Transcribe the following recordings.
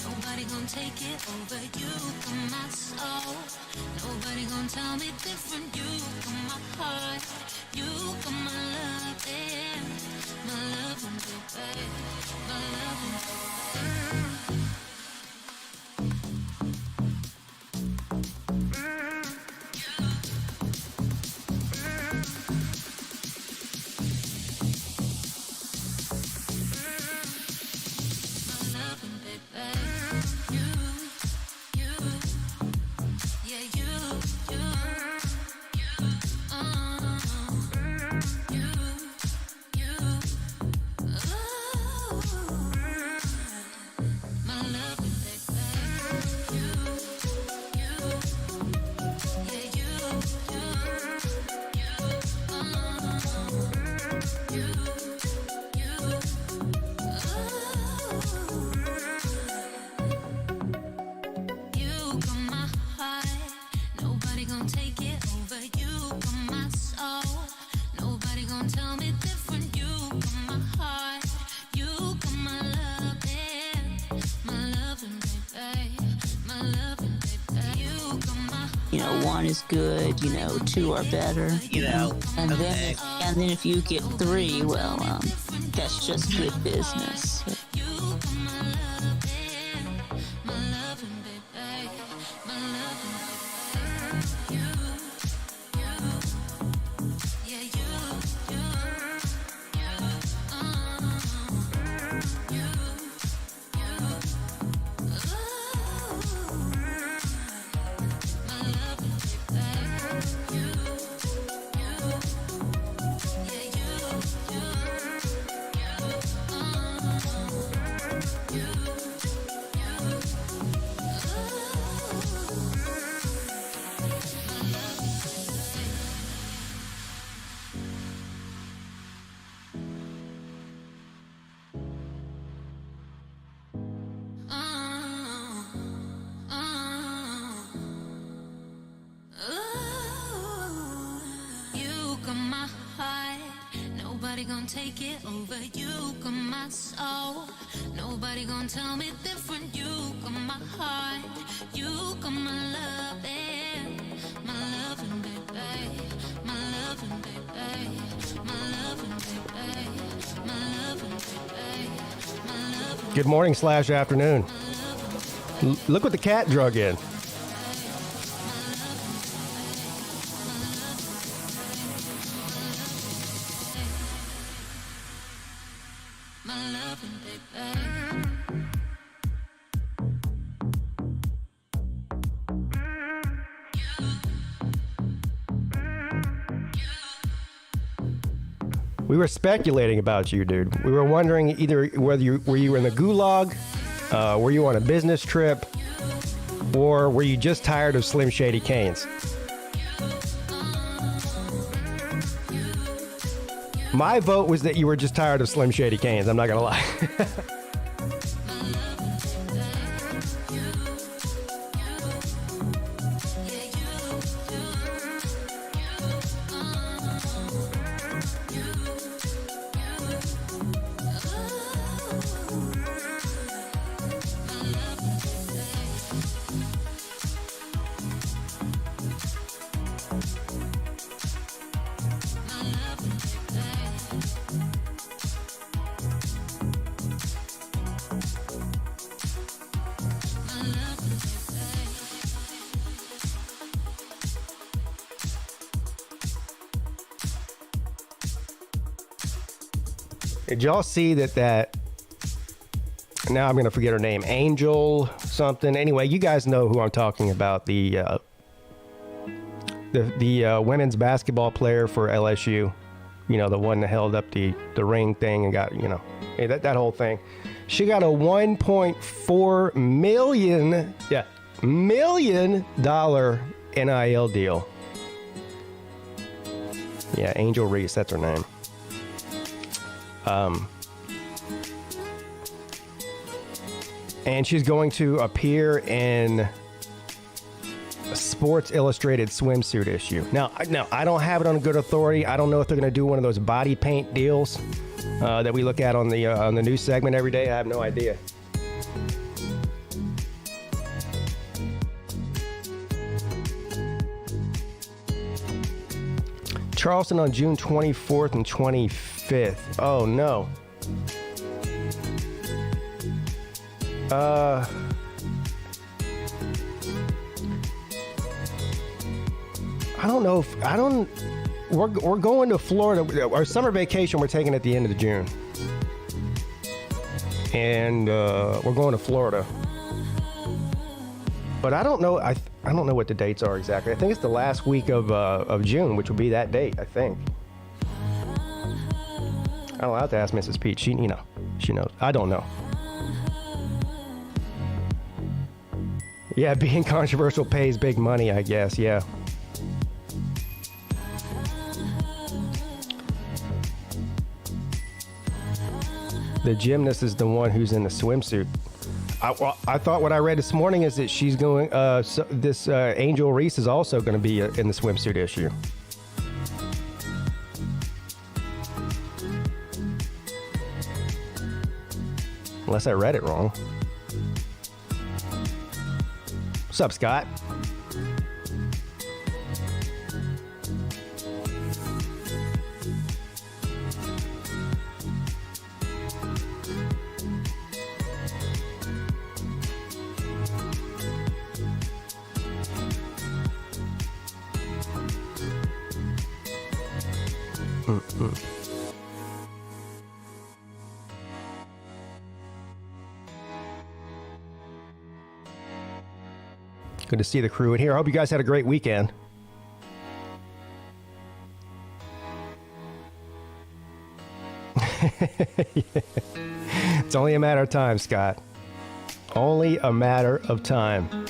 Nobody gonna take it over. You got my soul. Nobody gonna tell me different. You got my heart. You got my love, yeah. My loving, baby. My loving, baby. One is good, two are better, and then if you get three, well, that's just good business. Nobody gonna take it over. You got my soul. Nobody gonna tell me different. You got my heart. You got my love, and my loving, baby. My loving, baby. My loving, baby. My loving, baby. My loving. Good morning / afternoon. Look what the cat drug in. We were speculating about you, dude. We were wondering either whether you were in the gulag, were you on a business trip, or were you just tired of Slim Shady Canes? My vote was that you were just tired of Slim Shady Canes. I'm not gonna lie. Did y'all see that now I'm going to forget her name, Angel something. Anyway, you guys know who I'm talking about, the women's basketball player for LSU, the one that held up the ring thing and got, that whole thing. She got a $1.4 million NIL deal. Yeah, Angel Reese, that's her name. And she's going to appear in a Sports Illustrated swimsuit issue. Now, I don't have it on good authority. I don't know if they're going to do one of those body paint deals that we look at on the news segment every day. I have no idea. Charleston on June 24th and 25th. Oh, no. I don't know if we're going to Florida. Our summer vacation we're taking at the end of June, and we're going to Florida. But I don't know. I don't know what the dates are exactly. I think it's the last week of June, which will be that date. I think. I'll have to ask Mrs. Peete. She knows. I don't know. Yeah, being controversial pays big money, I guess. Yeah. The gymnast is the one who's in the swimsuit. I thought what I read this morning is that she's going. Angel Reese is also going to be in the swimsuit issue. Unless I read it wrong. What's up, Scott? Good to see the crew in here. I hope you guys had a great weekend. It's only a matter of time, Scott. Only a matter of time.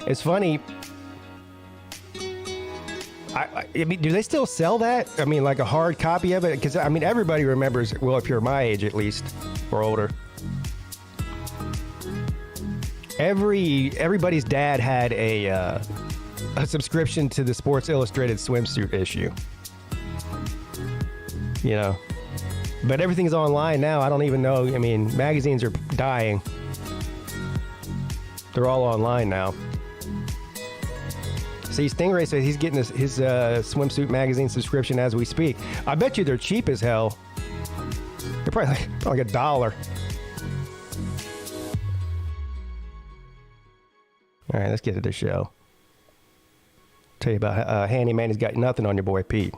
It's funny. I mean, do they still sell that? I mean, like a hard copy of it? Because, I mean, everybody remembers, well, if you're my age at least, or older. Everybody's dad had a subscription to the Sports Illustrated swimsuit issue. You know. But everything's online now. I don't even know. I mean, magazines are dying. They're all online now. See, Stingray says he's getting his swimsuit magazine subscription as we speak. I bet you they're cheap as hell. They're probably like $1. All right, let's get to the show. Tell you about Handyman. He's got nothing on your boy Pete.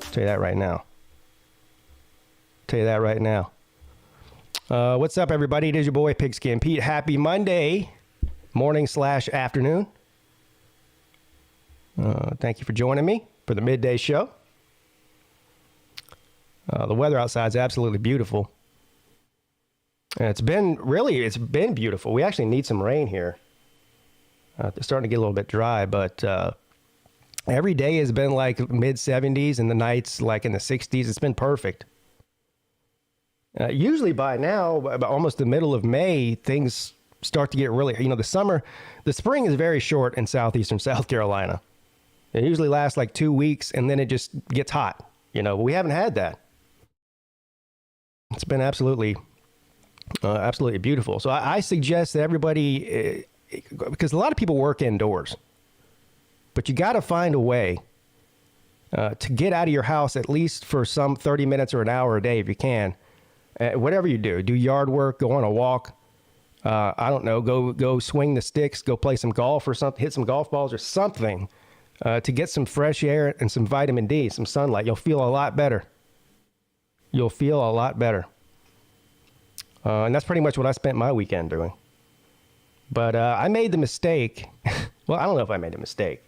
Tell you that right now. What's up, everybody? It is your boy PigskinPeete. Happy Monday morning/afternoon. Thank you for joining me for the midday show. The weather outside is absolutely beautiful. And it's been beautiful. We actually need some rain here. It's starting to get a little bit dry, but every day has been like mid 70s and the nights like in the 60s. It's been perfect. Usually by now, by almost the middle of May, things start to get really, the spring is very short in southeastern South Carolina. It usually lasts like 2 weeks and then it just gets hot. But we haven't had that. It's been absolutely beautiful. So I suggest that everybody, because a lot of people work indoors, but you got to find a way to get out of your house at least for some 30 minutes or an hour a day if you can. Whatever you do yard work, go on a walk. I don't know, go swing the sticks, go play some golf or something, hit some golf balls or something to get some fresh air and some vitamin D, some sunlight. You'll feel a lot better. And that's pretty much what I spent my weekend doing. But I made the mistake. Well, I don't know if I made a mistake.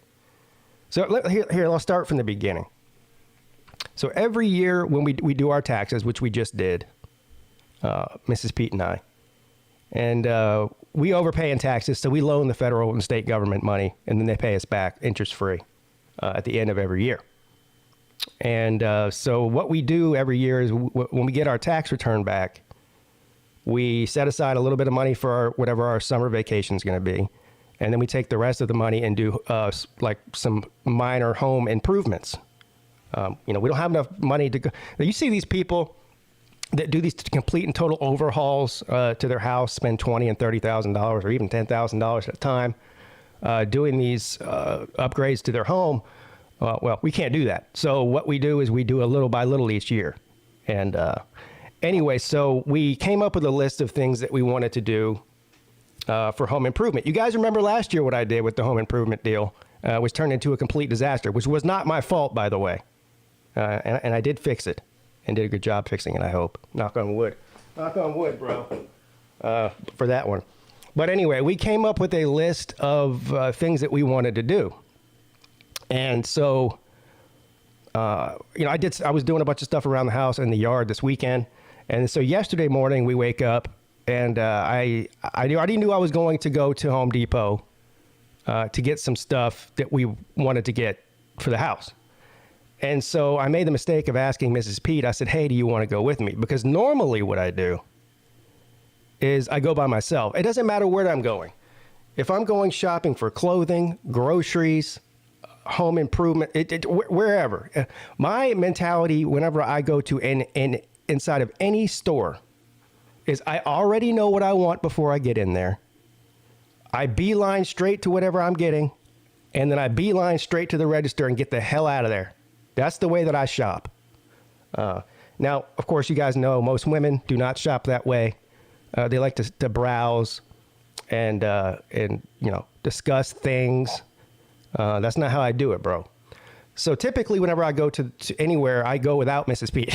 So here, I'll start from the beginning. So every year when we do our taxes, which we just did, Mrs. Peete and I, and we overpay in taxes, so we loan the federal and state government money, and then they pay us back interest-free at the end of every year. And so what we do every year is when we get our tax return back, we set aside a little bit of money for whatever our summer vacation is going to be. And then we take the rest of the money and do like some minor home improvements. We don't have enough money to go. Now, you see these people that do these complete and total overhauls to their house, spend $20,000 and $30,000 or even $10,000 at a time. doing these upgrades to their home. Well, we can't do that. So what we do is we do a little by little each year. And anyway, so we came up with a list of things that we wanted to do for home improvement. You guys remember last year what I did with the home improvement deal? Was turned into a complete disaster, which was not my fault, by the way. And I did fix it and did a good job fixing it, I hope. Knock on wood. Knock on wood, bro, for that one. But anyway, we came up with a list of things that we wanted to do. And so, I was doing a bunch of stuff around the house and the yard this weekend. And so yesterday morning we wake up and I already knew I was going to go to Home Depot to get some stuff that we wanted to get for the house. And so I made the mistake of asking Mrs. Peete. I said, hey, do you want to go with me? Because normally what I do is I go by myself. It doesn't matter where I'm going. If I'm going shopping for clothing, groceries, home improvement, wherever. My mentality whenever I go to inside of any store is I already know what I want before I get in there. I beeline straight to whatever I'm getting, and then I beeline straight to the register and get the hell out of there. That's the way that I shop. Now, of course, you guys know most women do not shop that way. They like to browse and discuss things. That's not how I do it, bro. So typically, whenever I go to anywhere, I go without Mrs. Peete.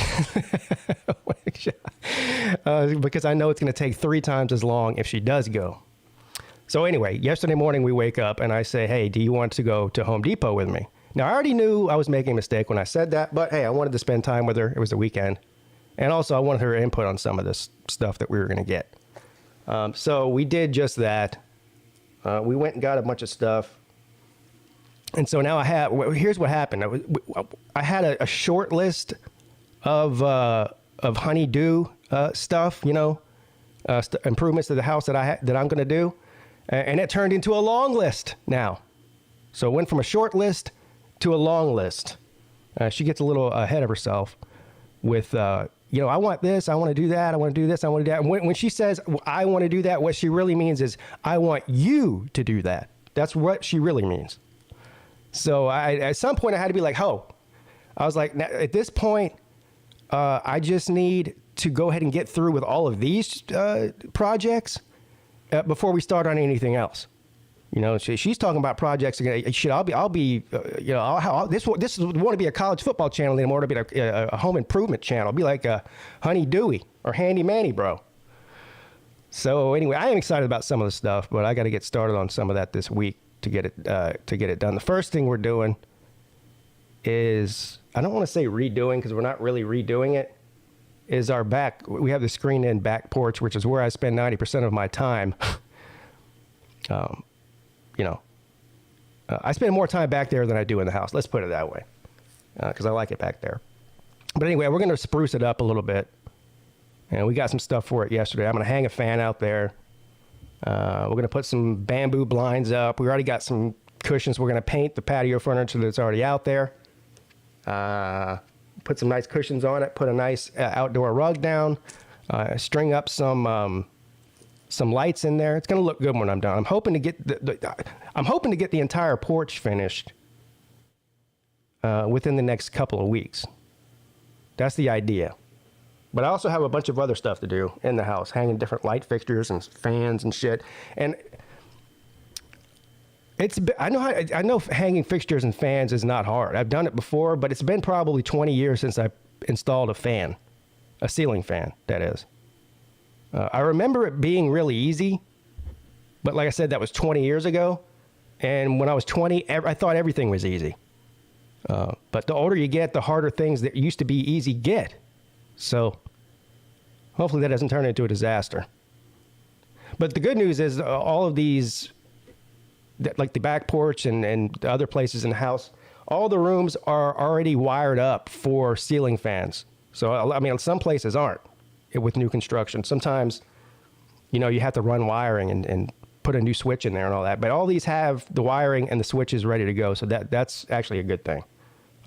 Because I know it's going to take 3 times as long if she does go. So anyway, yesterday morning we wake up and I say, hey, do you want to go to Home Depot with me? Now, I already knew I was making a mistake when I said that, but hey, I wanted to spend time with her. It was the weekend. And also, I wanted her input on some of this stuff that we were going to get. So we did just that. We went and got a bunch of stuff. And so now here's what happened. I had a short list of honey-do stuff, improvements to the house that I'm going to do. And it turned into a long list now. So it went from a short list to a long list. She gets a little ahead of herself with, I want this, I want to do that, I want to do this, I want to do that. And when she says, I want to do that, what she really means is, I want you to do that. That's what she really means. So at some point I had to be like, I was like, at this point, I just need to go ahead and get through with all of these projects before we start on anything else. She's talking about projects. This want to be a college football channel anymore. To be a home improvement channel. It'd be like Honey Dewey or Handy Manny, bro. So anyway, I am excited about some of the stuff, but I got to get started on some of that this week to get it done. The first thing we're doing is, I don't want to say redoing because we're not really redoing it, is our back. We have the screened-in back porch, which is where I spend 90% of my time. I spend more time back there than I do in the house. Let's put it that way, because I like it back there. But anyway, we're going to spruce it up a little bit, and we got some stuff for it yesterday. I'm going to hang a fan out there. We're going to put some bamboo blinds up. We already got some cushions. We're going to paint the patio furniture that's already out there. Put some nice cushions on it. Put a nice outdoor rug down. String up some lights in there. It's going to look good when I'm done. I'm hoping to get the entire porch finished within the next couple of weeks. That's the idea. But I also have a bunch of other stuff to do in the house, hanging different light fixtures and fans and shit. And I know hanging fixtures and fans is not hard. I've done it before, but it's been probably 20 years since I installed a ceiling fan, that is. I remember it being really easy, but like I said, that was 20 years ago. And when I was 20, I thought everything was easy. But the older you get, the harder things that used to be easy get. So hopefully that doesn't turn into a disaster. But the good news is all of these, like the back porch and the other places in the house, all the rooms are already wired up for ceiling fans. So, I mean, some places aren't with new construction. Sometimes, you have to run wiring and put a new switch in there and all that. But all these have the wiring and the switches ready to go. So that's actually a good thing.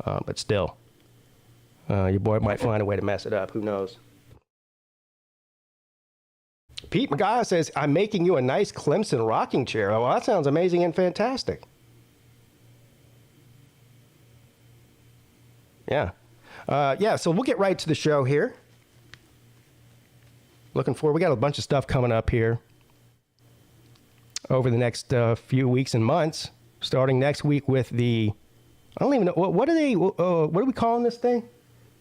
But still, your boy might find a way to mess it up. Who knows? Pete McGuire says, I'm making you a nice Clemson rocking chair. Oh, well, that sounds amazing and fantastic. Yeah. So we'll get right to the show here. Looking forward. We got a bunch of stuff coming up here over the next few weeks and months. Starting next week with I don't even know, what are we calling this thing?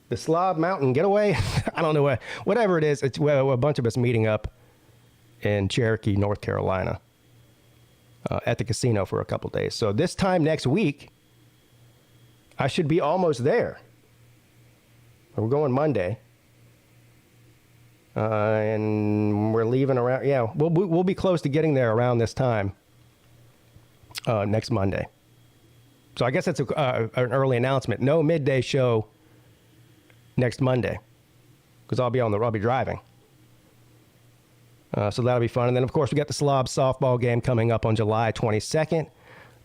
The Slob Mountain Getaway? I don't know. Whatever it is, it's a bunch of us meeting up in Cherokee, North Carolina, at the casino for a couple days. So this time next week, I should be almost there. We're going Monday. And we're leaving around, we'll be close to getting there around this time next Monday. So I guess that's an early announcement. No midday show next Monday because I'll be driving. So that'll be fun. And then, of course, we got the Slob softball game coming up on July 22nd.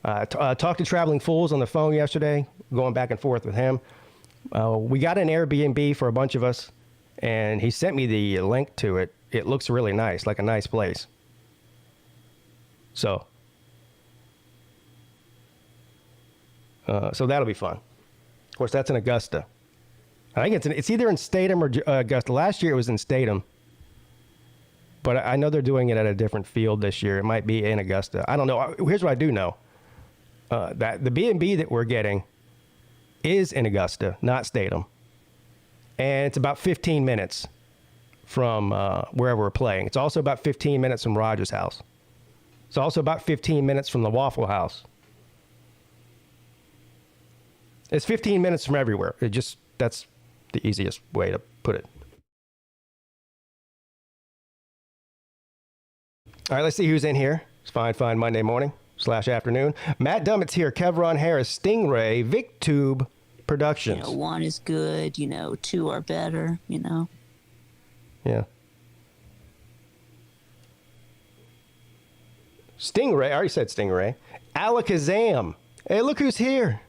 Talked to Traveling Fools on the phone yesterday, going back and forth with him. We got an Airbnb for a bunch of us, and he sent me the link to it. It looks really nice, like a nice place. So that'll be fun. Of course, that's in Augusta. I think it's either in Statham or Augusta. Last year it was in Statham. But I know they're doing it at a different field this year. It might be in Augusta. I don't know. Here's what I do know. That the B&B that we're getting is in Augusta, not Statham. And it's about 15 minutes from wherever we're playing. It's also about 15 minutes from Roger's house. It's also about 15 minutes from the Waffle House. It's 15 minutes from everywhere. That's the easiest way to put it. All right, let's see who's in here. It's fine Monday morning / afternoon. Matt Dummett's here. Kevron Harris, Stingray, VicTube Productions. One is good, two are better, Yeah. Stingray, I already said Stingray. Alakazam. Hey, look who's here.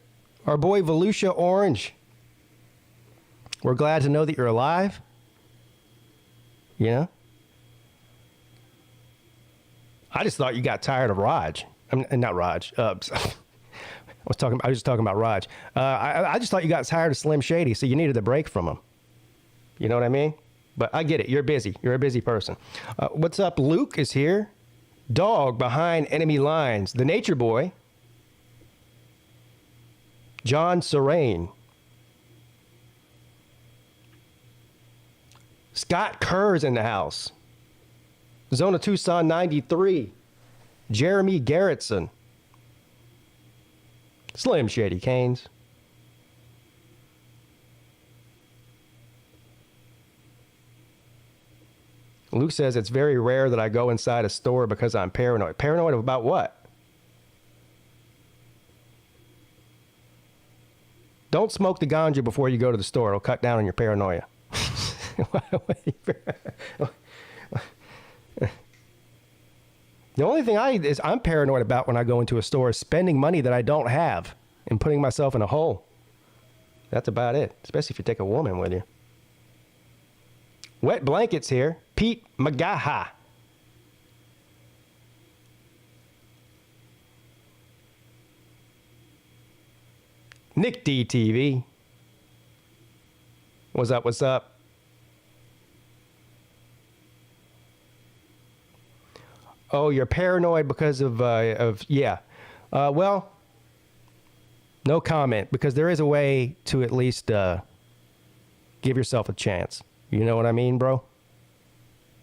Our boy Volusia Orange. We're glad to know that you're alive. I just thought you got tired of Raj. Not Raj. I was just talking about Raj. I just thought you got tired of Slim Shady, so you needed a break from him. You know what I mean? But I get it. You're busy. You're a busy person. What's up? Luke is here. Dog behind enemy lines. The Nature Boy. John Serene. Scott Kerr's in the house. Zona Tucson 93. Jeremy Garrettson. Slim Shady Canes. Luke says it's very rare that I go inside a store because I'm paranoid. Paranoid about what? Don't smoke the ganja before you go to the store. It'll cut down on your paranoia. The only thing I'm paranoid about when I go into a store is spending money that I don't have and putting myself in a hole. That's about it, especially if you take a woman with you. Wet Blankets here. Pete Magaha. Nick DTV. What's up? What's up? Oh, you're paranoid because of yeah. Well, no comment, because there is a way to at least give yourself a chance. You know what I mean, bro?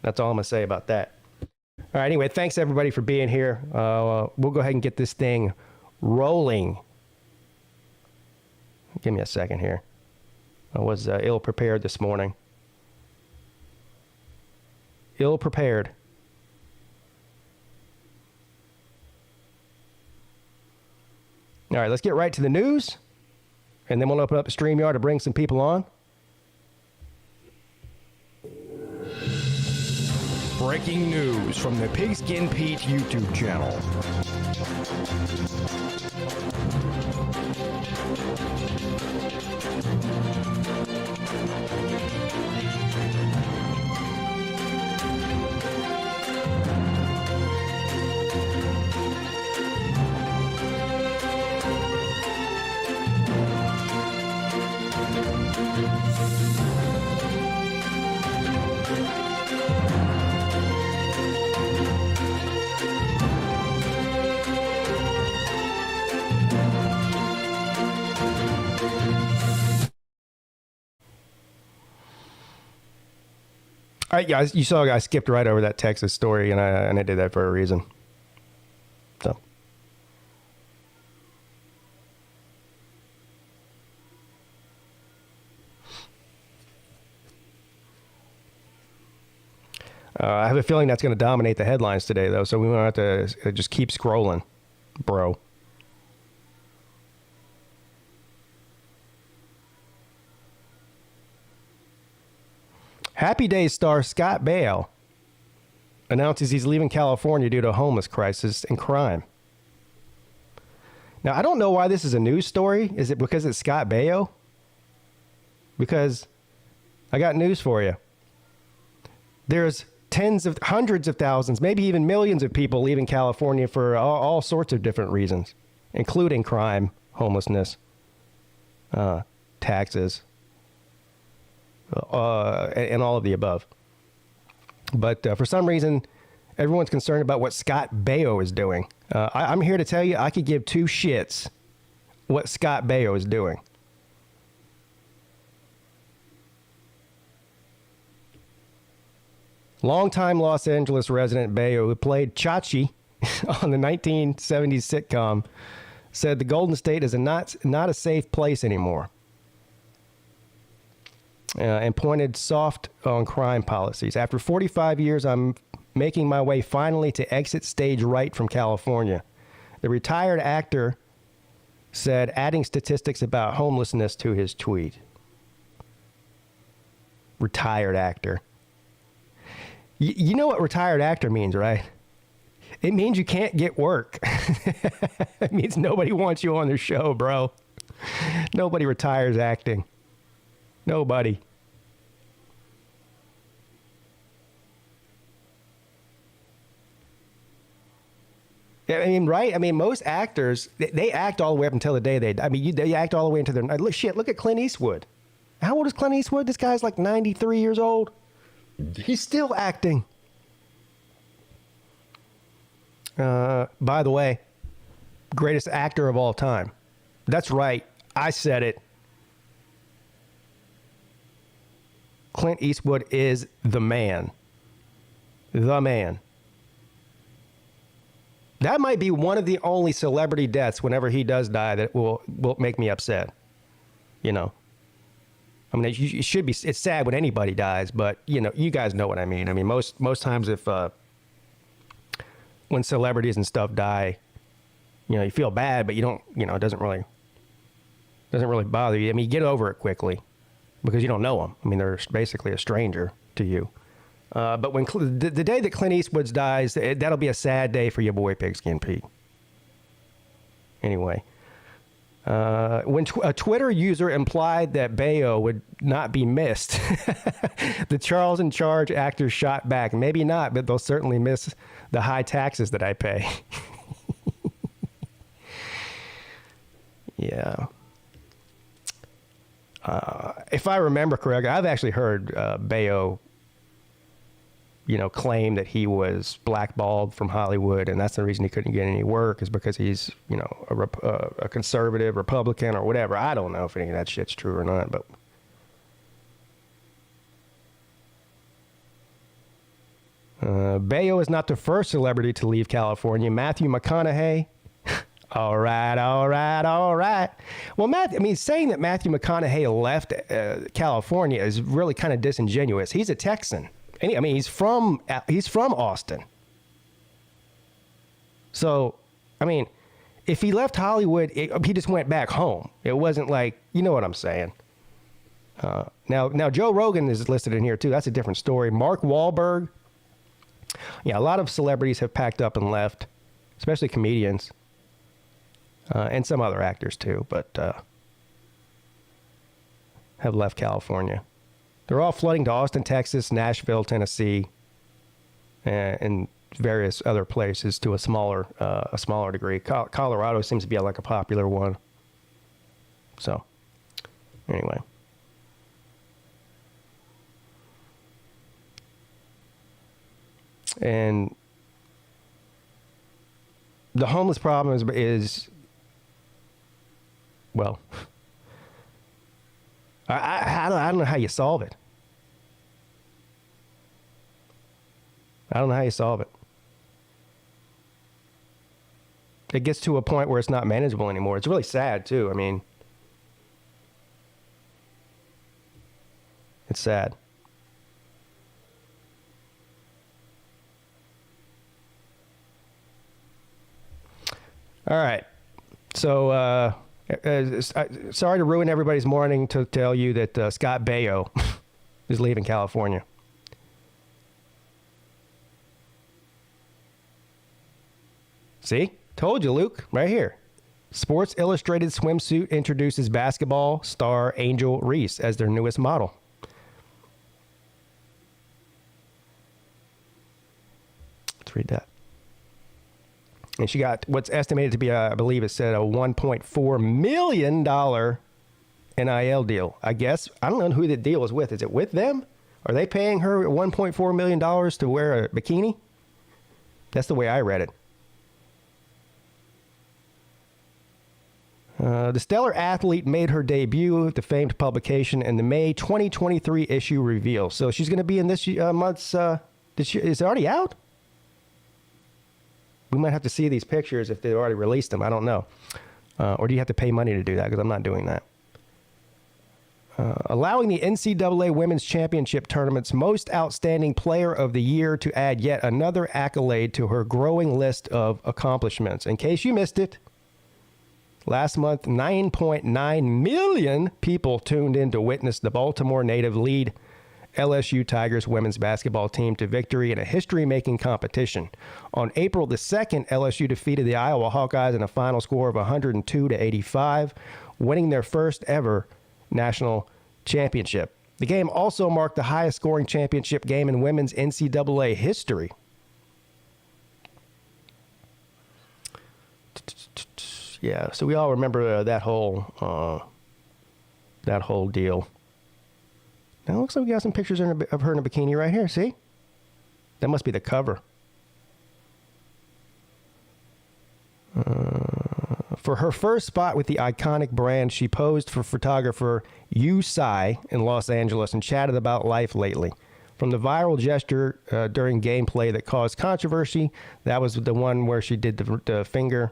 That's all I'm going to say about that. All right, anyway, thanks everybody for being here. We'll go ahead and get this thing rolling. Give me a second here. I was ill-prepared this morning. Ill-prepared. All right, let's get right to the news, and then we'll open up the StreamYard to bring some people on. Breaking news from the PigskinPeete YouTube channel. All right, guys, you saw I skipped right over that Texas story, and I did that for a reason. So. I have a feeling that's going to dominate the headlines today, though, so we won't have to just keep scrolling, bro. Happy Days star Scott Baio announces he's leaving California due to a homeless crisis and crime. Now, I don't know why this is a news story. Is it because it's Scott Baio? Because I got news for you. There's hundreds of thousands, maybe even millions of people leaving California for all sorts of different reasons, including crime, homelessness, taxes, and all of the above. But for some reason, everyone's concerned about what Scott Baio is doing. I'm here to tell you, I could give two shits what Scott Baio is doing. Longtime Los Angeles resident Baio, who played Chachi on the 1970s sitcom, said the Golden State is not a safe place anymore. And pointed soft on crime policies. After 45 years, I'm making my way finally to exit stage right from California. The retired actor said, adding statistics about homelessness to his tweet. Retired actor. You know what retired actor means, right? It means you can't get work. It means nobody wants you on their show, bro. Nobody retires acting. Nobody. I mean, right? I mean, most actors, they act all the way up until the day they die. I mean, they act all the way into their... Look at Clint Eastwood. How old is Clint Eastwood? This guy's like 93 years old. He's still acting. By the way, greatest actor of all time. That's right. I said it. Clint Eastwood is the man. The man. That might be one of the only celebrity deaths whenever he does die that will make me upset. You know. I mean, it should be. It's sad when anybody dies, but you know, you guys know what I mean. I mean, most times if when celebrities and stuff die, you know, you feel bad, but you don't. You know, it doesn't really bother you. I mean, you get over it quickly because you don't know them. I mean, they're basically a stranger to you. But when the day that Clint Eastwood dies, that'll be a sad day for your boy Pigskin Pete. Anyway. When a Twitter user implied that Baio would not be missed, the Charles in Charge actor shot back. Maybe not, but they'll certainly miss the high taxes that I pay. Yeah. If I remember correctly, I've actually heard Baio, you know, claim that he was blackballed from Hollywood, and that's the reason he couldn't get any work is because he's, you know, a conservative Republican or whatever. I don't know if any of that shit's true or not, but Baio is not the first celebrity to leave California. Matthew McConaughey. All right. Well, saying that Matthew McConaughey left California is really kind of disingenuous. He's a Texan. I mean, he's from Austin. So, I mean, if he left Hollywood, he just went back home. It wasn't like, you know what I'm saying. Now Joe Rogan is listed in here too. That's a different story. Mark Wahlberg. Yeah, a lot of celebrities have packed up and left, especially comedians, and some other actors too, but have left California. They're all flooding to Austin, Texas, Nashville, Tennessee, and various other places to a smaller degree. Colorado seems to be like a popular one. So, anyway. And the homeless problem is well, I don't know how you solve it. I don't know how you solve it. It gets to a point where it's not manageable anymore. It's really sad, too. I mean, it's sad. All right. So, sorry to ruin everybody's morning to tell you that Scott Baio is leaving California. See? Told you, Luke. Right here. Sports Illustrated swimsuit introduces basketball star Angel Reese as their newest model. Let's read that. And she got what's estimated to be, I believe it said, a $1.4 million NIL deal. I guess. I don't know who the deal is with. Is it with them? Are they paying her $1.4 million to wear a bikini? That's the way I read it. The stellar athlete made her debut at the famed publication in the May 2023 issue reveal. So she's going to be in this month's... is it already out? We might have to see these pictures if they already released them. I don't know. Or do you have to pay money to do that? Because I'm not doing that. Allowing the NCAA Women's Championship Tournament's most outstanding player of the year to add yet another accolade to her growing list of accomplishments. In case you missed it, last month, 9.9 million people tuned in to witness the Baltimore native lead LSU Tigers women's basketball team to victory in a history-making competition. On April the 2nd, LSU defeated the Iowa Hawkeyes in a final score of 102-85, winning their first ever national championship. The game also marked the highest scoring championship game in women's NCAA history. Yeah, so we all remember that whole deal. Now it looks like we got some pictures of her in a bikini right here. See? That must be the cover. For her first spot with the iconic brand, she posed for photographer Yu Tsai in Los Angeles and chatted about life lately. From the viral gesture during gameplay that caused controversy, that was the one where she did the finger,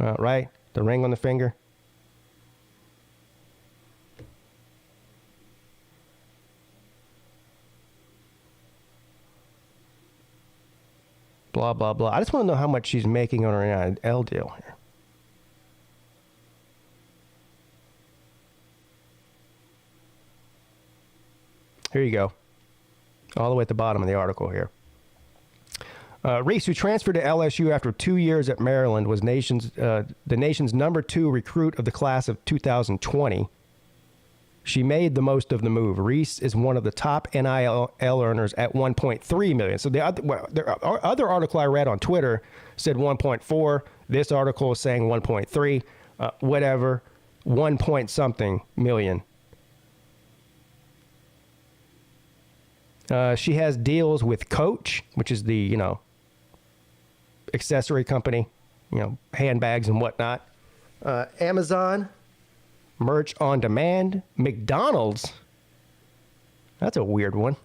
right? The ring on the finger. Blah, blah, blah. I just want to know how much she's making on her NIL deal here. Here you go. All the way at the bottom of the article here. Reese, who transferred to LSU after 2 years at Maryland, was the nation's number 2 recruit of the class of 2020. She made the most of the move. Reese is one of the top NIL earners at $1.3 million. So the other article I read on Twitter said 1.4. This article is saying 1.3. Whatever, 1 point something million. She has deals with Coach, which is the accessory company, handbags and whatnot. Amazon. Merch on demand. McDonald's. That's a weird one.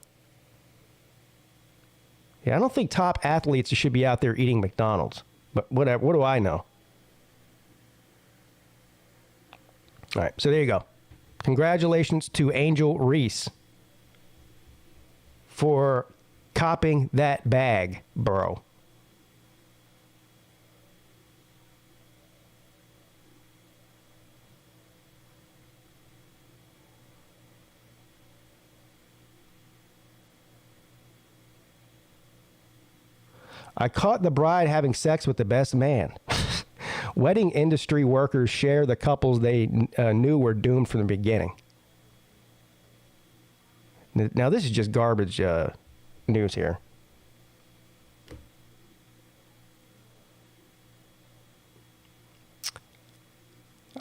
Yeah, I don't think top athletes should be out there eating McDonald's. But whatever. What do I know? All right, so there you go. Congratulations to Angel Reese for copping that bag, bro. I caught the bride having sex with the best man. Wedding industry workers share the couples they knew were doomed from the beginning. Now, this is just garbage news here.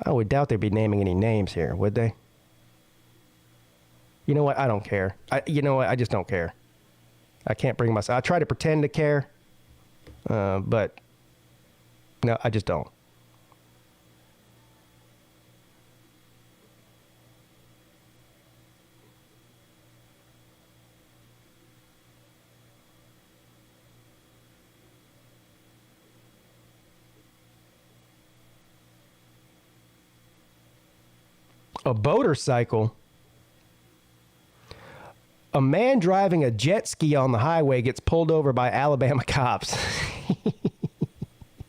I would doubt they'd be naming any names here, would they? You know what? I don't care. I just don't care. I can't bring myself. I try to pretend to care. But no, I just don't. A motorcycle. A man driving a jet ski on the highway gets pulled over by Alabama cops.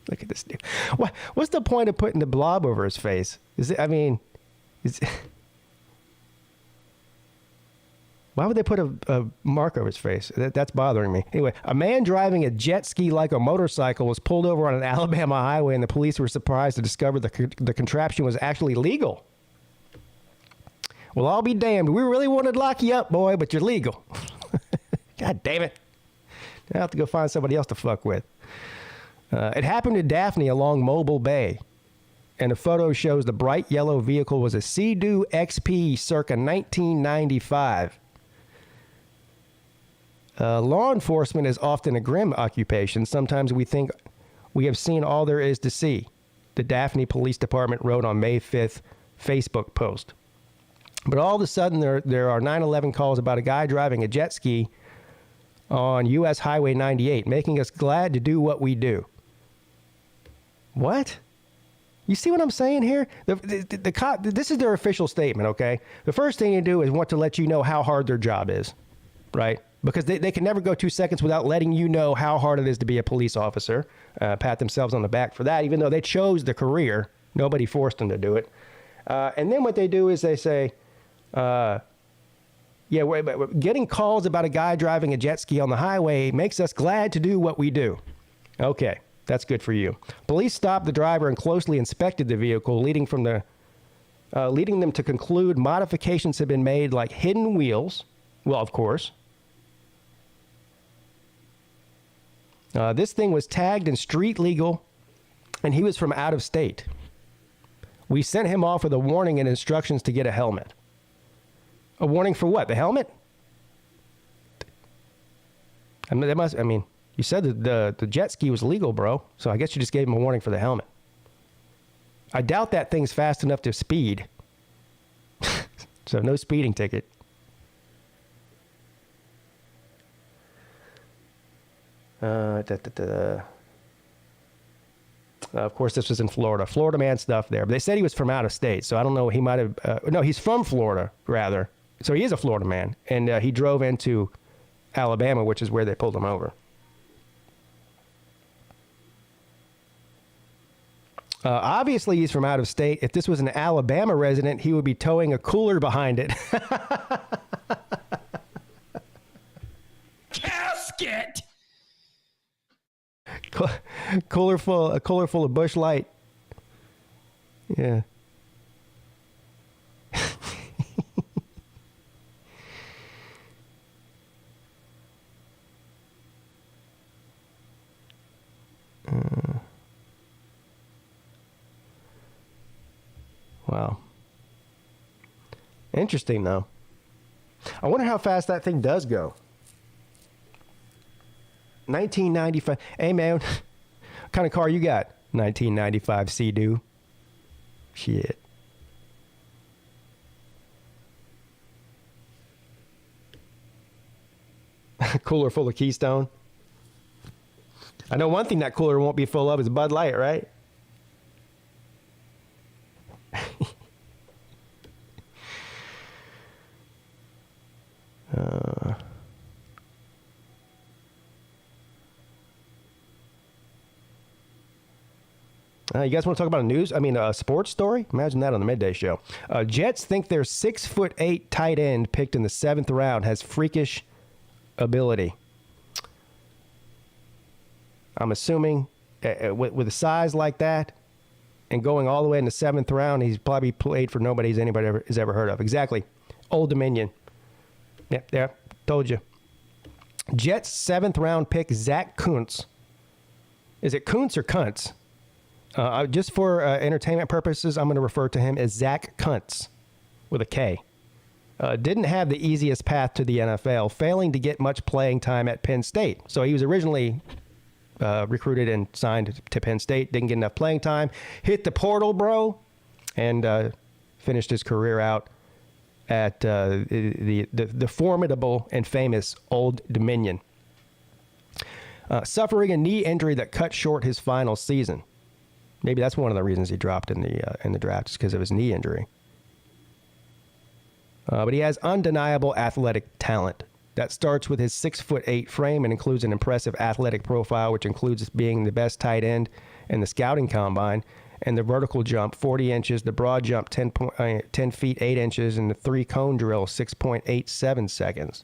Look at this dude. What's the point of putting the blob over his face? Why would they put a mark over his face? That's bothering me. Anyway, a man driving a jet ski like a motorcycle was pulled over on an Alabama highway, and the police were surprised to discover the contraption was actually legal. Well, I'll be damned. We really wanted to lock you up, boy, but you're legal. God damn it. I have to go find somebody else to fuck with. It happened to Daphne along Mobile Bay, and a photo shows the bright yellow vehicle was a Sea-Doo XP circa 1995. Law enforcement is often a grim occupation. Sometimes we think we have seen all there is to see, the Daphne Police Department wrote on May 5th Facebook post. But all of a sudden, there are 9/11 calls about a guy driving a jet ski on U.S. Highway 98, making us glad to do what we do. What? You see what I'm saying here? This is their official statement, okay? The first thing you do is want to let you know how hard their job is, right? Because they can never go 2 seconds without letting you know how hard it is to be a police officer. Pat themselves on the back for that, even though they chose the career. Nobody forced them to do it. And then what they do is they say, getting calls about a guy driving a jet ski on the highway makes us glad to do what we do. Okay, that's good for you. Police stopped the driver and closely inspected the vehicle, leading them to conclude modifications had been made, like hidden wheels. Well, of course. This thing was tagged and street legal, and he was from out of state. We sent him off with a warning and instructions to get a helmet. A warning for what? The helmet? You said that the jet ski was legal, bro. So I guess you just gave him a warning for the helmet. I doubt that thing's fast enough to speed. So no speeding ticket. Of course, this was in Florida. Florida man stuff there. But they said he was from out of state. So I don't know. He might have... no, he's from Florida, rather. So he is a Florida man. And he drove into Alabama, which is where they pulled him over. Obviously, he's from out of state. If this was an Alabama resident, he would be towing a cooler behind it. Casket! A cooler full of Busch Light. Yeah. Wow. Interesting, though. I wonder how fast that thing does go. 1995. Hey, man. What kind of car you got? 1995 Sea-Doo. Shit. Cooler full of Keystone. I know one thing that cooler won't be full of is Bud Light, right? You guys want to talk about a sports story? Imagine that on the Midday Show. Jets think their 6'8" tight end picked in the 7th round has freakish ability. I'm assuming with a size like that and going all the way in the 7th round, he's probably played for anybody has ever heard of. Exactly. Old Dominion. Yep, there. Told you. Jets 7th round pick Zach Kuntz. Is it Kuntz or Kuntz? Just for entertainment purposes, I'm going to refer to him as Zach Kuntz with a K. Didn't have the easiest path to the NFL, failing to get much playing time at Penn State. So he was originally recruited and signed to Penn State, didn't get enough playing time, hit the portal, bro, and finished his career out at the formidable and famous Old Dominion. Suffering a knee injury that cut short his final season. Maybe that's one of the reasons he dropped in the draft, is because of his knee injury. But he has undeniable athletic talent. That starts with his 6'8" frame and includes an impressive athletic profile, which includes being the best tight end in the scouting combine, and the vertical jump 40 inches, the broad jump 10 feet 8 inches, and the 3-cone drill 6.87 seconds.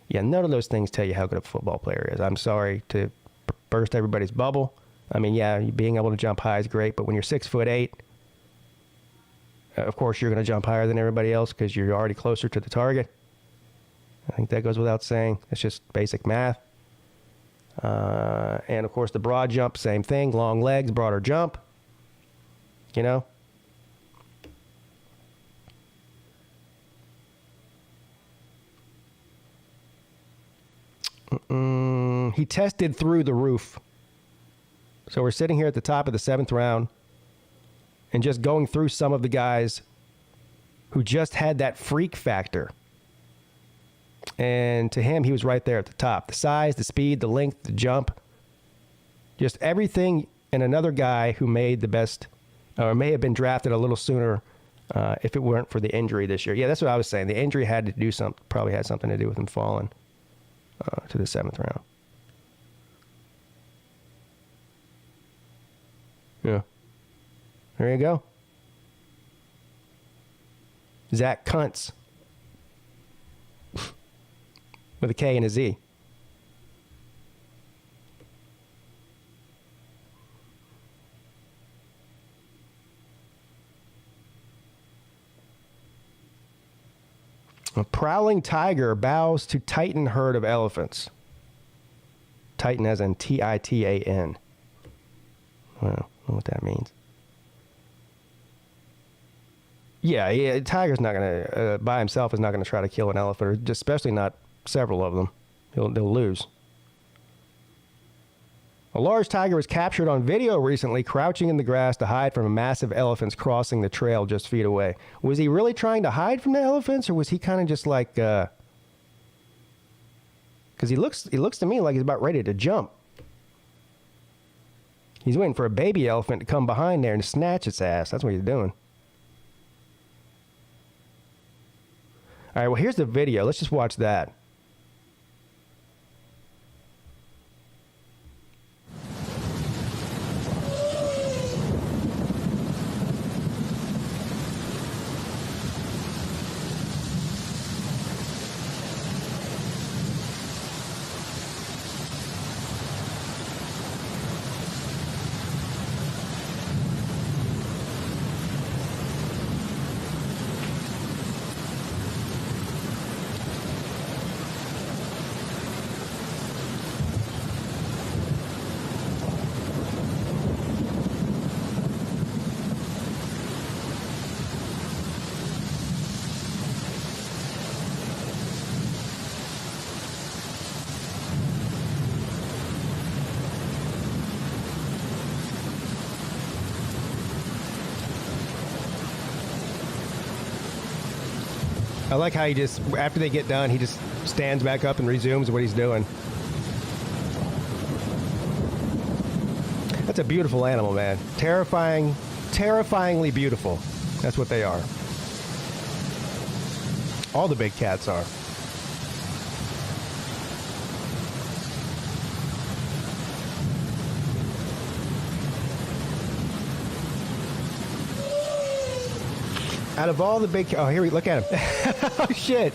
Yeah, none of those things tell you how good a football player is. I'm sorry to burst everybody's bubble. I mean, yeah, being able to jump high is great, but when you're 6'8", of course you're going to jump higher than everybody else because you're already closer to the target. I think that goes without saying. It's just basic math. And, of course, the broad jump, same thing. Long legs, broader jump. You know? He tested through the roof. So we're sitting here at the top of the 7th round and just going through some of the guys who just had that freak factor. And to him, he was right there at the top. The size, the speed, the length, the jump. Just everything. And another guy who made the best, or may have been drafted a little sooner if it weren't for the injury this year. Yeah, that's what I was saying. The injury had to do something, probably had something to do with him falling to the 7th round. Yeah. There you go. Zach Kuntz. With a K and a Z. A prowling tiger bows to Titan herd of elephants. Titan as in Titan. Well, I don't know what that means. Yeah, tiger's not going to, by himself, is not going to try to kill an elephant, or especially not several of them. They'll lose. A large tiger was captured on video recently, crouching in the grass to hide from a massive elephants crossing the trail just feet away. Was he really trying to hide from the elephants, or was he kind of just like, because he looks to me like he's about ready to jump. He's waiting for a baby elephant to come behind there and snatch its ass. That's what he's doing. All right, well, here's the video. Let's just watch that. I like how he just, after they get done, he just stands back up and resumes what he's doing. That's a beautiful animal, man. Terrifyingly beautiful. That's what they are. All the big cats are. Out of all the big... Oh, here we look at him. Oh, shit.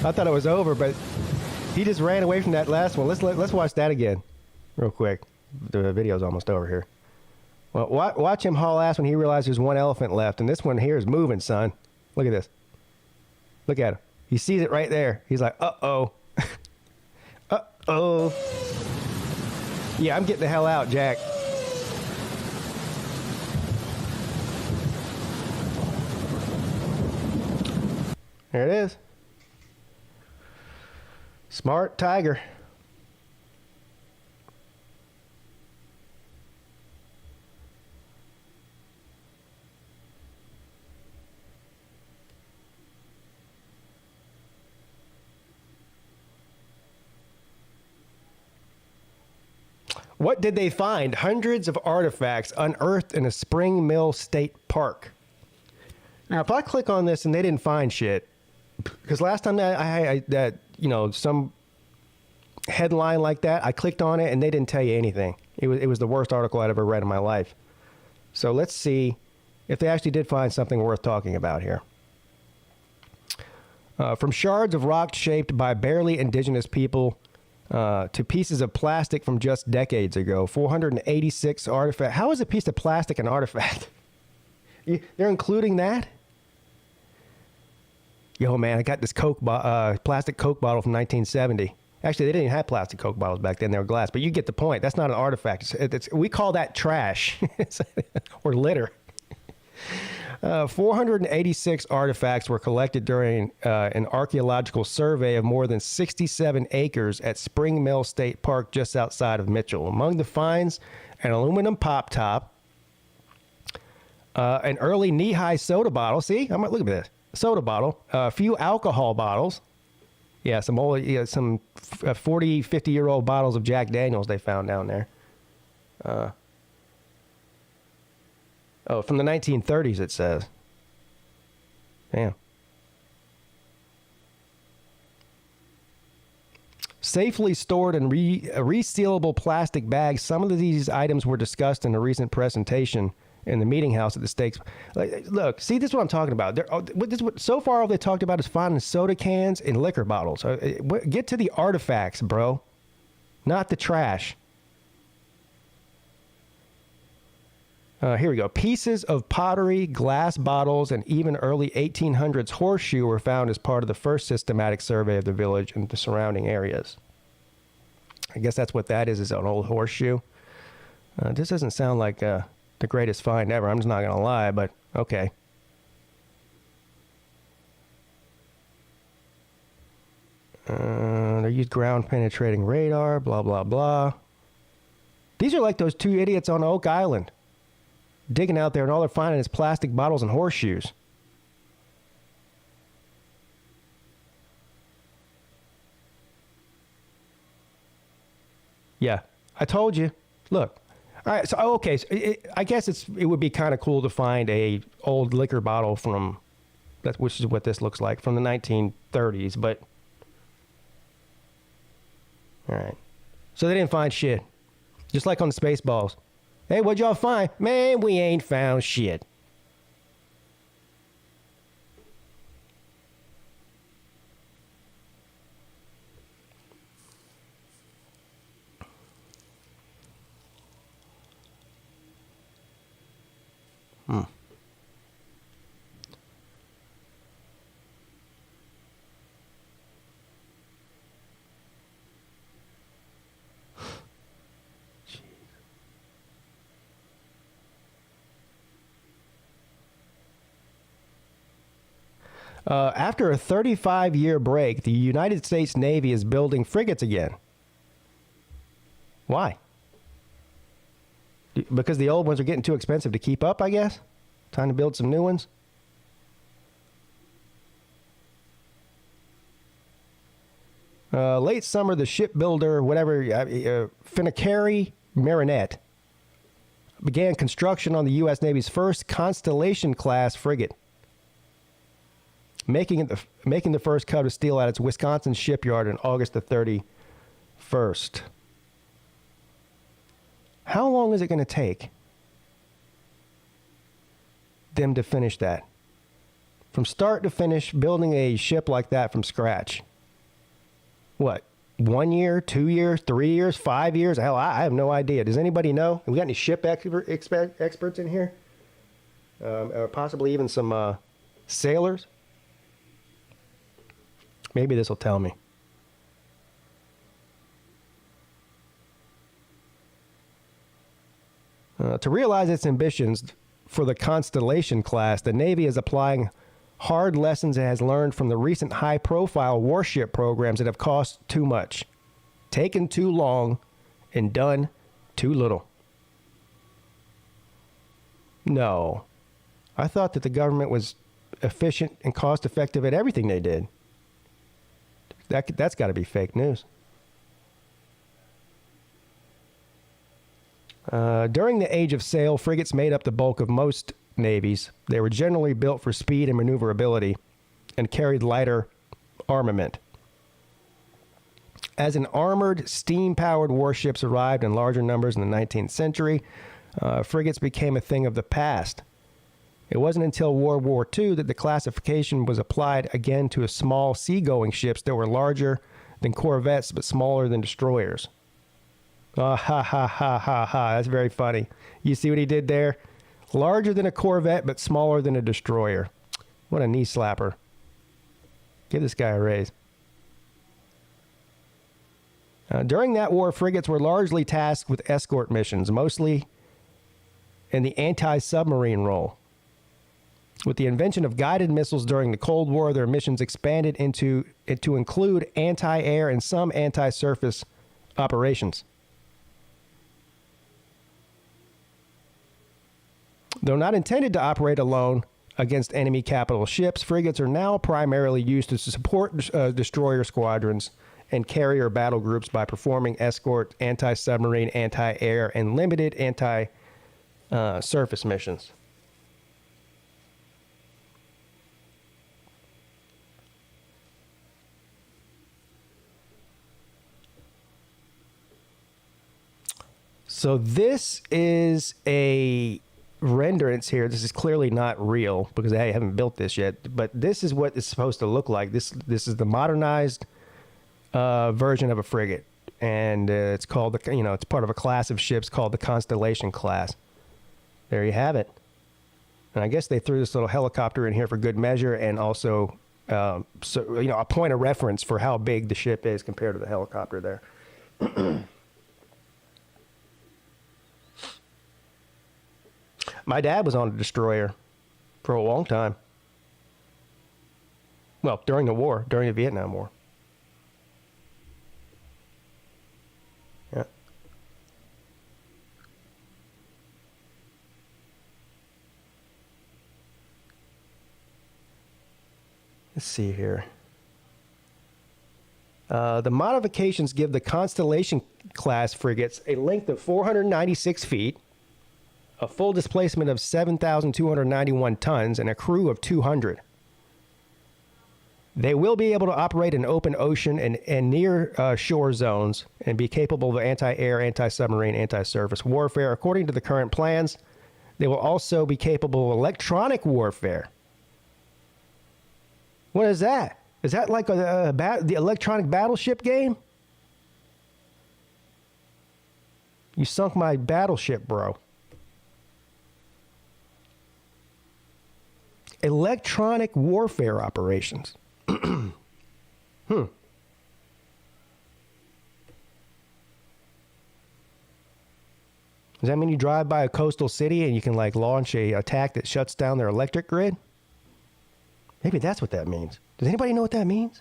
I thought it was over, but he just ran away from that last one. Let's watch that again real quick. The video's almost over here. Well, watch him haul ass when he realizes there's one elephant left, and this one here is moving, son. Look at this. Look at him. He sees it right there. He's like, uh-oh. Uh-oh. Yeah, I'm getting the hell out, Jack. There it is. Smart tiger. What did they find? Hundreds of artifacts unearthed in a Spring Mill State Park. Now, if I click on this and they didn't find shit, because last time that some headline like that, I clicked on it and they didn't tell you anything. It was the worst article I'd ever read in my life. So let's see if they actually did find something worth talking about here. From shards of rock shaped by barely indigenous people to pieces of plastic from just decades ago, 486 artifacts. How is a piece of plastic an artifact? They're including that? Yo, man, I got this plastic Coke bottle from 1970. Actually, they didn't even have plastic Coke bottles back then. They were glass. But you get the point. That's not an artifact. We call that trash or litter. 486 artifacts were collected during an archaeological survey of more than 67 acres at Spring Mill State Park just outside of Mitchell. Among the finds, an aluminum pop top, an early knee-high soda bottle. See? Look at this. Soda bottle. A few alcohol bottles. Yeah, some 40, 50-year-old bottles of Jack Daniels they found down there. From the 1930s, it says. Damn. Safely stored in resealable plastic bags, some of these items were discussed in a recent presentation in the meeting house at the stakes. Look, see, this is what I'm talking about. So far, all they talked about is finding soda cans and liquor bottles. Get to the artifacts, bro, not the trash. Here we go. Pieces of pottery, glass bottles, and even early 1800s horseshoe were found as part of the first systematic survey of the village and the surrounding areas. I guess that's what that is an old horseshoe. This doesn't sound like the greatest find ever. I'm just not going to lie, but okay. They used ground-penetrating radar, blah, blah, blah. These are like those two idiots on Oak Island. Digging out there and all they're finding is plastic bottles and horseshoes. Yeah, I told you. Look. All right, so okay, so I guess it would be kind of cool to find a old liquor bottle which is what this looks like, from the 1930s, but all right. So they didn't find shit. Just like on the Spaceballs. Hey, what'd y'all find? Man, we ain't found shit. After a 35-year break, the United States Navy is building frigates again. Why? Because the old ones are getting too expensive to keep up, I guess? Time to build some new ones? Late summer, the shipbuilder, Finicari Marinette, began construction on the U.S. Navy's first Constellation-class frigate, making the first cut of steel at its Wisconsin shipyard on August the 31st. How long is it going to take them to finish that? From start to finish, building a ship like that from scratch. What? 1 year, 2 years, 3 years, 5 years? Hell, I have no idea. Does anybody know? Have we got any ship experts in here? Or possibly even some sailors? Maybe this will tell me. To realize its ambitions for the Constellation class, the Navy is applying hard lessons it has learned from the recent high-profile warship programs that have cost too much, taken too long, and done too little. No. I thought that the government was efficient and cost-effective at everything they did. That's got to be fake news. During the age of sail, frigates made up the bulk of most navies. They were generally built for speed and maneuverability and carried lighter armament. As an armored, steam-powered warships arrived in larger numbers in the 19th century, frigates became a thing of the past. It wasn't until World War II that the classification was applied again to small seagoing ships that were larger than corvettes but smaller than destroyers. Ha ha ha ha ha. That's very funny. You see what he did there? Larger than a corvette but smaller than a destroyer. What a knee slapper. Give this guy a raise. During that war, frigates were largely tasked with escort missions, mostly in the anti-submarine role. With the invention of guided missiles during the Cold War, their missions expanded to include anti-air and some anti-surface operations. Though not intended to operate alone against enemy capital ships, frigates are now primarily used to support destroyer squadrons and carrier battle groups by performing escort, anti-submarine, anti-air, and limited anti-surface missions. So this is a renderance here. This is clearly not real because I haven't built this yet. But this is what it's supposed to look like. This is the modernized version of a frigate, and it's called it's part of a class of ships called the Constellation class. There you have it. And I guess they threw this little helicopter in here for good measure, and also a point of reference for how big the ship is compared to the helicopter there. My dad was on a destroyer for a long time. Well, during the war, during the Vietnam War. Yeah. Let's see here. The modifications give the Constellation class frigates a length of 496 feet, a full displacement of 7,291 tons, and a crew of 200. They will be able to operate in open ocean and near shore zones and be capable of anti-air, anti-submarine, anti-surface warfare. According to the current plans, they will also be capable of electronic warfare. What is that? Is that like the electronic battleship game? You sunk my battleship, bro. Electronic warfare operations. Does that mean you drive by a coastal city and you can launch a attack that shuts down their electric grid? Maybe that's what that means. Does anybody know what that means?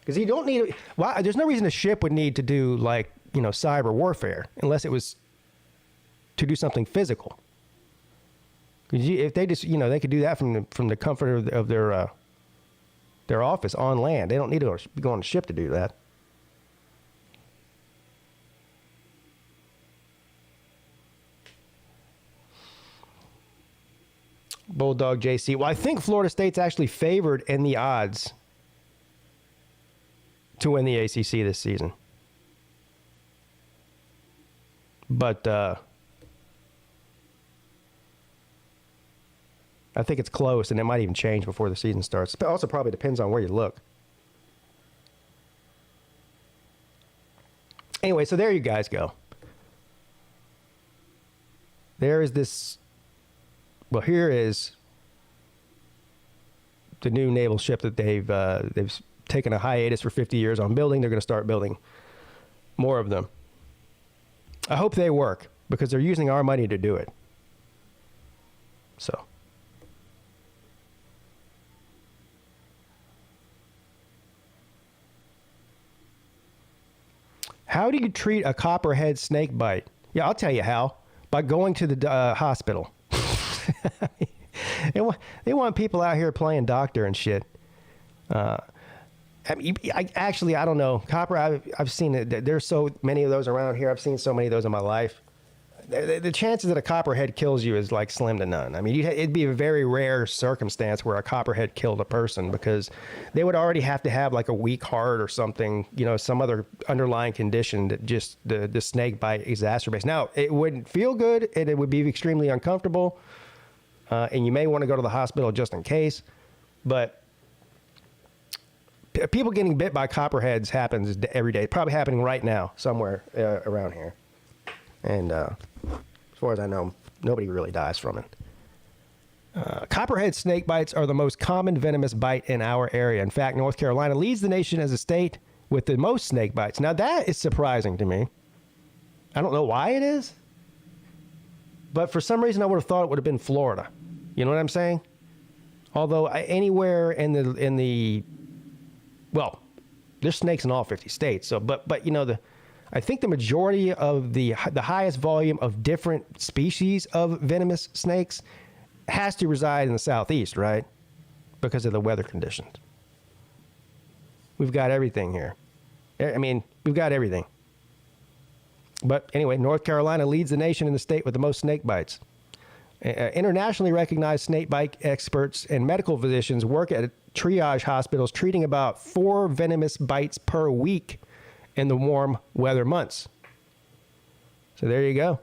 Because you don't need. Well, there's no reason a ship would need to do cyber warfare unless it was to do something physical. If they just, they could do that from the comfort of their office on land. They don't need to go on a ship to do that. Bulldog JC. Well, I think Florida State's actually favored in the odds to win the ACC this season. But I think it's close, and it might even change before the season starts. It also probably depends on where you look. Anyway, so there you guys go. There is this. Well, here is the new naval ship that they've taken a hiatus for 50 years on building. They're going to start building more of them. I hope they work because they're using our money to do it. So. How do you treat a copperhead snake bite? Yeah, I'll tell you how. By going to the hospital. They want people out here playing doctor and shit. I don't know. Copper, I've seen it. There's so many of those around here. I've seen so many of those in my life. the chances that a copperhead kills you is like slim to none. I mean, it'd be a very rare circumstance where a copperhead killed a person because they would already have to have like a weak heart or something, some other underlying condition that just the snake bite exacerbates. Now, it wouldn't feel good and it would be extremely uncomfortable. And you may want to go to the hospital just in case. But people getting bit by copperheads happens every day. It's probably happening right now somewhere around here. And as far as I know, nobody really dies from it. Copperhead snake bites are the most common venomous bite in our area. In fact, North Carolina leads the nation as a state with the most snake bites. Now, that is surprising to me. I don't know why it is. But for some reason, I would have thought it would have been Florida. You know what I'm saying? Although anywhere in the well, there's snakes in all 50 states. So, but I think the majority of the highest volume of different species of venomous snakes has to reside in the southeast, right? Because of the weather conditions. We've got everything here. I mean, we've got everything. But anyway, North Carolina leads the nation in the state with the most snake bites. Internationally recognized snake bite experts and medical physicians work at triage hospitals treating about 4 venomous bites per week in the warm weather months. So there you go.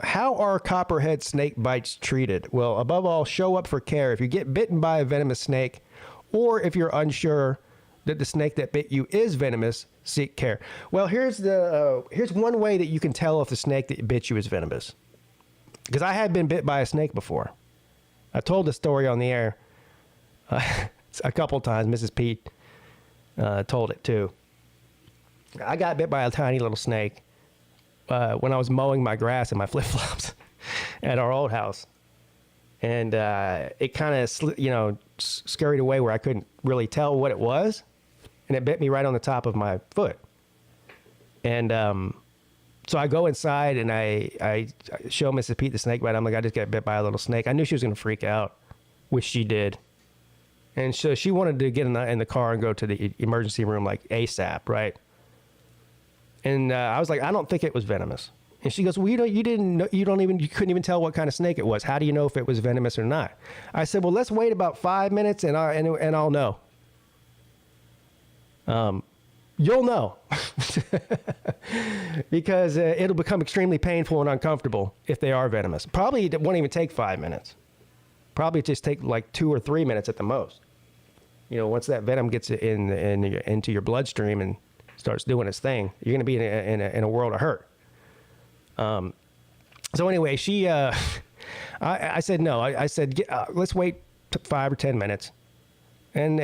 How are copperhead snake bites treated? Well, above all, show up for care. If you get bitten by a venomous snake, or if you're unsure that the snake that bit you is venomous, seek care. Well, here's one way that you can tell if the snake that bit you is venomous. Because I had been bit by a snake before. I told the story on the air a couple times. Mrs. Peete told it too. I got bit by a tiny little snake when I was mowing my grass in my flip-flops at our old house. And it kind of, scurried away where I couldn't really tell what it was. And it bit me right on the top of my foot. And so I go inside and I show Mrs. Peete the snake bite. I'm like, I just got bit by a little snake. I knew she was going to freak out, which she did. And so she wanted to get in the car and go to the emergency room like ASAP, right? And I was like, I don't think it was venomous. And she goes, well, you couldn't even tell what kind of snake it was. How do you know if it was venomous or not? I said, well, let's wait about 5 minutes and I'll know. You'll know. Because it'll become extremely painful and uncomfortable if they are venomous. Probably it won't even take 5 minutes. Probably just take like 2 or 3 minutes at the most. Once that venom gets into your bloodstream and starts doing its thing, you're going to be in a world of hurt. So anyway, I said no. I said let's wait 5 or 10 minutes, and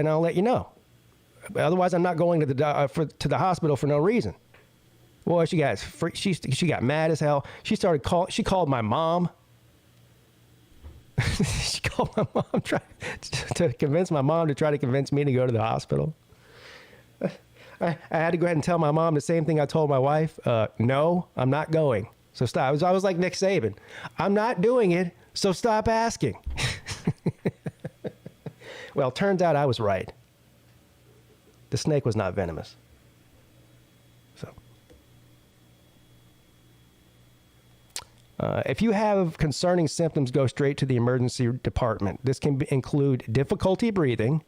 I'll let you know. Otherwise, I'm not going to the hospital for no reason. Boy, she got mad as hell. She called my mom. She called my mom to convince my mom to try to convince me to go to the hospital. I had to go ahead and tell my mom the same thing I told my wife. No, I'm not going. So stop. I was like Nick Saban. I'm not doing it, so stop asking. Well, turns out I was right. The snake was not venomous. So, if you have concerning symptoms, go straight to the emergency department. This can include difficulty breathing,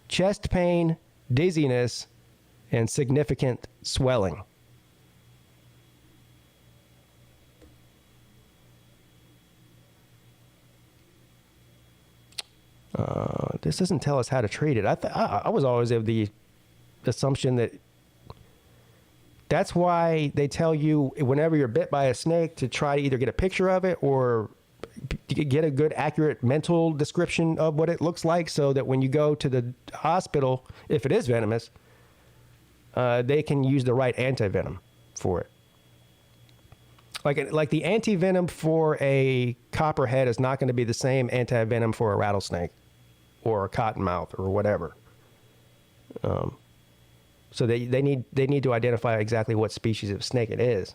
chest pain, dizziness, and significant swelling. This doesn't tell us how to treat it. I was always of the assumption that that's why they tell you whenever you're bit by a snake to try to either get a picture of it or get a good, accurate mental description of what it looks like, so that when you go to the hospital, if it is venomous, they can use the right antivenom for it. Like the antivenom for a copperhead is not going to be the same antivenom for a rattlesnake or a cottonmouth or whatever. So they need to identify exactly what species of snake it is.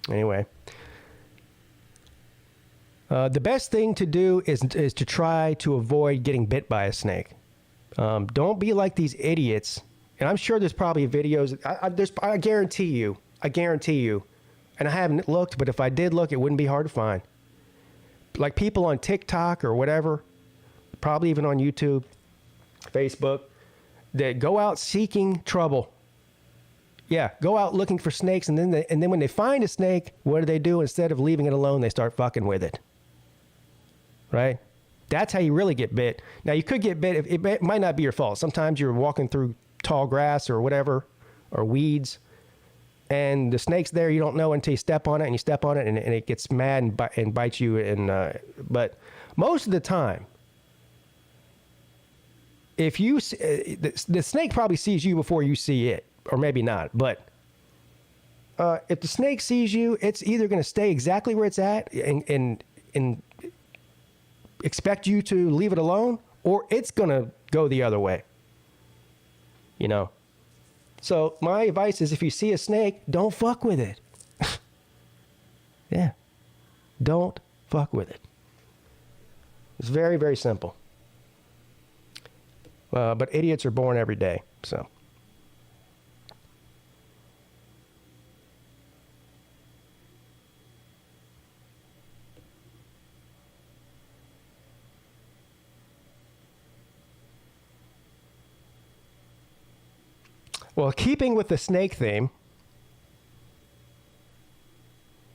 Anyway. The best thing to do is to try to avoid getting bit by a snake. Don't be like these idiots. And I'm sure there's probably videos. I guarantee you. And I haven't looked, but if I did look, it wouldn't be hard to find. Like people on TikTok or whatever, probably even on YouTube, Facebook, that go out seeking trouble. Yeah, go out looking for snakes, and then when they find a snake, what do? Instead of leaving it alone, they start fucking with it. Right? That's how you really get bit. Now, you could get bit. It might not be your fault. Sometimes you're walking through tall grass or whatever, or weeds, and the snake's there. You don't know until you step on it, and it gets mad and bites you. But most of the time, if you the snake probably sees you before you see it, or maybe not. But if the snake sees you, it's either going to stay exactly where it's at and expect you to leave it alone, or it's going to go the other way. You know? So my advice is, if you see a snake, don't fuck with it. Yeah. Don't fuck with it. It's very, very simple. But idiots are born every day, so. Well, keeping with the snake theme,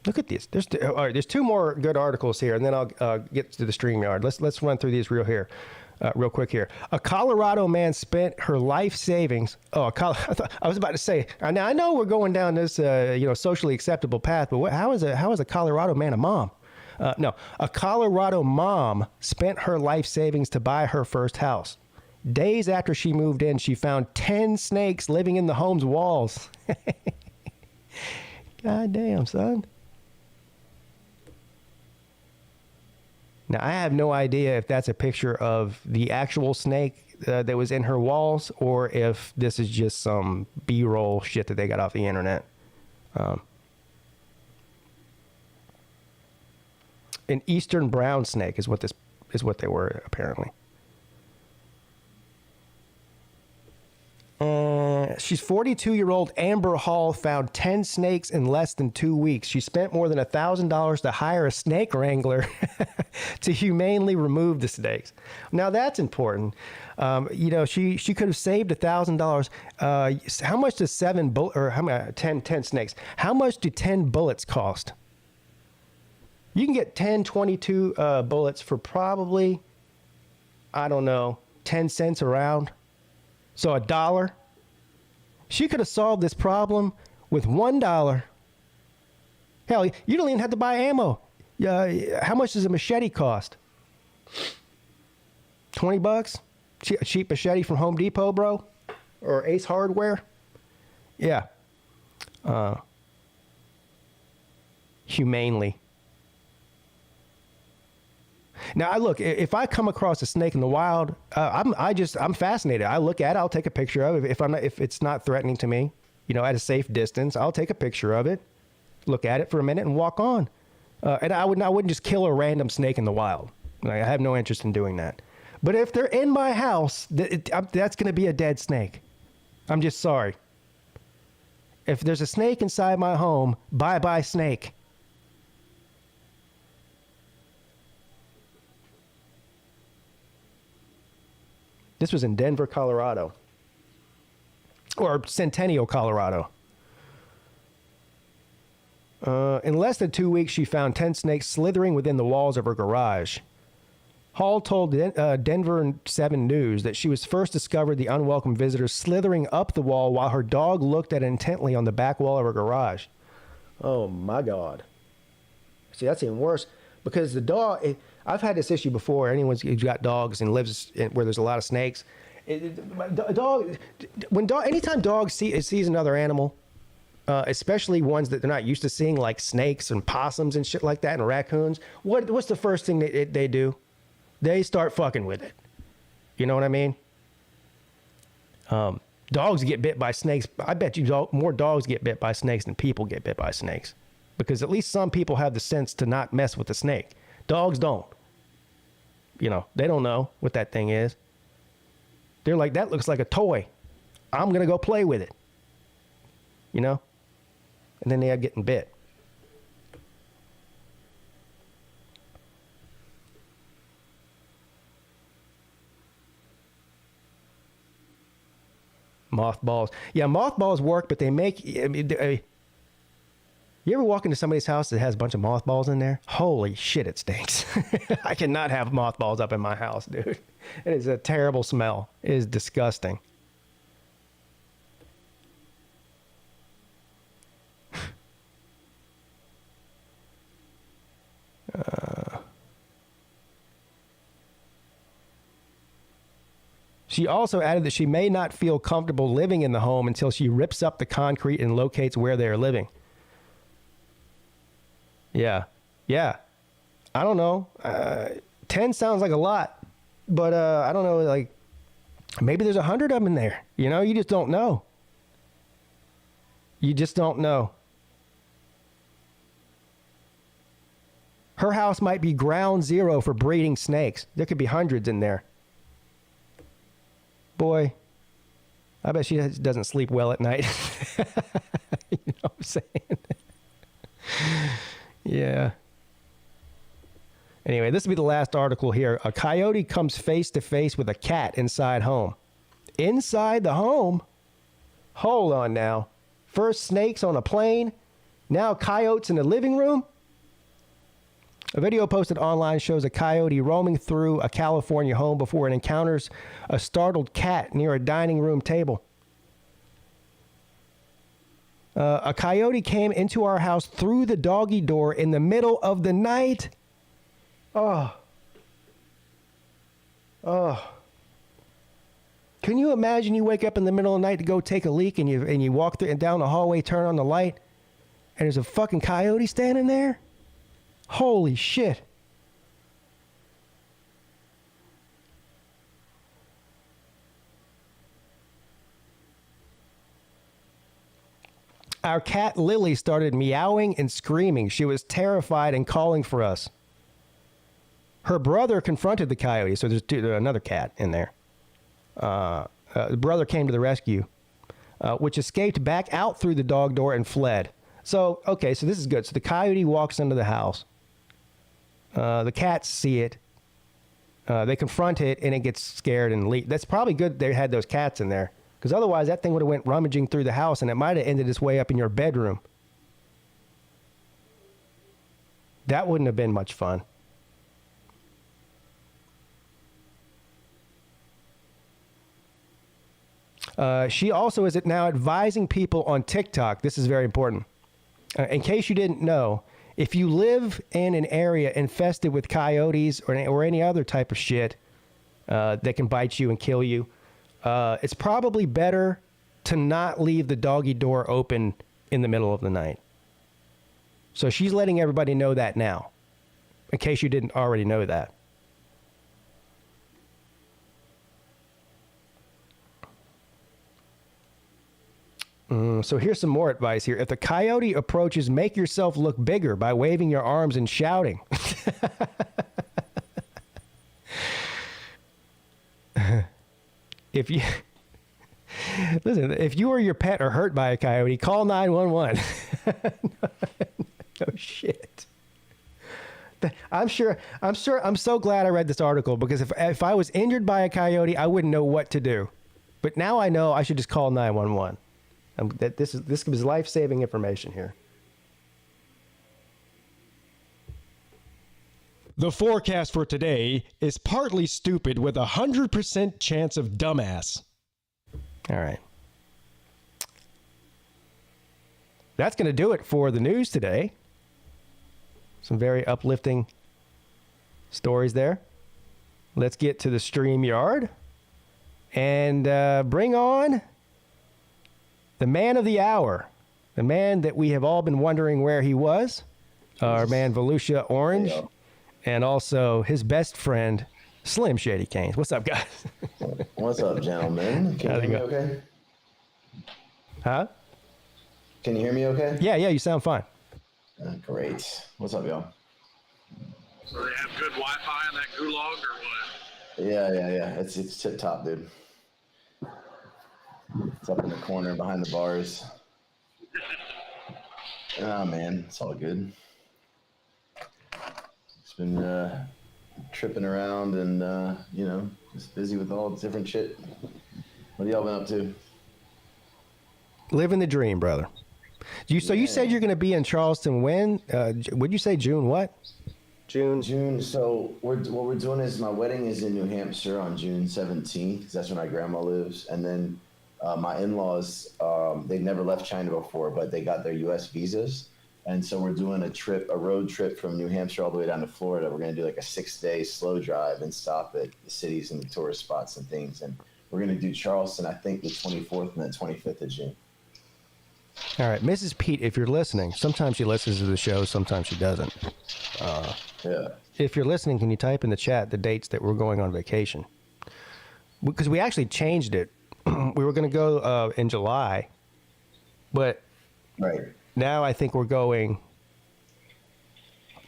look at this. There's two more good articles here, and then I'll get to the StreamYard. Let's run through these real quick here. A Colorado man spent her life savings. I was about to say. Now I know we're going down this socially acceptable path, but how is a Colorado man a mom? No, a Colorado mom spent her life savings to buy her first house. Days after she moved in, she found 10 snakes living in the home's walls. God damn, son. Now, I have no idea if that's a picture of the actual snake that was in her walls, or if this is just some B-roll shit that they got off the internet. An eastern brown snake is what they were, apparently. She's 42-year-old Amber Hall found 10 snakes in less than 2 weeks. She spent more than $1,000 to hire a snake wrangler to humanely remove the snakes. Now that's important. She could have saved $1,000. How much does 10 snakes? How much do 10 bullets cost? You can get 10, 22 bullets for probably, I don't know, 10 cents a round. So $1. She could have solved this problem with $1. Hell, you don't even have to buy ammo. How much does a machete cost? $20? A cheap machete from Home Depot, bro? Or Ace Hardware? Yeah. Humanely. Now, if I come across a snake in the wild, I'm fascinated. I look at it, I'll take a picture of it. If it's not threatening to me, at a safe distance, I'll take a picture of it, look at it for a minute, and walk on. And I wouldn't just kill a random snake in the wild. I have no interest in doing that. But if they're in my house, that's going to be a dead snake. I'm just sorry. If there's a snake inside my home, bye-bye snake. This was in Denver, Colorado. Or Centennial, Colorado. In less than 2 weeks, she found 10 snakes slithering within the walls of her garage. Hall told Denver 7 News that she was first discovered the unwelcome visitors slithering up the wall while her dog looked at it intently on the back wall of her garage. Oh, my God. See, that's even worse. Because the dog... I've had this issue before. Anyone who's got dogs and lives where there's a lot of snakes, anytime dogs sees another animal, especially ones that they're not used to seeing, like snakes and possums and shit like that, and raccoons, what's the first thing they do? They start fucking with it. You know what I mean? Dogs get bit by snakes. I bet you more dogs get bit by snakes than people get bit by snakes. because at least some people have the sense to not mess with the snake. Dogs don't. You know, they don't know what that thing is. They're like, that looks like a toy. I'm going to go play with it. You know? And then they are getting bit. Mothballs. Yeah, mothballs work, but they make... you ever walk into somebody's house that has a bunch of mothballs in there? Holy shit, it stinks. I cannot have mothballs up in my house, dude. It is a terrible smell. It is disgusting. She also added that she may not feel comfortable living in the home until she rips up the concrete and locates where they are living. Yeah. Yeah. I don't know. 10 sounds like a lot, but I don't know, like, maybe there's 100 of them in there. You know, you just don't know. You just don't know. Her house might be ground zero for breeding snakes. There could be hundreds in there. Boy, I bet she doesn't sleep well at night. You know what I'm saying? Yeah. Anyway, this will be the last article here. A coyote comes face to face with a cat inside home. Inside the home? Hold on now. First snakes on a plane. Now coyotes in the living room? A video posted online shows a coyote roaming through a California home before it encounters a startled cat near a dining room table. A coyote came into our house through the doggy door in the middle of the night. Oh. Oh. Can you imagine you wake up in the middle of the night to go take a leak and you walk through and down the hallway, turn on the light, and there's a fucking coyote standing there? Holy shit. Our cat Lily started meowing and screaming. She was terrified and calling for us. Her brother confronted the coyote, so there's another cat in there. The brother came to the rescue, which escaped back out through the dog door and fled. So, okay, so this is good. So the coyote walks into the house. The cats see it. They confront it, and it gets scared and leaves. That's probably good they had those cats in there, because otherwise that thing would have went rummaging through the house, and it might have ended its way up in your bedroom. That wouldn't have been much fun. She also is now advising people on TikTok. This is very important. In case you didn't know, if you live in an area infested with coyotes or any other type of shit that can bite you and kill you, it's probably better to not leave the doggy door open in the middle of the night. So she's letting everybody know that now, in case you didn't already know that. So here's some more advice here. If the coyote approaches, make yourself look bigger by waving your arms and shouting. If you listen, if you or your pet are hurt by a coyote, call 911. No shit. I'm so glad I read this article, because if I was injured by a coyote, I wouldn't know what to do. But now I know I should just call 911. This is life-saving information here. The forecast for today is partly stupid with 100% chance of dumbass. All right. That's going to do it for the news today. Some very uplifting stories there. Let's get to the StreamYard and bring on the man of the hour, the man that we have all been wondering where he was, our man Volusia Orange, and also his best friend, Slim Shady Canes. What's up, guys? What's up, gentlemen? Can you hear me okay? Huh? Can you hear me okay? Yeah, you sound fine. Great. What's up, y'all? So they have good Wi-Fi in that gulag or what? Yeah. It's tip top, dude. It's up in the corner behind the bars. Oh man, it's all good. It's been tripping around and just busy with all different shit. What have y'all been up to? Living the dream, brother. So you said you're going to be in Charleston when? Would you say June what? June. So what we're doing is my wedding is in New Hampshire on June 17th because that's where my grandma lives. And then my in-laws, they've never left China before, but they got their U.S. visas. And so we're doing a road trip from New Hampshire all the way down to Florida. We're going to do like a 6-day slow drive and stop at the cities and the tourist spots and things. And we're going to do Charleston, I think, the 24th and the 25th of June. All right, Mrs. Peete, if you're listening, sometimes she listens to the show, sometimes she doesn't. Yeah. If you're listening, can you type in the chat the dates that we're going on vacation? Because we actually changed it. We were going to go in July, but Right. now I think we're going.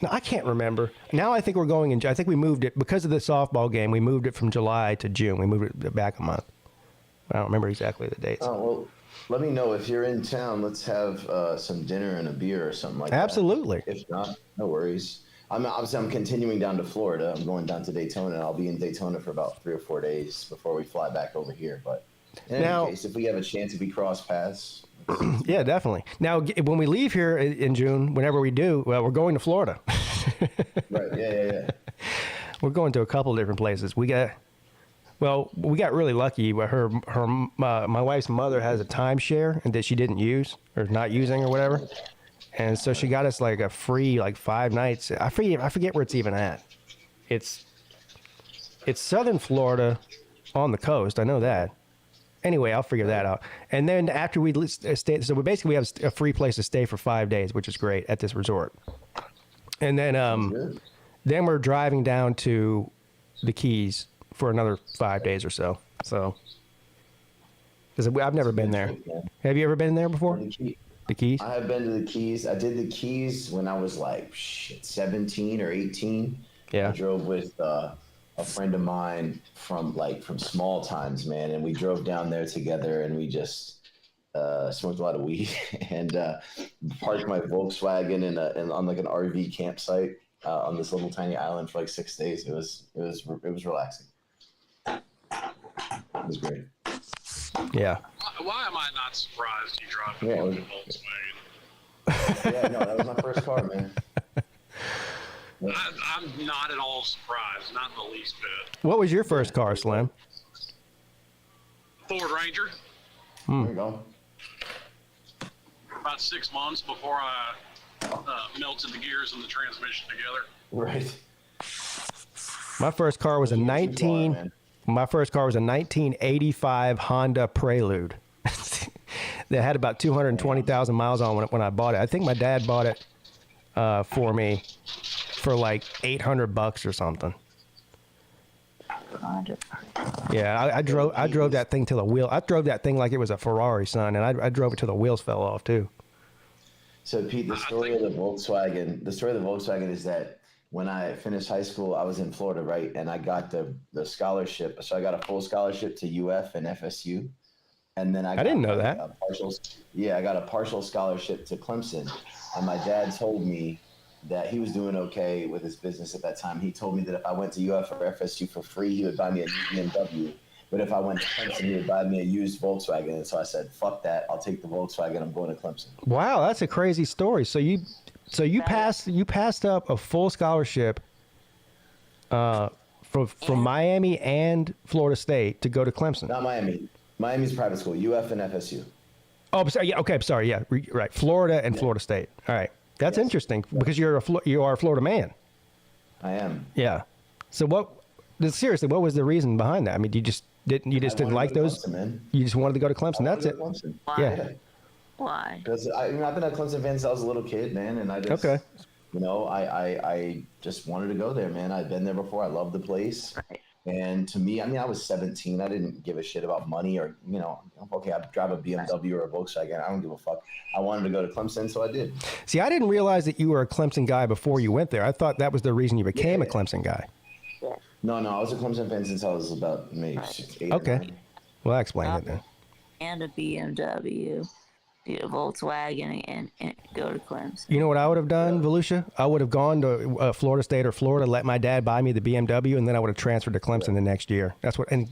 No, I can't remember. Now I think we're going in. I think we moved it because of the softball game. We moved it from July to June. We moved it back a month. I don't remember exactly the dates. Oh, well, let me know if you're in town. Let's have some dinner and a beer or something like that. Absolutely. If not, no worries. I'm continuing down to Florida. I'm going down to Daytona. I'll be in Daytona for about 3 or 4 days before we fly back over here. But in any case, if we have a chance, if we cross paths. Yeah, definitely. Now, when we leave here in June, whenever we do, well, we're going to Florida. Right. Yeah. We're going to a couple of different places. We got really lucky. My wife's mother has a timeshare and that she didn't use or not using or whatever. And so she got us like a free 5 nights. I forget where it's even at. It's southern Florida on the coast. I know that. Anyway, I'll figure that out. And then after we stay, so we have a free place to stay for 5 days, which is great at this resort. And then we're driving down to the Keys for another 5 days or so. So, because I've never been there. Have you ever been there before? The Keys? I have been to the Keys. I did the Keys when I was 17 or 18. Yeah. I drove with a friend of mine from small times, man, and we drove down there together, and we just smoked a lot of weed and parked my Volkswagen on like an RV campsite on this little tiny island for 6 days. It was relaxing. It was great. Yeah. Why am I not surprised you drive a fucking Volkswagen? Yeah, no, that was my first car, man. I'm not at all surprised, not in the least bit. What was your first car, Slim? Ford Ranger. There you go. About 6 months before I melted the gears and the transmission together. Right. My first car was a 1985 Honda Prelude that had about 220,000 miles on when I bought it. I think my dad bought it for me for $800 or something. Yeah, I drove that thing till the wheel. I drove that thing like it was a Ferrari, son, and I drove it till the wheels fell off too. So Pete, the story of the Volkswagen is that when I finished high school, I was in Florida, right? And I got the scholarship. So I got a full scholarship to UF and FSU. And then I didn't know that. I got a partial scholarship to Clemson. And my dad told me that he was doing okay with his business at that time. He told me that if I went to UF or FSU for free, he would buy me a new BMW. But if I went to Clemson, he would buy me a used Volkswagen. And so I said, fuck that. I'll take the Volkswagen. I'm going to Clemson. Wow, that's a crazy story. So you passed up a full scholarship from Miami and Florida State to go to Clemson. Not Miami. Miami's private school, UF and FSU. Oh, sorry, yeah, okay, I'm sorry, yeah, right. Florida and Florida State. All right, that's interesting because you are a Florida man. I am. Yeah. So seriously, what was the reason behind that? I mean, you just didn't like those. Clemson, man. You just wanted to go to Clemson. That's it. Clemson. Yeah. Why? Because I've been a Clemson fan since I was a little kid, man, and I just, I just wanted to go there, man. I'd been there before. I love the place. Right. And to me, I mean, I was 17. I didn't give a shit about money or, okay, I drive a BMW or a Volkswagen. I don't give a fuck. I wanted to go to Clemson, so I did. See, I didn't realize that you were a Clemson guy before you went there. I thought that was the reason you became a Clemson guy. No, I was a Clemson fan since I was about maybe 8 Okay. or 9. Well, that explains it then. And a BMW, a Volkswagen, and go to Clemson. You know what I would have done, Volusia? I would have gone to Florida State or Florida, let my dad buy me the BMW, and then I would have transferred to Clemson the next year. That's what, and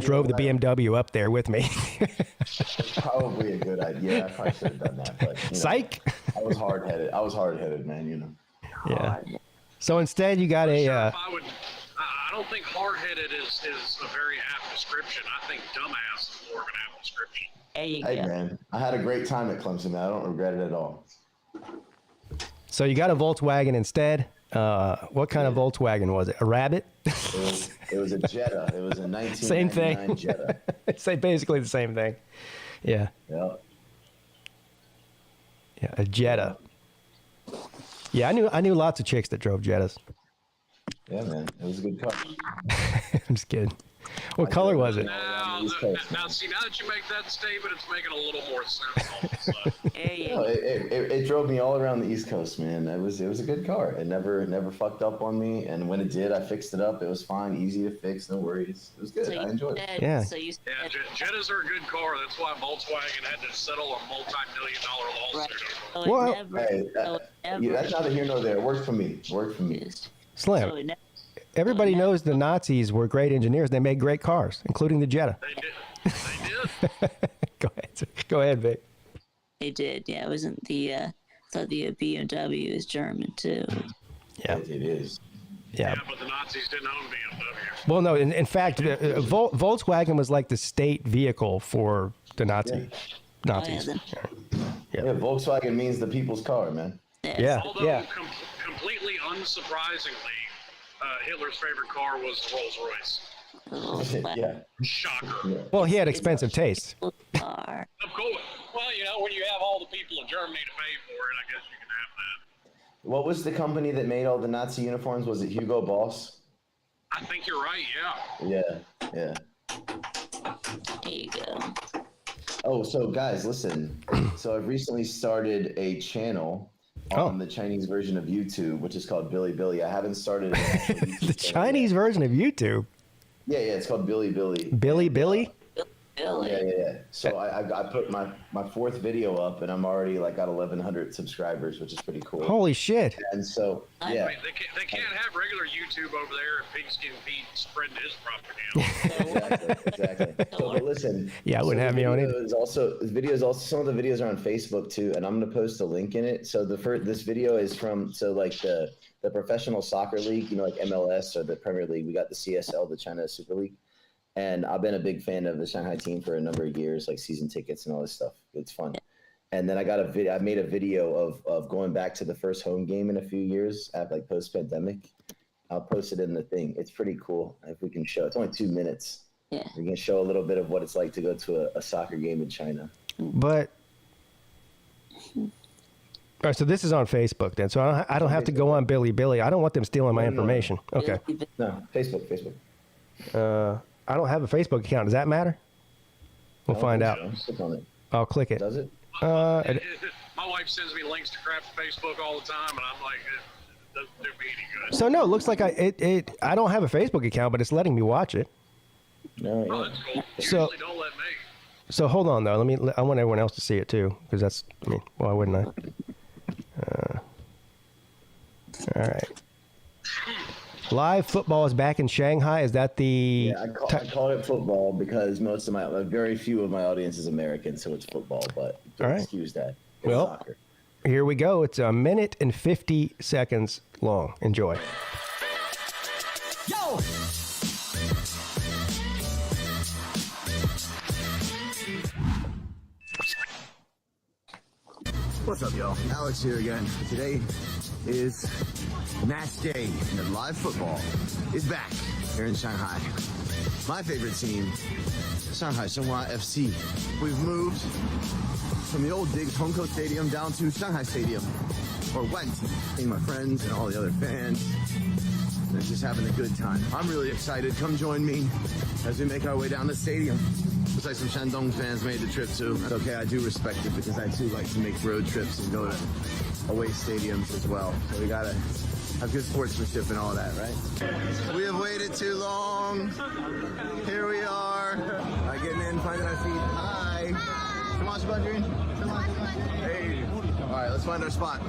drove the BMW up there with me. Probably a good idea. I probably should have done that. But, Psych. I was hard-headed, man, Yeah. So instead, you got I don't think hard-headed is a very apt description. I think dumbass is more of an apt description. There you Hey, go. man, I had a great time at Clemson, man. I don't regret it at all. So you got a Volkswagen instead. What kind of Volkswagen was it? A Rabbit? It was a Jetta. It was a 1999 Same thing. Jetta. Say basically the same thing. Yeah. Yeah. Yeah, a Jetta. Yeah, I knew lots of chicks that drove Jettas. Yeah, man. It was a good car. I'm just kidding. What color was it? Now that you make that statement, it's making a little more sense all of a sudden. There you No, go. it drove me all around the East Coast, man. It was a good car. It never fucked up on me, and when it did, I fixed it up. It was fine, easy to fix, no worries. It was good. I enjoyed it. Yeah. So you Yeah, said, Jettas are a good car. That's why Volkswagen had to settle a multi-million-dollar lawsuit. so it Well, never, Hey, so it never, yeah, that's neither here nor there. It worked for me. Slim. so it never, Everybody knows the Nazis were great engineers. They made great cars, including the Jetta. They did. Go ahead, Vic. they did. Yeah, it wasn't the. Thought the BMW is German too. Yeah. It is. Yeah. Yeah, but the Nazis didn't own BMW. Well, no. In fact, Volkswagen was like the state vehicle for the Nazis. Yeah, Yeah, Volkswagen means the people's car, man. Yeah. Although Yeah. completely unsurprisingly, Hitler's favorite car was the Rolls Royce. Yeah. Shocker. Well, he had expensive tastes. Car. Of course. Well, when you have all the people in Germany to pay for it, I guess you can have that. What was the company that made all the Nazi uniforms? Was it Hugo Boss? I think you're right, yeah. Yeah. There you go. Oh, so guys, listen. So I've recently started a channel on the Chinese version of YouTube, which is called Billy Billy. I haven't started an actual YouTube The channel Chinese yet. version of YouTube. Yeah, it's called Billy Billy. Billy Billy? Billy. Yeah. So I put my fourth video up, and I'm already like got 1,100 subscribers, which is pretty cool. Holy shit. And so I yeah, mean, they can't have regular YouTube over there if PigskinPeete spread his propaganda. exactly. So but listen, Yeah, I wouldn't have me on it. Video is also some of the videos are on Facebook too, and I'm gonna post a link in it. So this video is from like the professional soccer league, like MLS or the Premier League. We got the CSL, the China Super League. And I've been a big fan of the Shanghai team for a number of years, like season tickets and all this stuff. It's fun. And then I made a video of going back to the first home game in a few years at like post-pandemic. I'll post it in the thing. It's pretty cool. If we can show, it's only 2 minutes. Yeah. We can show a little bit of what it's like to go to a soccer game in China. But all right, so this is on Facebook then. So I don't have to go on Billy Billy. I don't want them stealing my information. Okay. No, Facebook. I don't have a Facebook account. Does that matter? We'll find out. Click on it. I'll click it. Does it? My wife sends me links to crap to Facebook all the time, and I'm like, it doesn't do me any good. So no, it looks like I don't have a Facebook account, but it's letting me watch it. No. Oh, Yeah. that's cool. So- Usually don't let me. So hold on though. I want everyone else to see it too, because why wouldn't I? All right. Live football is back in Shanghai. Is that the? Yeah, I call it football because very few of my audience is American, so it's football. But All right. excuse that. It's Well, soccer. Here we go. It's 1 minute and 50 seconds long. Enjoy. Yo! What's up, y'all? Alex here again. Today is match day, and live football is back here in Shanghai. My favorite team, Shanghai Shenhua FC. We've moved from the old Diggs Home Coat Stadium down to Shanghai Stadium, or Wanti. Seeing my friends and all the other fans. and just having a good time. I'm really excited. Come join me as we make our way down the stadium. Looks like some Shandong fans made the trip too. That's okay, I do respect it because I too like to make road trips and go to away stadiums as well. So we gotta have good sportsmanship and all that, right? We have waited too long. Here we are. Getting in, finding our seat. Hi. Tomas Badrin. Hey. All right, let's find our spot.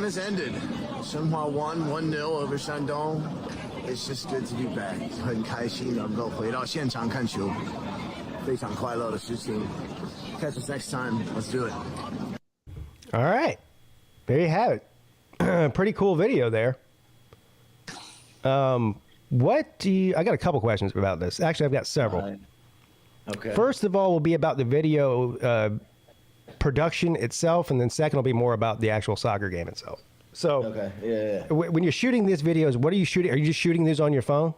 Has ended. Shenhua won 1-0 over Shandong. It's just good to be back. 很开心能够回到现场看球，非常快乐的事情。Catch us next time. Let's do it. All right. There you have it. Pretty cool video there. What do you... I got a couple questions about this. Actually, I've got several. Right. Okay. First of all will be about the video production itself, and then second will be more about the actual soccer game itself. So, Okay. Yeah. when you're shooting these videos, what are you shooting? Are you just shooting these on your phone?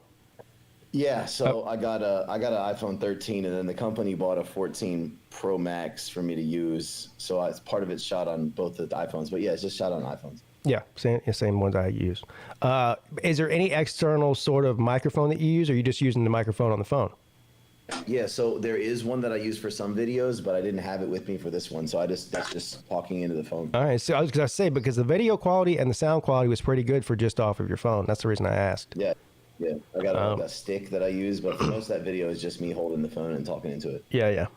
Yeah. So I got an iPhone 13, and then the company bought a 14 Pro Max for me to use. So it's part of it's shot on both of the iPhones, but yeah, it's just shot on iPhones. Yeah, same ones I use. Is there any external sort of microphone that you use, or are you just using the microphone on the phone? Yeah, so there is one that I use for some videos, but I didn't have it with me for this one, so that's just talking into the phone. All right, so I was going to say, because the video quality and the sound quality was pretty good for just off of your phone. That's the reason I asked. Yeah. I got a stick that I use, but for most of that video is just me holding the phone and talking into it. Yeah.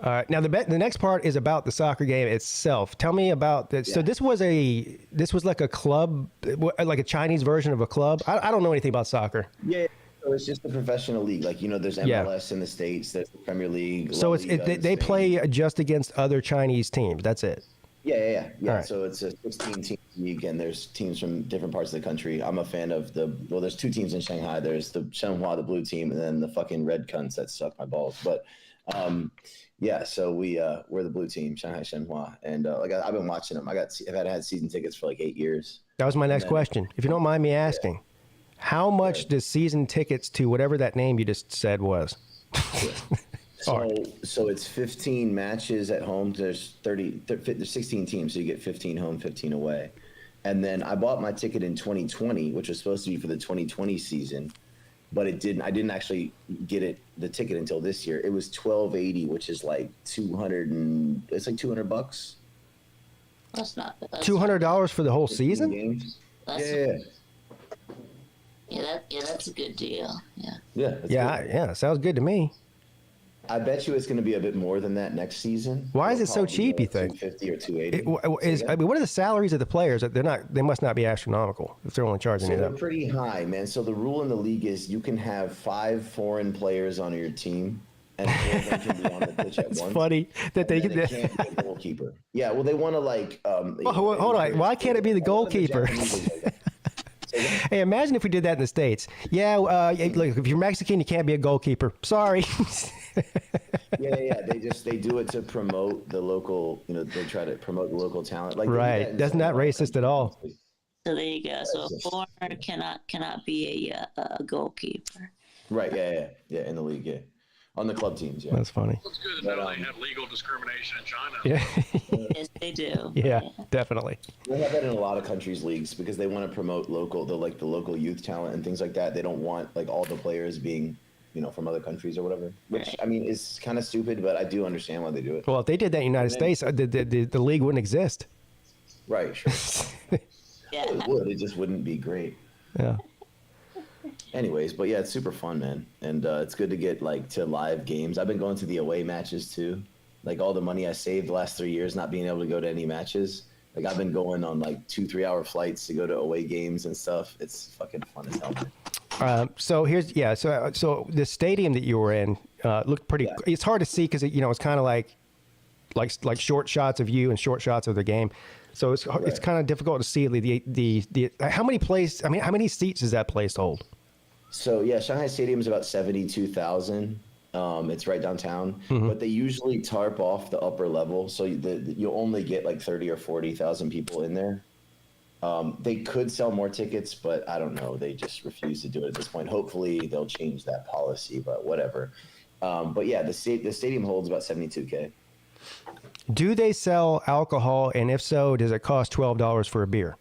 All right, now the next part is about the soccer game itself. Tell me about that. Yeah. So this was like a club, like a Chinese version of a club. I don't know anything about soccer. Yeah. So it's just a professional league. Like, there's MLS in the States, there's the Premier League. So they play just against other Chinese teams. That's it. Yeah. Right. So it's a 16-team league, and there's teams from different parts of the country. I'm a fan of there's two teams in Shanghai. There's the Shenhua, the blue team, and then the fucking red cunts that suck my balls. But yeah, so we're the blue team, Shanghai Shenhua, and I've been watching them. I've had season tickets for like 8 years. That was my next question. If you don't mind me asking. Yeah. How much does season tickets to whatever that name you just said was? So it's 15 matches at home. There's 16 teams, so you get 15 home, 15 away. And then I bought my ticket in 2020, which was supposed to be for the 2020 season, but it didn't. I didn't actually get the ticket until this year. It was $12.80, which is like $200. It's like $200. That's not bad. $200 for the whole season? Games. Yeah. That's a good deal. Yeah. Sounds good to me. I bet you it's going to be a bit more than that next season. Why is it so cheap? You think? $250 or $280. What are the salaries of the players? They must not be astronomical if they're only charging it they're up. Pretty high, man. So the rule in the league is you can have 5 foreign players on your team, and 4 of them can be on the pitch at once. It's funny that they can't be a goalkeeper. Yeah, well, they want to like. Hold on. Why can't it be the goalkeeper? Hey, imagine if we did that in the States. Yeah, look, if you're Mexican, you can't be a goalkeeper. Sorry. Yeah. They do it to promote the local. They try to promote the local talent. Like right. That's not racist at all. So there you go. So a foreigner cannot be a goalkeeper. Right. Yeah. In the league. Yeah. On the club teams. Yeah. That's funny. It's good to know they have legal discrimination in China. Yeah. Yes, they do. Yeah, definitely. They have that in a lot of countries' leagues because they want to promote the local youth talent and things like that. They don't want like all the players being, from other countries or whatever. Which I mean is kind of stupid, but I do understand why they do it. Well, if they did that in the United States, the league wouldn't exist. Right. Sure. Yeah. It would. It just wouldn't be great. Yeah. Anyways, but yeah, it's super fun, man, and it's good to get to live games. I've been going to the away matches too. Like all the money I saved the last 3 years not being able to go to any matches. Like I've been going on 2-3 hour flights to go to away games and stuff. It's fucking fun as hell. So the stadium that you were in looked pretty. Yeah. It's hard to see because it's kind of like like short shots of you and short shots of the game. So it's kind of difficult to see the how many seats does that place hold? So yeah, Shanghai Stadium is about 72,000. It's right downtown, but they usually tarp off the upper level, so you'll only get like 30 or 40,000 people in there. They could sell more tickets, but I don't know. They just refuse to do it at this point. Hopefully they'll change that policy, but whatever. But yeah, the stadium holds about 72K. Do they sell alcohol? And if so, does it cost $12 for a beer?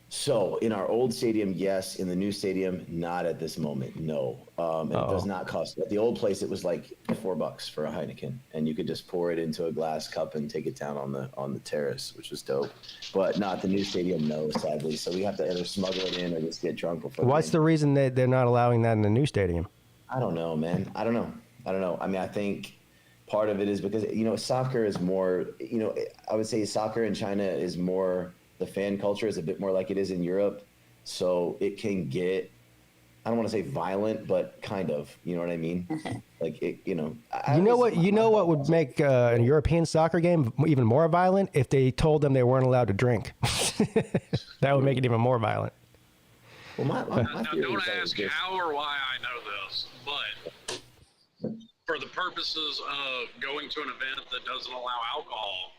So in our old stadium, yes. In the new stadium, not at this moment. No, it does not cost. At the old place, it was like $4 for a Heineken, and you could just pour it into a glass cup and take it down on the terrace, which was dope. But not the new stadium, no, sadly. So we have to either smuggle it in or just get drunk before. What's the reason that they're not allowing that in the new stadium? I don't know, man. I don't know. I mean, I think part of it is because soccer is more. I would say soccer in China is more. The fan culture is a bit more like it is in Europe, so it can get, I don't want to say violent, but kind of, you know what I mean? Like it, what would make a European soccer game even more violent? If they told them they weren't allowed to drink. That would make it even more violent. Well, my now don't ask how or why I know this, but for the purposes of going to an event that doesn't allow alcohol,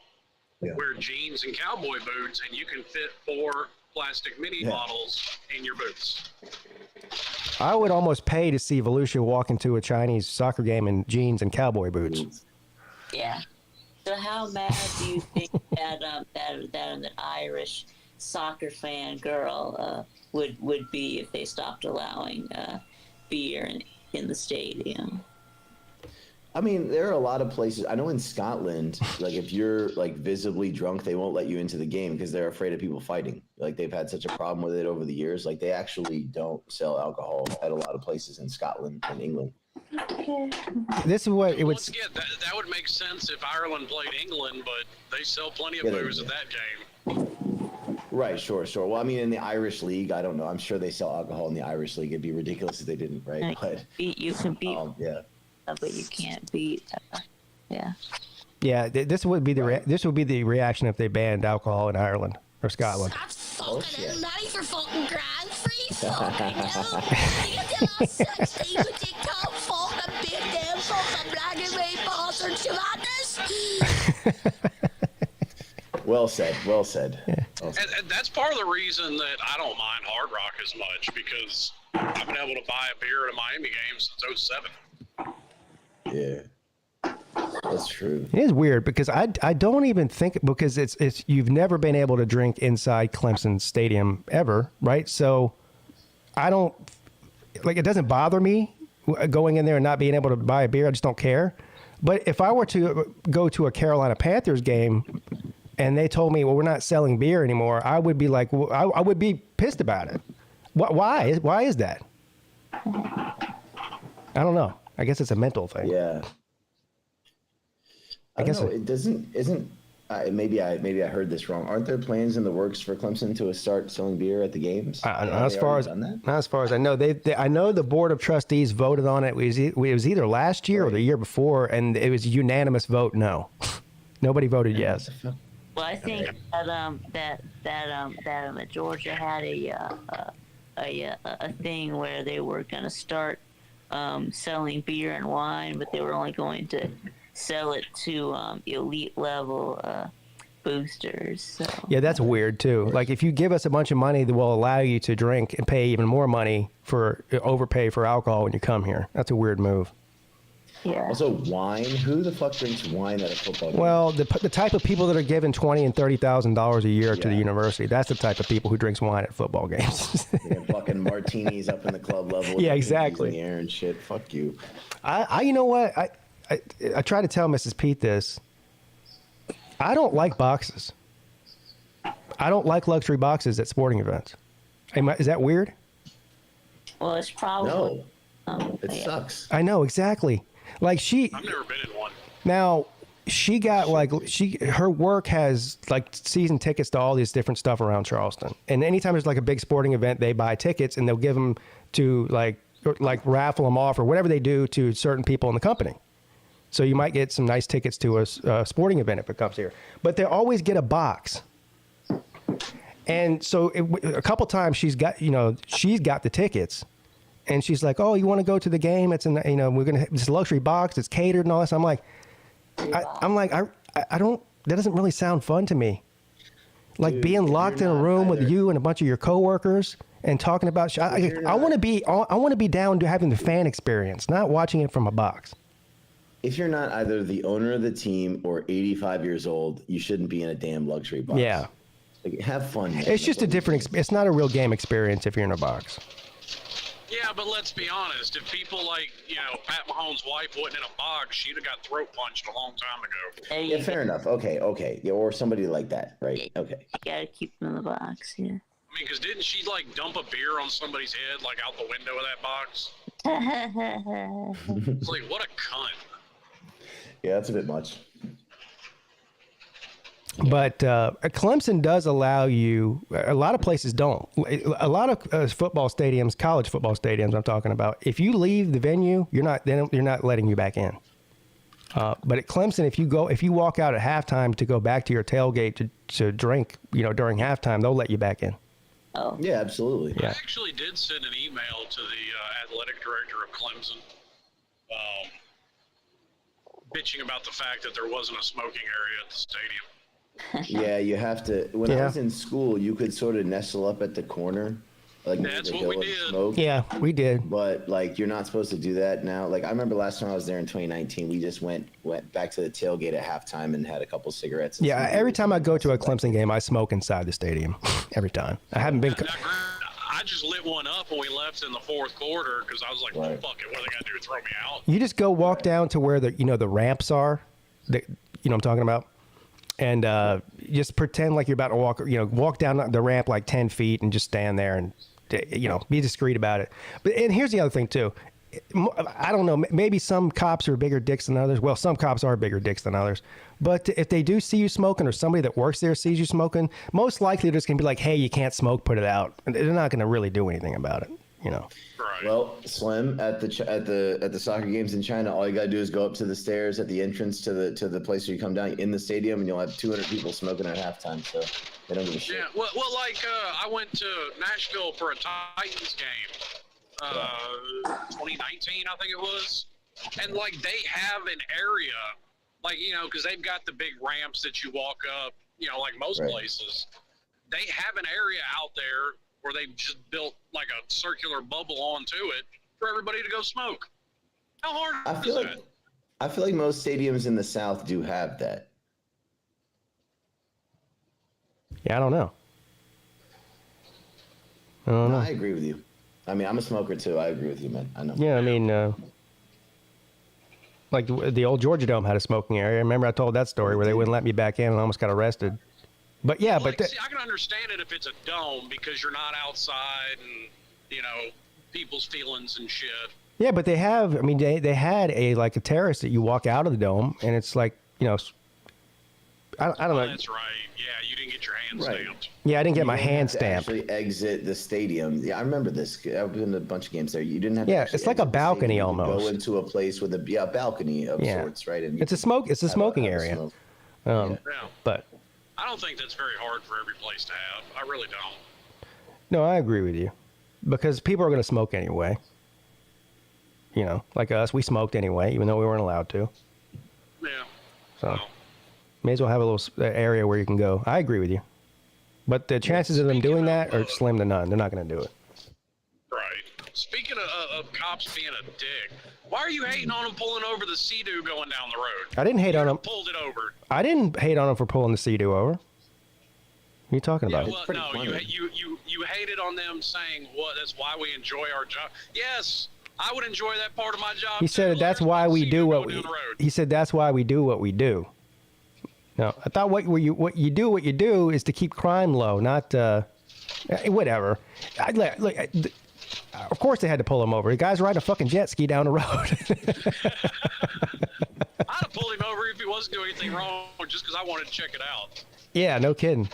wear jeans and cowboy boots, and you can fit 4 plastic mini bottles in your boots. I would almost pay to see Volusia walk into a Chinese soccer game in jeans and cowboy boots. Yeah. So how mad do you think that an Irish soccer fan girl would be if they stopped allowing beer in the stadium? I mean, there are a lot of places. I know in Scotland, like if you're like visibly drunk, they won't let you into the game because they're afraid of people fighting. Like they've had such a problem with it over the years. Like they actually don't sell alcohol at a lot of places in Scotland and England. This is what it would. Once again, that would make sense if Ireland played England, but they sell plenty of booze at that game. Right, sure. Well, I mean, in the Irish League, I don't know. I'm sure they sell alcohol in the Irish League. It'd be ridiculous if they didn't, right? But you can beat. Yeah. But you can't beat. Yeah. Yeah, this would be the reaction if they banned alcohol in Ireland or Scotland. Stop fucking Manny for fucking grand free fucking hell. You can tell us such things with TikTok fucking big damn fucking black and white bastards to madness. Well said. And that's part of the reason that I don't mind Hard Rock as much, because I've been able to buy a beer at a Miami game since 07. Yeah, that's true. It is weird because I don't even think, because it's you've never been able to drink inside Clemson Stadium ever, right? So I don't it doesn't bother me going in there and not being able to buy a beer. I just don't care. But if I were to go to a Carolina Panthers game and they told me, well, we're not selling beer anymore, I would be like, well, I would be pissed about it. Why? Why is that? I don't know. I guess it's a mental thing. Yeah. I guess it isn't. Maybe I heard this wrong. Aren't there plans in the works for Clemson to start selling beer at the games? Not as far as I know. I know the board of trustees voted on it. It was either last year or the year before, and it was a unanimous vote. No, nobody voted yes. Well, I think that Georgia had a thing where they were going to start selling beer and wine, but they were only going to sell it to elite level boosters. So. Yeah, that's weird too. Like if you give us a bunch of money that will allow you to drink and pay even more money for overpay for alcohol when you come here, that's a weird move. Yeah. Also, wine. Who the fuck drinks wine at a football game? Well, the type of people that are given $20,000 and $30,000 a year to the university, that's the type of people who drinks wine at football games. Fucking martinis up in the club level. Yeah, exactly. In the air and shit. Fuck you. I you know what? I try to tell Mrs. Peete this. I don't like boxes. I don't like luxury boxes at sporting events. Is that weird? Well, it's probably no. It sucks. I know exactly. Like I've never been in one. Now she got her work has like season tickets to all these different stuff around Charleston, and anytime there's like a big sporting event, they buy tickets and they'll give them to like raffle them off or whatever they do to certain people in the company. So you might get some nice tickets to a sporting event if it comes here. But they always get a box. And so a couple times she's got the tickets. And she's like, "Oh, you want to go to the game? It's we're gonna have this luxury box. It's catered and all this." I'm like, I don't. That doesn't really sound fun to me. Like Dude, being locked in a room with you and a bunch of your coworkers and talking about. I want to be down to having the fan experience, not watching it from a box. If you're not either the owner of the team or 85 years old, you shouldn't be in a damn luxury box. Yeah, like, have fun. Man. It's just a different. It's not a real game experience if you're in a box. Yeah, but let's be honest. If people like, Pat Mahomes' wife wasn't in a box, she'd have got throat punched a long time ago. Yeah, fair enough. Okay. Yeah, or somebody like that, right? Okay. You gotta keep them in the box, yeah. I mean, because didn't she, dump a beer on somebody's head, out the window of that box? It's like, what a cunt. Yeah, that's a bit much. But Clemson does allow you. A lot of places don't. A lot of football stadiums, college football stadiums, I'm talking about. If you leave the venue, you're not letting you back in. But at Clemson, if you walk out at halftime to go back to your tailgate to drink, during halftime, they'll let you back in. Oh. Yeah, absolutely. I actually did send an email to the athletic director of Clemson, bitching about the fact that there wasn't a smoking area at the stadium. Yeah, you have to. When I was in school, you could sort of nestle up at the corner, that's what we did. Smoke. Yeah, we did. But you're not supposed to do that now. I remember last time I was there in 2019, we just went back to the tailgate at halftime and had a couple cigarettes. Yeah, every time I go to a Clemson game, I smoke inside the stadium. Every time. I haven't been. I just lit one up when we left in the fourth quarter because I was like, well, fuck it, what are they gonna do? Throw me out? You just go walk down to where the ramps are. What I'm talking about. And just pretend like you're about to walk down the ramp 10 feet and just stand there and, be discreet about it. And here's the other thing, too. I don't know. Maybe some cops are bigger dicks than others. Well, some cops are bigger dicks than others. But if they do see you smoking or somebody that works there sees you smoking, most likely they're just going to be like, hey, you can't smoke, put it out. And they're not going to really do anything about it, Right. Well, Slim, at the soccer games in China, all you gotta do is go up to the stairs at the entrance to the place where you come down in the stadium, and you'll have 200 people smoking at halftime. So they don't give a shit. Yeah, well, I went to Nashville for a Titans game, 2019, I think it was, and they have an area, because they've got the big ramps that you walk up, like most places. They have an area out there where they've just built a circular bubble onto it for everybody to go smoke. How hard is that? I feel like most stadiums in the South do have that. Yeah, I don't know. I agree with you. I mean, I'm a smoker too. I agree with you, man. I know. Yeah, I mean, the old Georgia Dome had a smoking area. Remember I told that story where they wouldn't let me back in and I almost got arrested. But yeah, see, I can understand it if it's a dome because you're not outside and people's feelings and shit. Yeah, but they have. I mean, they had a terrace that you walk out of the dome, and it's I don't know. That's right. Yeah, you didn't get your hand stamped. Yeah, I didn't get my hand stamped. Actually, exit the stadium. Yeah, I remember this. I've been to a bunch of games there. You didn't have. Yeah, it's like a balcony almost. Go into a place with a balcony of sorts, right? And it's a smoking area. But I don't think that's very hard for every place to have. I really don't. No, I agree with you. Because people are going to smoke anyway. Like us, we smoked anyway, even though we weren't allowed to. Yeah. So, may as well have a little area where you can go. I agree with you. But the chances of them doing that are slim to none. They're not going to do it. Right. Speaking of cops being a dick, why are you hating on them pulling over the Sea-Doo going down the road? I didn't hate on them. Pulled it over. I didn't hate on them for pulling the Sea-Doo over. What are you talking about? Well, no, you hated on them saying, that's why we enjoy our job. Yes, I would enjoy that part of my job. He said that's why we do what we. He said that's why we do what we do. No, I thought what you do is to keep crime low, not whatever. Of course they had to pull him over. The guy's riding a fucking jet ski down the road. I'd have pulled him over if he wasn't doing anything wrong, just because I wanted to check it out. Yeah, no kidding.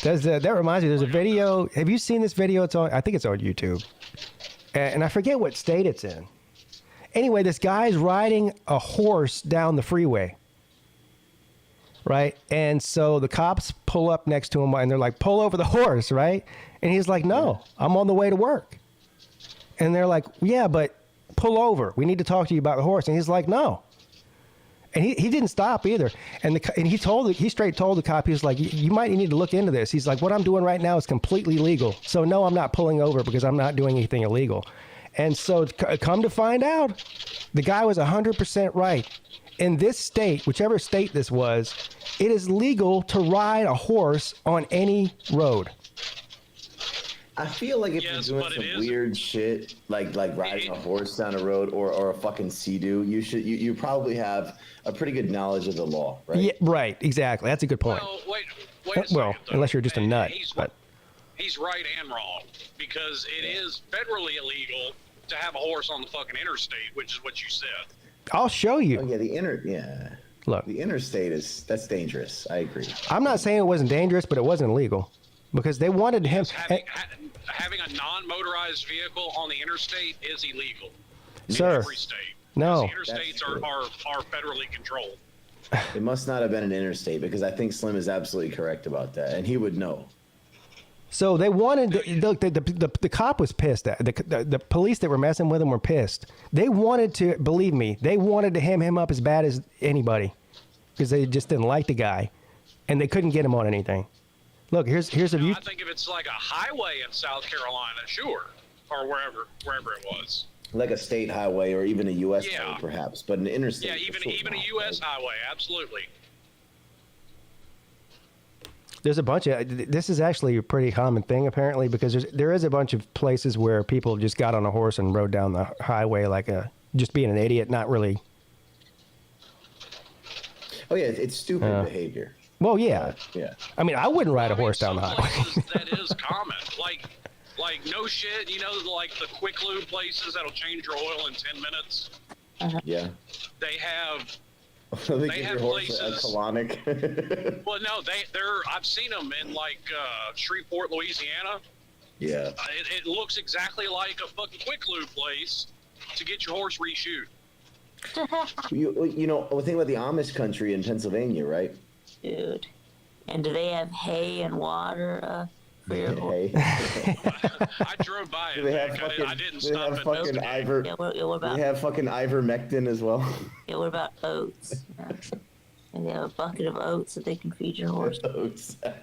That reminds me, there's a video. Have you seen this video? I think it's on YouTube. And I forget what state it's in. Anyway, this guy's riding a horse down the freeway. Right? And so the cops pull up next to him and they're like, pull over the horse, right? And he's like, no, I'm on the way to work. And they're like, yeah, but pull over. We need to talk to you about the horse. And he's like, no. And he didn't stop either. And he straight told the cop, he was like, you might need to look into this. He's like, what I'm doing right now is completely legal. So no, I'm not pulling over because I'm not doing anything illegal. And so come to find out, the guy was 100% right. In this state, whichever state this was, it is legal to ride a horse on any road. I feel like if you're doing some weird shit, like riding a horse down a road or a fucking sea-doo, you probably have a pretty good knowledge of the law, right? Yeah, right, exactly. That's a good point. Well, wait a second, well, unless you're just a nut. He's right and wrong, because it is federally illegal to have a horse on the fucking interstate, which is what you said. I'll show you. Oh yeah. Look, the interstate that's dangerous. I agree. I'm not saying it wasn't dangerous, but it wasn't illegal because they wanted him. Having a non-motorized vehicle on the interstate is illegal. Sir, in every state. No. The interstates are federally controlled. It must not have been an interstate because I think Slim is absolutely correct about that, and he would know. So they wanted the cop was pissed. The police that were messing with him were pissed. They wanted to, believe me, they wanted to hem him up as bad as anybody because they just didn't like the guy, and they couldn't get him on anything. Look, here's a view. I think if it's like a highway in South Carolina, sure, or wherever it was. Like a state highway or even a U.S. highway, perhaps, but an interstate. Yeah, even a U.S. highway, absolutely. There's a bunch of, this is actually a pretty common thing apparently because there is a bunch of places where people just got on a horse and rode down the highway like just being an idiot, not really. Oh yeah, it's stupid behavior. Well, yeah. Yeah. I mean, I wouldn't ride a horse down the highway. That is common. Like no shit, like the quick lube places that'll change your oil in 10 minutes. Yeah. They have they have places. A colonic. Well, no, I've seen them in like Shreveport, Louisiana. Yeah. It looks exactly like a fucking quick lube place to get your horse reshoot. Think about the Amish country in Pennsylvania, right? Dude. And do they have hay and water for your horse? I drove by it. I didn't stop at fucking they have fucking ivermectin as well. Yeah, what about oats? And they have a bucket of oats that they can feed your horse. Oats. Like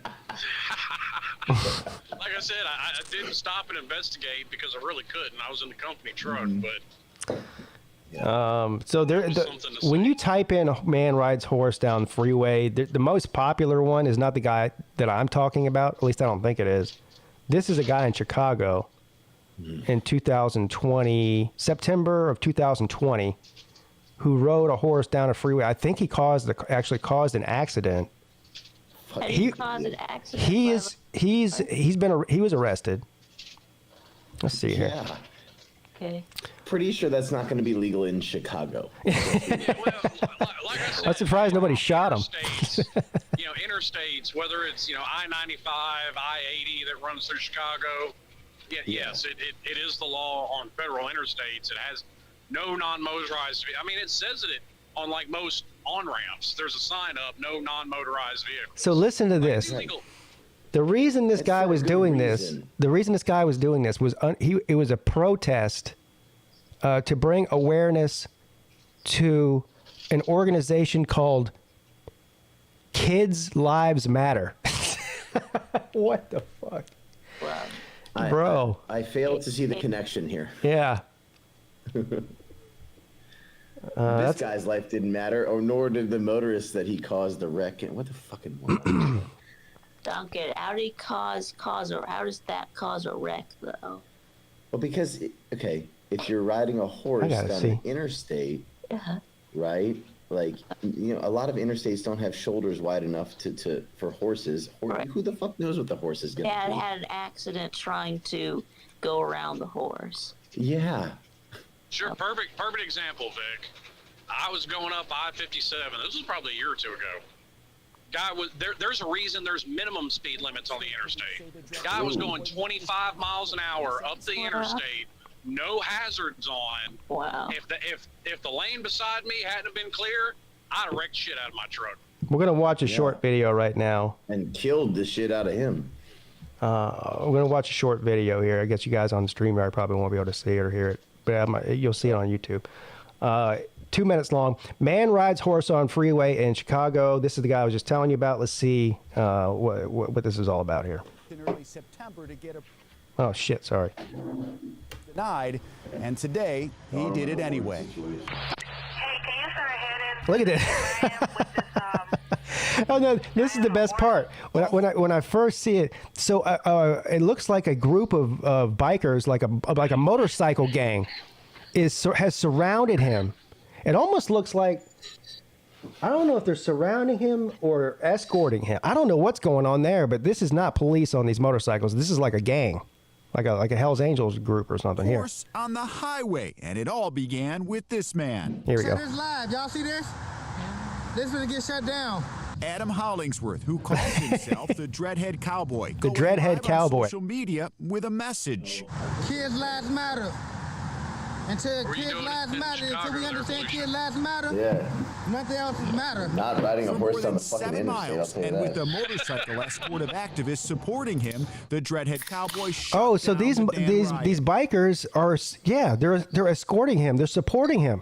I said, I didn't stop and investigate because I really couldn't. I was in the company truck, but... Yeah. So when you type in a man rides horse down the freeway, the most popular one is not the guy that I'm talking about. At least I don't think it is. This is a guy in Chicago in 2020, September of 2020, who rode a horse down a freeway. I think he actually caused an accident. He caused an accident. He was arrested. Let's see here. Yeah. Okay. Pretty sure that's not going to be legal in Chicago. Like I said, I'm surprised nobody shot him. Interstates, whether it's I-95, I-80 that runs through Chicago. Yes, it is the law on federal interstates. It has no non-motorized. I mean, it says it on like most on-ramps. There's a sign up, no non-motorized vehicles. So listen to this. The reason this guy was doing this, was it was a protest to bring awareness to an organization called Kids Lives Matter. What the fuck? Wow. Bro. I failed to see the connection here. Yeah. This guy's life didn't matter, nor did the motorist that he caused the wreck. What the fucking one? Don't get it. How do you how does that cause a wreck though? Well, because if you're riding a horse down an interstate, right? Like a lot of interstates don't have shoulders wide enough for horses. Right. Who the fuck knows what the horse is gonna do? Had an accident trying to go around the horse. Yeah. Sure, perfect example, Vic. I was going up I-57. This was probably a year or two ago. Guy was there's a reason there's minimum speed limits on the interstate. Guy was going 25 miles an hour up the interstate, no hazards on. Wow. If the lane beside me hadn't been clear, I'd have wrecked shit out of my truck. We're going to watch a short video right now. And killed the shit out of him. We're going to watch a short video here. I guess you guys on the stream probably won't be able to see it or hear it, but you'll see it on YouTube. 2 minutes long. Man rides horse on freeway in Chicago. This is the guy I was just telling you about. Let's see what this is all about here. In early September to get a Oh, shit, sorry. denied, and today he did it anyway. Look at this. Oh no, this is the best part. When I first see it, so it looks like a group of bikers, like a motorcycle gang, has surrounded him. It almost looks like, I don't know if they're surrounding him or escorting him. I don't know what's going on there, but this is not police on these motorcycles. This is like a gang, like a Hell's Angels group or something here. Horse on the highway, and it all began with this man. Here we go. This live. Y'all see this? This is gonna get shut down. Adam Hollingsworth, who calls himself the Dreadhead Cowboy. The Dreadhead Cowboy. On social media with a message. Kids' lives matter. Until kids' lives matter, until we understand kids' lives matter, nothing else matters. Not riding a For horse more on the than fucking 7 interstate, I'll miles, tell you and with that. the motorcycle escort of activists supporting him, the Dreadhead Cowboy shut Oh, so down these the damn riot. bikers are, they're escorting him. They're supporting him.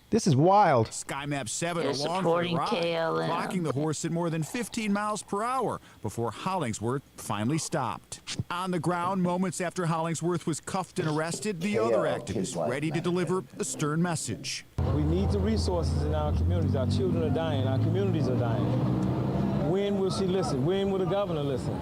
This is wild. SkyMap 7 They're along for the supporting ride, KLM. clocking the horse at more than 15 miles per hour before Hollingsworth finally stopped. On the ground, moments after Hollingsworth was cuffed and arrested, the other activists ready to deliver a stern message. We need the resources in our communities. Our children are dying. Our communities are dying. When will she listen? When will the governor listen?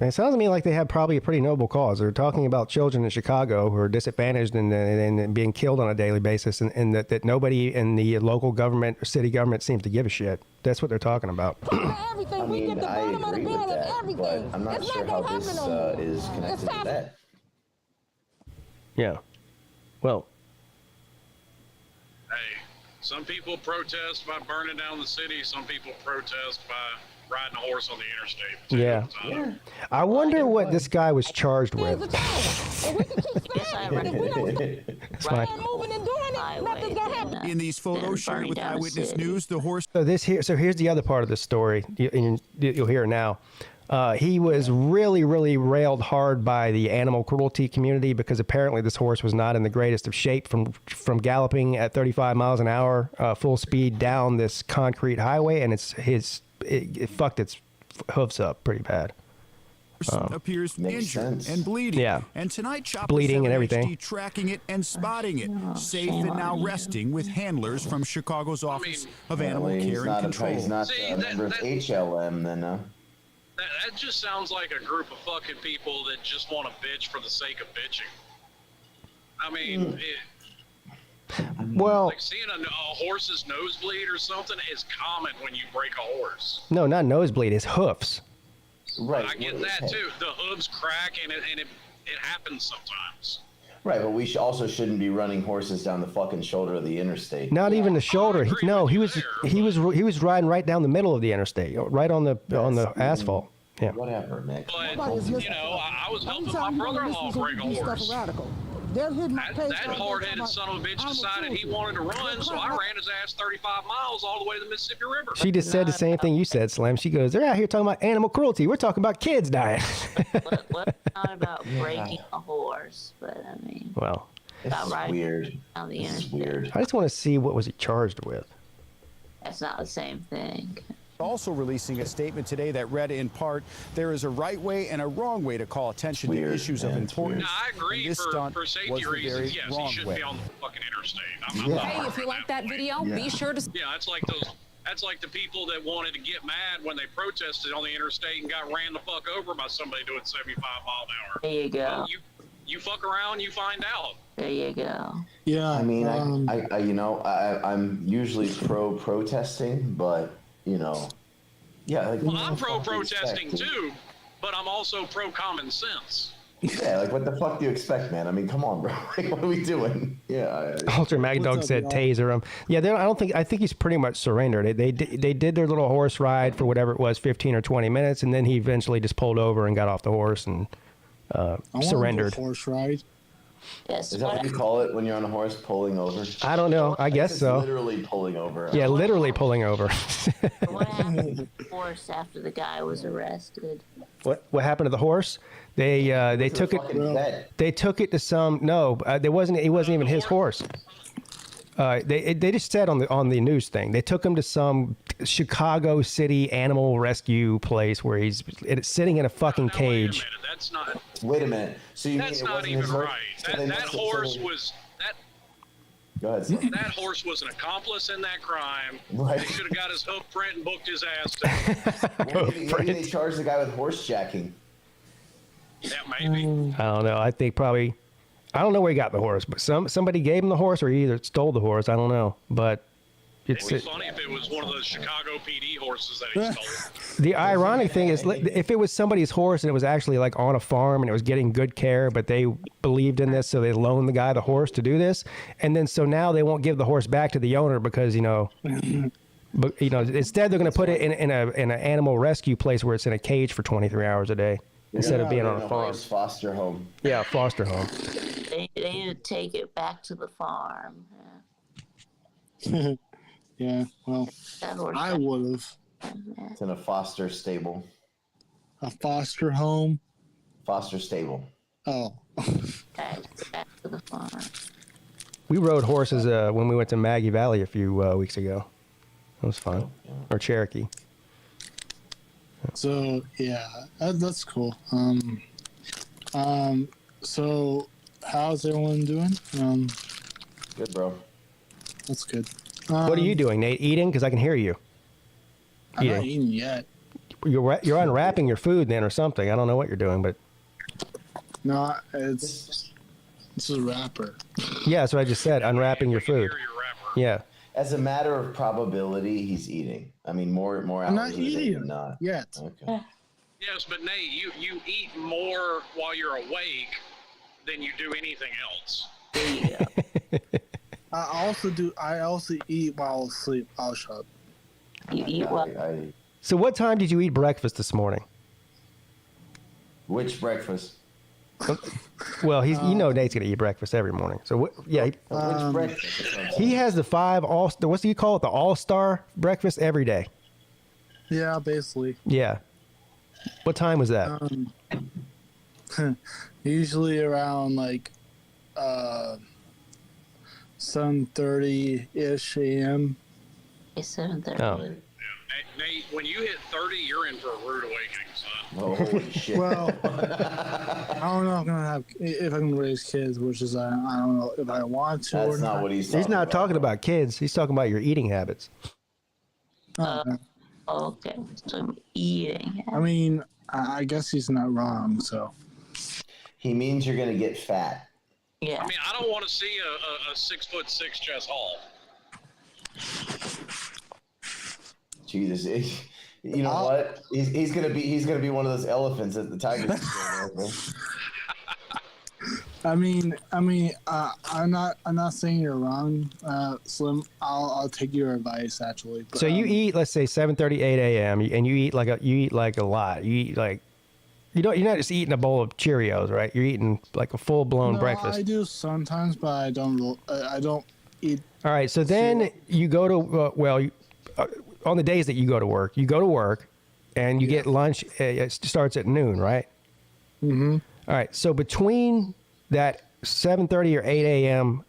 It sounds to me like they have probably a pretty noble cause. They're talking about children in Chicago who are disadvantaged and being killed on a daily basis, and that nobody in the local government or city government seems to give a shit. That's what they're talking about. Everything. I mean, I agree with that, but I'm not sure how this is connected to that. Yeah. Well, Hey, some people protest by burning down the city. Some people protest by riding a horse on the interstate. yeah. I wonder what this guy was charged with. Yes, I reckon. That's fine. In these photos shared with Eyewitness News, the horse So here's the other part of the story. You'll hear it now. He was really, really railed hard by the animal cruelty community because apparently this horse was not in the greatest of shape from galloping at 35 miles an hour, full speed down this concrete highway, and it fucked its hoofs up pretty bad. appears injured and bleeding. Yeah. And tonight, Chopper Bleeding 7 and everything. HD tracking it and spotting it, safe and now resting with handlers from Chicago's Office of Animal Care and Control. He's not a member of HLM, then. That just sounds like a group of fucking people that just want to bitch for the sake of bitching. I mean, Well, like seeing a horse's nosebleed or something is common when you break a horse. no, not nosebleed. His hoofs. Right. I get that too. The hooves crack and it happens sometimes. Right, but we also shouldn't be running horses down the fucking shoulder of the interstate. Not even the shoulder. He was riding right down the middle of the interstate, right on the asphalt. Yeah. Whatever, Nick. But I was helping my brother-in-law break a horse. That hard-headed son of a bitch decided he wanted to run, so I ran his ass 35 miles all the way to the Mississippi River. She just said the same thing you said, Slim. She goes, they're out here talking about animal cruelty. We're talking about kids dying. What not about breaking a horse, but I mean, Well, about riding weird. down the This is interstate. weird. I just want to see what was he charged with. That's not the same thing. Also releasing a statement today that read in part, there is a right way and a wrong way to call attention to issues of importance. Now, I agree And this stunt for safety was the reasons. very Yes, he wrong shouldn't way. be on the fucking interstate. I'm not Hey, if you like that video, be sure to. Yeah, that's like the people that wanted to get mad when they protested on the interstate and got ran the fuck over by somebody doing 75 mile an hour. There you go. Well, you fuck around, you find out. There you go. Yeah. I mean, I'm usually pro-protesting, but, yeah. Like, Well, I'm pro-protesting too, but I'm also pro-common sense. Yeah, like, what the fuck do you expect, man? I mean, come on, bro. Like, what are we doing? Yeah. Ultra Mag Dog said taser him. Yeah, I think he's pretty much surrendered. They did their little horse ride for whatever it was, 15 or 20 minutes, and then he eventually just pulled over and got off the horse and surrendered. Horse ride. Yes. Is that what you call it when you're on a horse pulling over? I don't know. I guess so. Literally pulling over. Yeah, literally pulling over. What happened to the horse after the guy was arrested? What happened to the horse? They took it. They took it to some. No, it wasn't even his horse. They just said on the news thing, they took him to some Chicago City animal rescue place where he's sitting in a fucking cage. That's not. Wait a minute. So that's not even right. That horse was that. Go ahead. Son. That horse was an accomplice in that crime. Right. They should have got his hoof print and booked his ass. Maybe they charged the guy with horse jacking. Yeah, maybe. I don't know. I think probably. I don't know where he got the horse, but somebody gave him the horse, or he either stole the horse. I don't know, but it'd be funny if it was one of those Chicago PD horses that he stole. The ironic thing is, if it was somebody's horse and it was actually like on a farm and it was getting good care, but they believed in this, so they loaned the guy the horse to do this, and then so now they won't give the horse back to the owner because but instead they're going to put it in an animal rescue place where it's in a cage for 23 hours a day. Instead of being on a farm. Foster home. Yeah, foster home. They need to take it back to the farm. Yeah, well, I would have. It's in a foster stable. A foster home? Foster stable. Oh. Back to the farm. We rode horses when we went to Maggie Valley a few weeks ago. It was fun. Or Cherokee. So yeah, that's cool. So how's everyone doing? Good, bro. That's good. What are you doing, Nate? Eating? Because I can hear you. I'm not eating yet. You're unwrapping your food then, or something. I don't know what you're doing, but no, this is a wrapper. Yeah, that's what I just said. Unwrapping your food. Yeah. As a matter of probability, he's eating. I mean, more I'm not hours a day eating than not. yet. Okay. Yes, but Nate, you eat more while you're awake than you do anything else. Yeah. I also eat while asleep. I'll shut up. You eat what? So what time did you eat breakfast this morning? Which breakfast? Well, Nate's gonna eat breakfast every morning. So which breakfast? He has the 5 what do you call it? The all-star breakfast every day. Yeah, basically. Yeah. What time was that? Usually around 7:30-ish a.m. It's 7:30. Oh. Nate, when you hit 30, you're in for a rude awakening, son. Oh, holy shit. Well, I don't know if I can raise kids, which is I don't know if I want to. That's not what He's not talking about kids. He's talking about your eating habits. Okay, so I'm eating. I mean, I guess he's not wrong. So he means you're gonna get fat. Yeah. I mean, I don't want to see a 6'6" Jess Hall. Jesus, you know what? He's gonna be one of those elephants at the Tigers. I'm not saying you're wrong, Slim. I'll take your advice actually. But, So you eat, let's say 7:30, 8 a.m. and you eat like a lot. You eat like you're not just eating a bowl of Cheerios, right? You're eating like a full blown breakfast. I do sometimes, but I don't eat. All right, so then you go to on the days that you go to work, and you get lunch. It starts at noon, right? Mm-hmm. All right, so between that 7:30 or 8 a.m.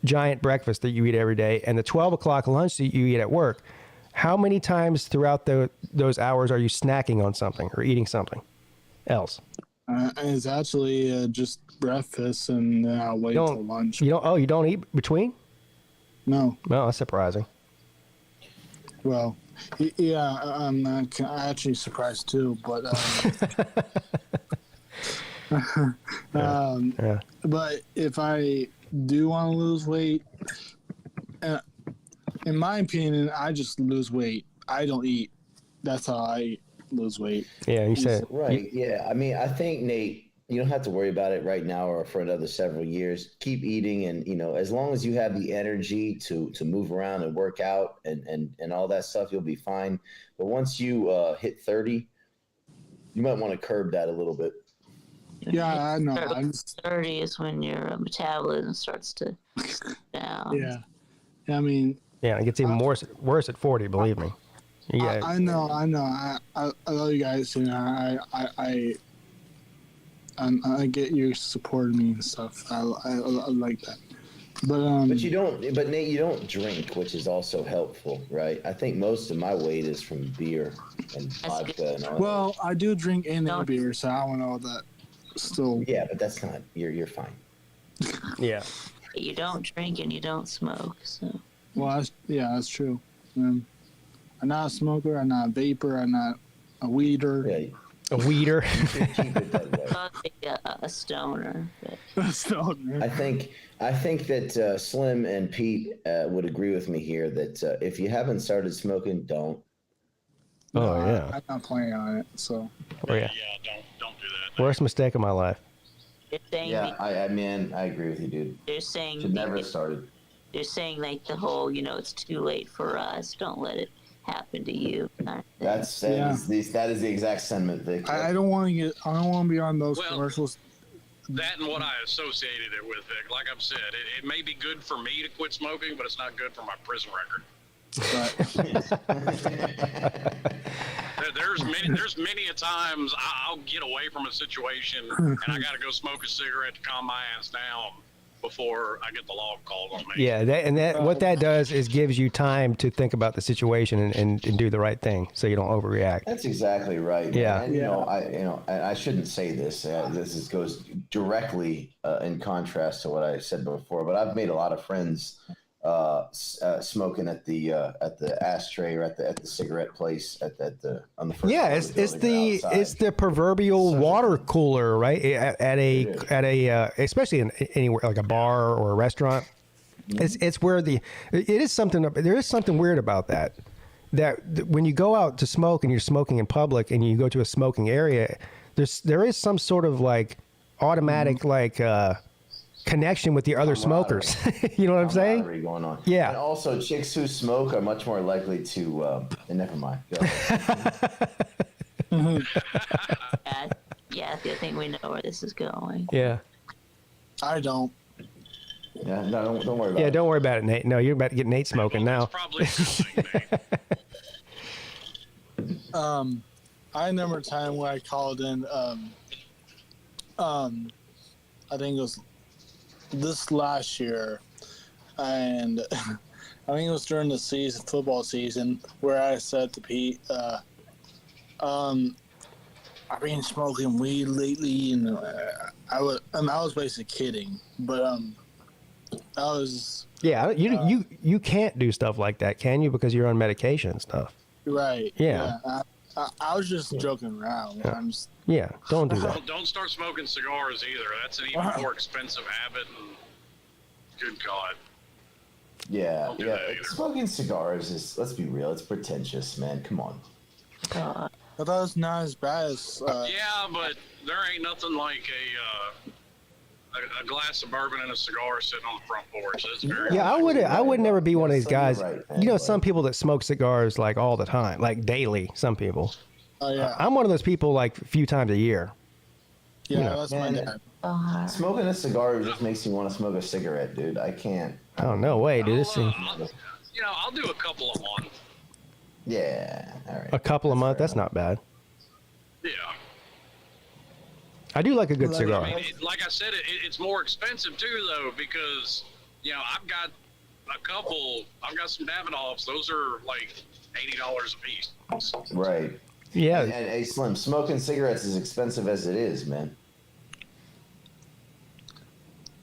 giant breakfast that you eat every day and the 12 o'clock lunch that you eat at work, how many times throughout those hours are you snacking on something or eating something else? It's actually just breakfast, and then I'll wait till lunch. You don't eat between? No. No, that's surprising. Well, yeah, I'm actually surprised too, but but if I do want to lose weight, in my opinion, I just lose weight. I don't eat. That's how I lose weight. Yeah, you said right. Yeah, I mean, I think Nate, you don't have to worry about it right now or for another several years. Keep eating, and as long as you have the energy to move around and work out and all that stuff, you'll be fine. But once you hit 30, you might want to curb that a little bit. Yeah, I know. 30 is when your metabolism starts to down. Yeah. I mean. Yeah, it gets even worse at 40. Believe me. Yeah. I know. I love you guys, and I get you supporting me and stuff. I like that. But you don't. But Nate, you don't drink, which is also helpful, right? I think most of my weight is from beer and vodka and all. Well, I do drink beer, so I don't know that. Still. Yeah, but that's not. You're fine. Yeah. You don't drink and you don't smoke, so. Well, that's true. I'm not a smoker. I'm not a vapor. I'm not a weeder. Yeah. A weeder. A stoner. A stoner. I think that Slim and Pete would agree with me here that if you haven't started smoking, don't. Oh yeah. I'm not planning on it. So. Oh yeah. Yeah, don't do that. Worst mistake of my life. Yeah, I agree with you, dude. They're saying should never have started. They're saying like the whole, it's too late for us. Don't let it happen to you. That is the exact sentiment, Vic. I don't want to be on those commercials. That and what I associated it with, Vic. Like I've said, it may be good for me to quit smoking, but it's not good for my prison record. There's many a times I'll get away from a situation and I got to go smoke a cigarette to calm my ass down before I get the law called on me. Yeah, what that does is gives you time to think about the situation and do the right thing, so you don't overreact. That's exactly right. Yeah, and I shouldn't say this. This goes directly in contrast to what I said before, but I've made a lot of friends smoking at the ashtray or at the cigarette place on the first. Yeah, it's the proverbial water cooler, right? At a especially in anywhere like a bar or a restaurant. Mm-hmm. It's where there is something weird about that. That when you go out to smoke and you're smoking in public and you go to a smoking area, there is some sort of like automatic connection with the other smokers. You know what I'm saying? Going on. Yeah. And also, chicks who smoke are much more likely to. Never mind. Go Yeah, I think we know where this is going. Yeah. I don't. Yeah, no, don't worry about it. Yeah, don't worry about it, Nate. No, you're about to get Nate smoking now. Probably I remember a time where I called in. I think it was this last year, and I think it was during the football season, where I said to Pete, I've been smoking weed lately, and I was basically kidding, but I was. Yeah, you can't do stuff like that, can you? Because you're on medication and stuff. Right. Yeah. I was just joking around. Yeah, don't do that. Don't start smoking cigars either. That's an even more expensive habit. And good God. Yeah. Smoking cigars is, let's be real, it's pretentious, man. Come on. I thought it's not as bad as. Yeah, but there ain't nothing like a glass of bourbon and a cigar sitting on the front porch. It's very. Yeah, I would never be one of these guys. Some people that smoke cigars like all the time, like daily. Some people. Oh yeah. I'm one of those people like a few times a year. Yeah, that's my dad. Smoking a cigar just makes me want to smoke a cigarette, dude. I can't. Oh no way, dude! I'll do a couple a month. Yeah, all right. A couple a month. That's not bad. Yeah. I do like a good cigar. I mean, like I said, it's more expensive too, though, because I've got some Davidoffs. Those are like $80 a piece. Right. Yeah. And hey, Slim, smoking cigarettes is expensive as it is, man.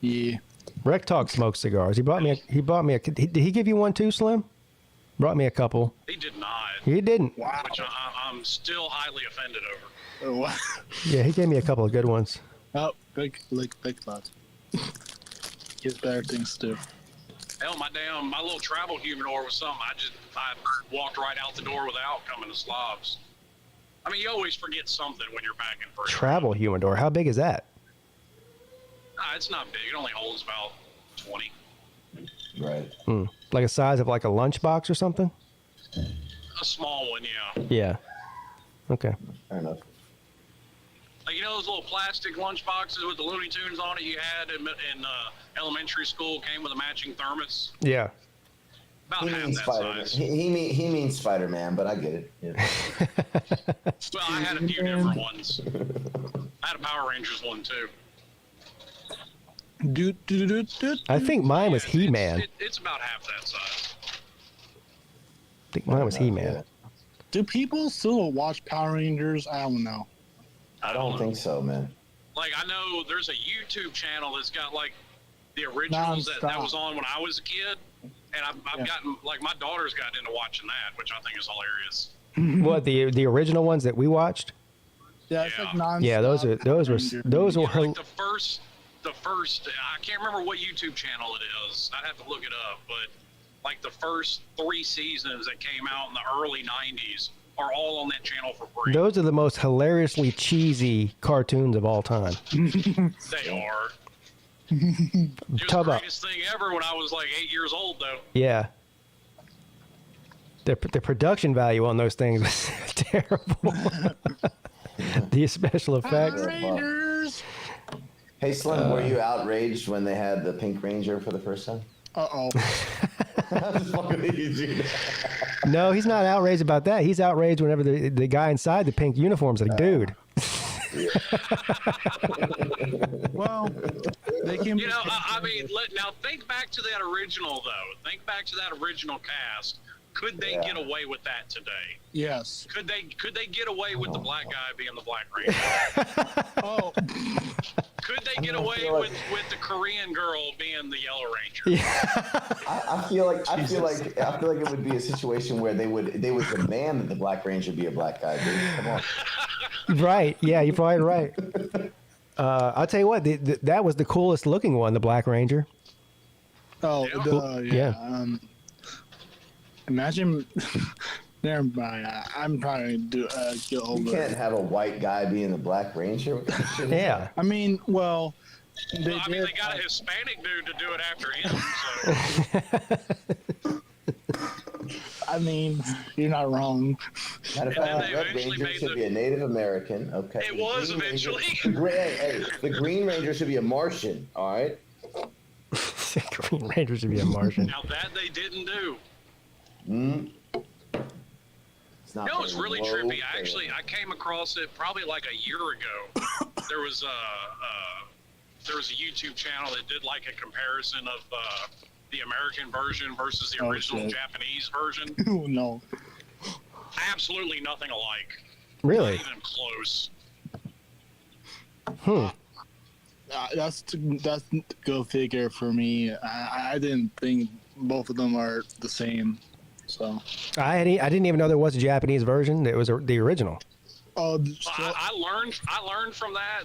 Yeah. Rec Talk smokes cigars. He bought me a. Did he give you one too, Slim? Brought me a couple. He did not. He didn't. Wow. Which I'm still highly offended over. Oh, wow. Yeah, he gave me a couple of good ones. Oh, big thoughts. He has better things to do. Hell, my little travel humidor was something I walked right out the door without coming to slobs. I mean, you always forget something when you're back in first. Travel humidor. How big is that? It's not big. It only holds about 20. Right. Like a size of like a lunchbox or something? A small one, yeah. Yeah. Okay. Fair enough. Like Like, you know those little plastic lunch boxes with the Looney Tunes on it you had in elementary school, came with a matching thermos? Yeah. About half that Spider-Man. size. He means Spider-Man, but I get it. Yeah. Well, I had a few different ones. I had a Power Rangers one, too. I think mine was He-Man. It's about half that size. I think mine was He-Man. Do people still watch Power Rangers? I don't know. I don't think so, man. Like, I know there's a YouTube channel that's got, like, the originals that was on when I was a kid. And I've gotten, like, my daughter's gotten into watching that, which I think is hilarious. What, the original ones that we watched? Yeah, it's like non-stop. Yeah, those were Like the first, I can't remember what YouTube channel it is. I'd have to look it up, but like the first 3 seasons that came out in the early 90s are all on that channel for free. Those are the most hilariously cheesy cartoons of all time. They are. It was Talk the about- greatest thing ever when I was like 8 years old, though. Yeah. The production value on those things was terrible. The special effects. Power Rangers. Hey, Slim, were you outraged when they had the Pink Ranger for the first time? Uh-oh. I'm just fucking with you, dude. No, he's not outraged about that. He's outraged whenever the guy inside the pink uniform's like, dude. Well, they can. You know, I mean, now think back to that original, though. Think back to that original cast. Could they get away with that today? Yes. Could they get away with the black guy being the Black Ranger? Oh. Could they get away with the Korean girl being the Yellow Ranger? I feel like it would be a situation where they would demand that the Black Ranger be a black guy, dude. Come on. Right. Yeah, you're probably right. I'll tell you what, that was the coolest looking one, the Black Ranger. Oh, Yeah. Imagine. Never mind. I'm probably get over. You can't have a white guy being the Black Ranger. Yeah. I mean, well, They got a Hispanic dude to do it after him. So. I mean, you're not wrong. Matter of fact, the Red Ranger should be a Native American. Okay. It was eventually. The Green Ranger should be a Martian. All right. Green Ranger should be a Martian. Now that they didn't do. It's not. You know, it's really trippy. I came across it probably like a year ago. There was a YouTube channel that did like a comparison of the American version versus the original Japanese version. Oh no. Absolutely nothing alike. Really? Not even close. That's go figure for me. I didn't think both of them are the same. So I didn't even know there was a Japanese version. It was the original. Oh, I learned from that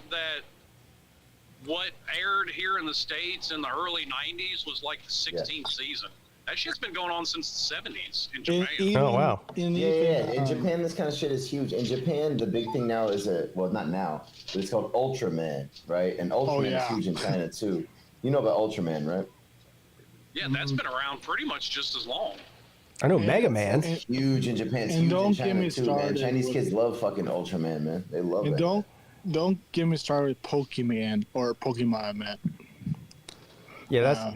what aired here in the States in the early 90s was like the 16th season. That shit's been going on since the 70s in Japan. Oh, wow. In Japan, this kind of shit is huge. In Japan, the big thing now is not now, but it's called Ultraman, right? And Ultraman is huge in China, too. You know about Ultraman, right? Yeah, that's been around pretty much just as long. I know Mega Man. It's huge in Japan. It's huge in China, too, man. Chinese kids love fucking Ultraman, man. They love it. Don't get me started with Pokemon or Pokemon, man. Yeah,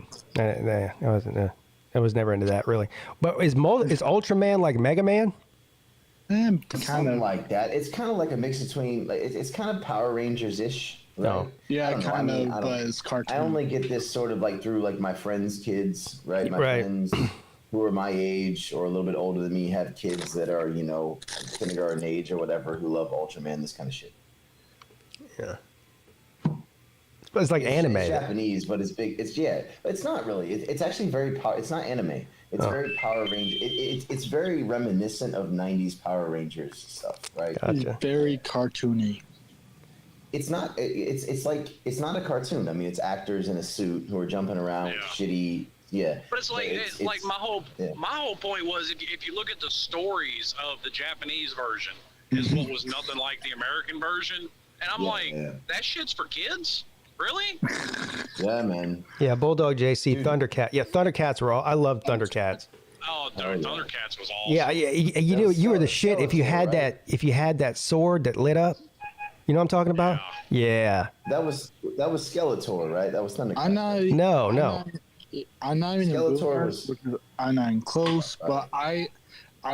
I was never into that, really. But is Ultraman like Mega Man? Kind of like that. It's kind of like a mix between, like, it's kind of Power Rangers-ish. Right? No. Yeah, kind of, but it's cartoon. I only get this sort of like through like my friends' kids, right? My friends who are my age or a little bit older than me have kids that are, kindergarten age or whatever who love Ultraman, this kind of shit. Yeah. It's like anime. It's Japanese, but it's big. It's not really. It's actually very it's not anime. It's very Power Ranger. It's very reminiscent of 90s Power Rangers stuff, right? Gotcha. Very cartoony. It's not. It's not a cartoon. I mean, it's actors in a suit who are jumping around with shitty. Yeah. But it's like my whole point was if you look at the stories of the Japanese version is what was nothing like the American version, and I'm that shit's for kids. Really? Yeah, man. Yeah, Bulldog JC, Thundercat. Yeah, Thundercats were all. I loved Thundercats. Oh, Thundercats was awesome. Yeah, you were the shit if you had that sword that lit up. You know what I'm talking about? Yeah. That was Skeletor, right? That was Thundercat. No. I'm not even Skeletor was. I'm not even close, but I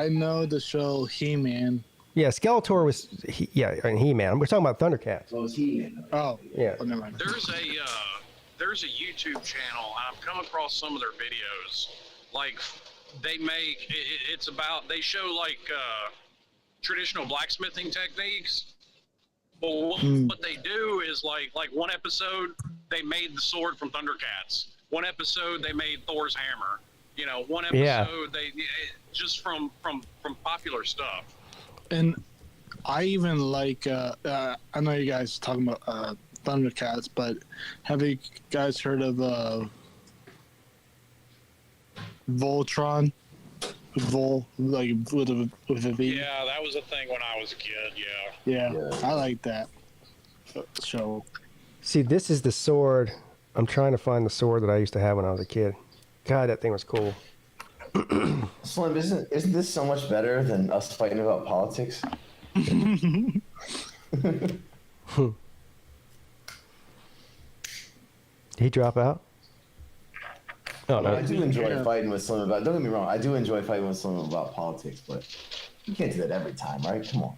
know the show He-Man. Yeah, Skeletor was. He-Man. We're talking about Thundercats. Oh, He-Man. Oh, yeah. Oh, never mind. There's a YouTube channel, and I've come across some of their videos. Like, they make it's about they show like traditional blacksmithing techniques. But what they do is like one episode they made the sword from Thundercats. One episode they made Thor's hammer. You know, one episode they just from popular stuff. And I even like I know you guys are talking about Thundercats, but have you guys heard of Voltron? Like with a V. Yeah, that was a thing when I was a kid. Yeah, I like that show. See, this is the sword. I'm trying to find the sword that I used to have when I was a kid. God, that thing was cool. Slim, isn't this so much better than us fighting about politics? Did he drop out? Oh, no. I do enjoy fighting with Slim about. Don't get me wrong. I do enjoy fighting with Slim about politics, but you can't do that every time, right? Come on.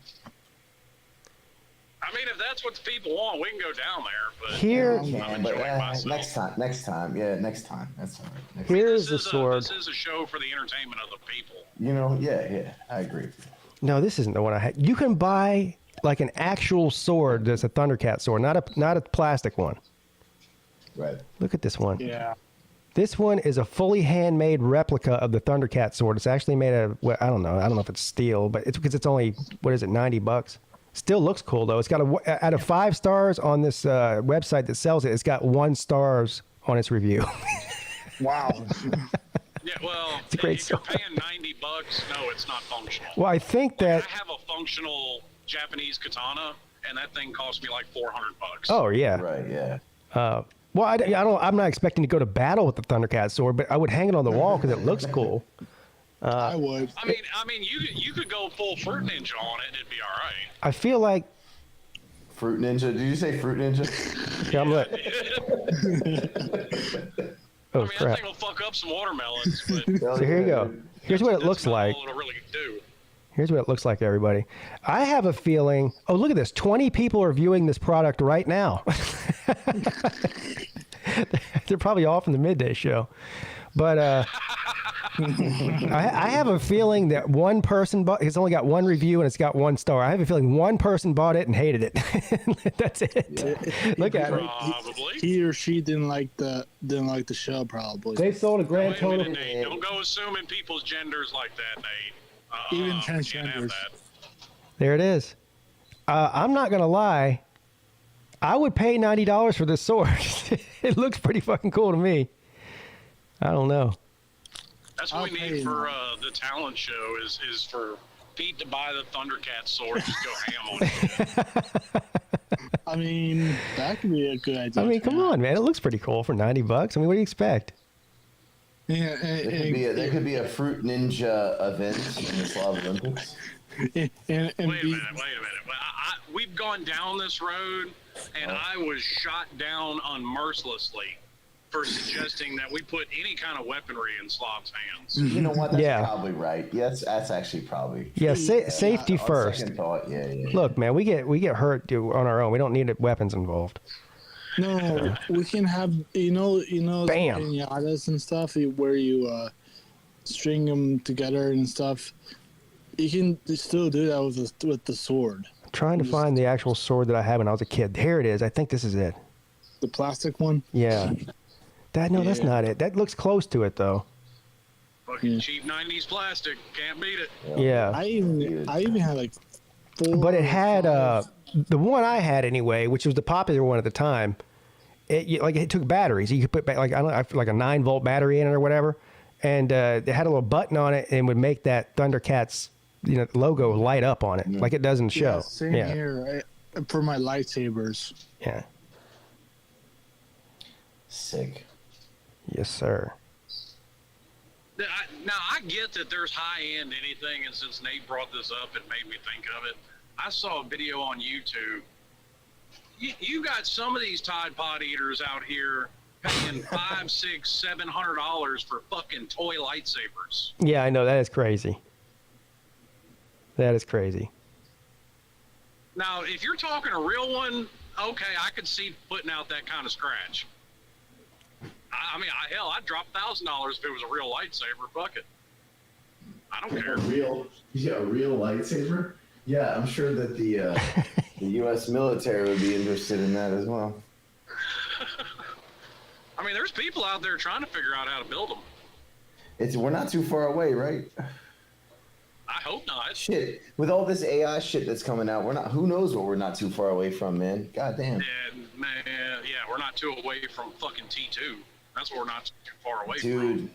I mean, if that's what the people want, we can go down there. But Here, next time. Yeah, next time. That's all right. Here's the sword. This is a show for the entertainment of the people. You know, yeah, I agree. No, this isn't the one I had. You can buy like an actual sword that's a Thundercat sword, not a plastic one. Right. Look at this one. Yeah. This one is a fully handmade replica of the Thundercat sword. It's actually made out of, well, I don't know if it's steel, but it's because it's only, what is it, $90? Still looks cool though. It's got out of 5 stars on this website that sells it, it's got 1 stars on its review. Wow. Yeah, well, it's a great if you're paying $90, no, it's not functional. Well, I think that I have a functional Japanese katana, and that thing cost me like $400. Oh yeah. Right. Yeah. Well, I'm not expecting to go to battle with the Thundercat sword, but I would hang it on the wall because it looks cool. I would. I mean, you could go full Fruit Ninja on it, and it'd be all right. I feel like Fruit Ninja. Did you say Fruit Ninja? Yeah, I'm lit. Oh, I mean, crap. that thing will fuck up some watermelons. But So here you go. Here's what it looks like. all it'll really do. Here's what it looks like, everybody. I have a feeling. Oh, look at this. 20 people are viewing this product right now. They're probably all from the Midday show. But I have a feeling that one person bought. It's only got 1 review and it's got 1 star. I have a feeling one person bought it and hated it. That's it. Yeah. Look at it. Probably. He or she didn't like the show. Probably. They sold a grand Wait a minute, total. Nate. Don't go assuming people's genders like that, Nate. Even You can't have transgenders. that. There it is. I'm not gonna lie. I would pay $90 for this sword. It looks pretty fucking cool to me. I don't know. That's what we need for the talent show is for Pete to buy the Thundercat sword and just go ham on it. I mean, that could be a good idea. I mean, come on, man. It looks pretty cool for $90. I mean, what do you expect? Yeah, There could be a Fruit Ninja event in the Slav Olympics. and Wait a minute. We've gone down this road, and I was shot down unmercilessly for suggesting that we put any kind of weaponry in Slav's hands. You know what? That's Yeah. probably right. Yes, that's actually probably. Yeah, safety on first. second thought, yeah. Look, man, we get hurt on our own. We don't need weapons involved. No, we can have Bam. pinatas and stuff where you string them together and stuff. You can still do that with the sword. I'm trying to find the actual sword that I had when I was a kid. Here it is. I think this is it. The plastic one. Yeah. That's not it. That looks close to it though. Fucking cheap 90s plastic. Can't beat it. Yeah. I even had like 4. But it had the one I had anyway, which was the popular one at the time. It took batteries. You could put like a 9-volt battery in it or whatever, and it had a little button on it and would make that Thundercats logo light up on it like it does in the show. Same here. For my lightsabers. Yeah. Sick. Yes, sir. Now, I get that there's high-end anything, and since Nate brought this up, it made me think of it. I saw a video on YouTube You got some of these Tide Pod eaters out here paying $500, $600, $700 for fucking toy lightsabers. Yeah, I know. That is crazy. That is crazy. Now, if you're talking a real one, okay, I could see putting out that kind of scratch. I mean, hell, I'd drop $1,000 if it was a real lightsaber. Fuck it. I don't care. A real lightsaber? Yeah, I'm sure that the U.S. military would be interested in that as well. I mean, there's people out there trying to figure out how to build them. We're not too far away, right? I hope not. Shit, with all this AI shit that's coming out, we're not. Who knows what we're not too far away from, man? God damn. And man, yeah, we're not too away from fucking T2. That's what we're not too far away from. Dude,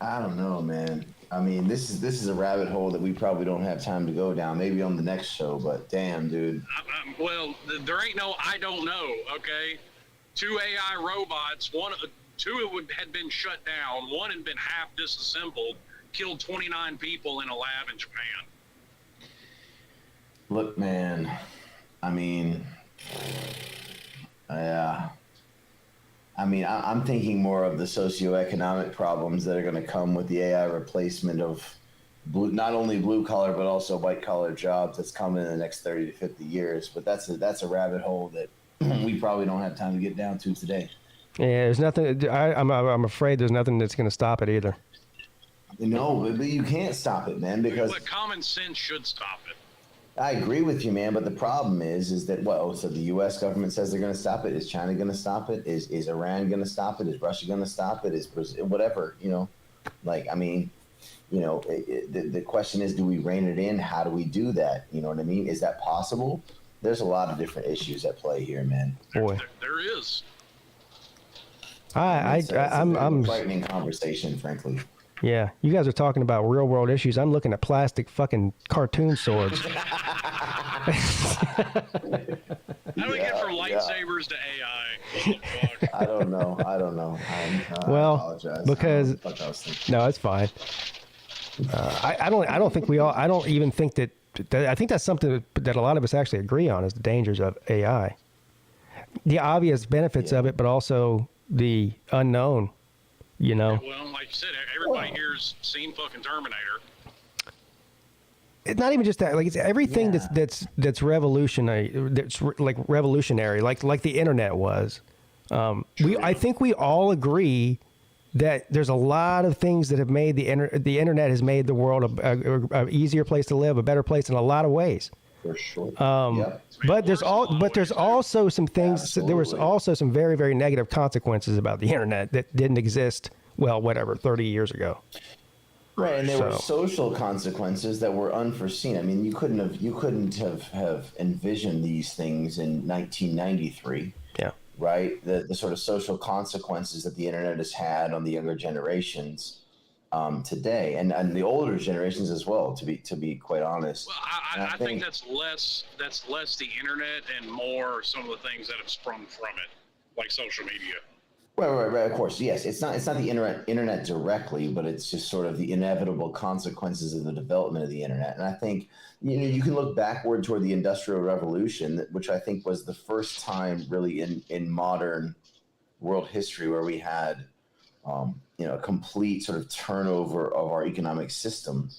I don't know, man. I mean, this is a rabbit hole that we probably don't have time to go down. Maybe on the next show, but damn, dude. Well, there ain't no I don't know. Okay, 2 AI robots. Two had been shut down. One had been half disassembled. Killed 29 people in a lab in Japan. Look, man. I mean, yeah. I mean, I'm thinking more of the socioeconomic problems that are going to come with the AI replacement of not only blue collar but also white collar jobs that's coming in the next 30 to 50 years. But that's a rabbit hole that we probably don't have time to get down to today. Yeah, there's nothing. I'm afraid there's nothing that's going to stop it either. No, but you can't stop it, man, because But common sense should stop it. I agree with you, man. But the problem is that so the U.S. government says they're going to stop it. Is China going to stop it? Is Iran going to stop it? Is Russia going to stop it? Is Brazil, whatever, like, I mean, the question is, do we rein it in? How do we do that? You know what I mean? Is that possible? There's a lot of different issues at play here, man. Boy, there is. I'm a frightening conversation, frankly. Yeah, you guys are talking about real world issues. I'm looking at plastic fucking cartoon swords. How do we get from lightsabers to AI? I don't know. Well, I apologize. because no, it's fine. I don't even think that. I think that's something that a lot of us actually agree on is the dangers of AI. The obvious benefits of it, but also the unknown. Well, like you said, everybody here's seen fucking Terminator. It's not even just that. Like, it's everything that's revolutionary. That's like revolutionary, like the internet was. I think we all agree that there's a lot of things that have made the internet has made the world a easier place to live, a better place in a lot of ways. For sure. But there's also some things. Absolutely. There was also some very, very negative consequences about the internet that didn't exist. 30 years ago. Right, and there were social consequences that were unforeseen. I mean, you couldn't have envisioned these things in 1993. Yeah. Right, the sort of social consequences that the internet has had on the younger generations today, and the older generations as well. To be quite honest. Well, I think that's less the internet and more some of the things that have sprung from it, like social media. Right. Of course, yes. It's not the internet directly, but it's just sort of the inevitable consequences of the development of the internet. And I think you can look backward toward the Industrial Revolution, which I think was the first time really in modern world history where we had a complete sort of turnover of our economic system.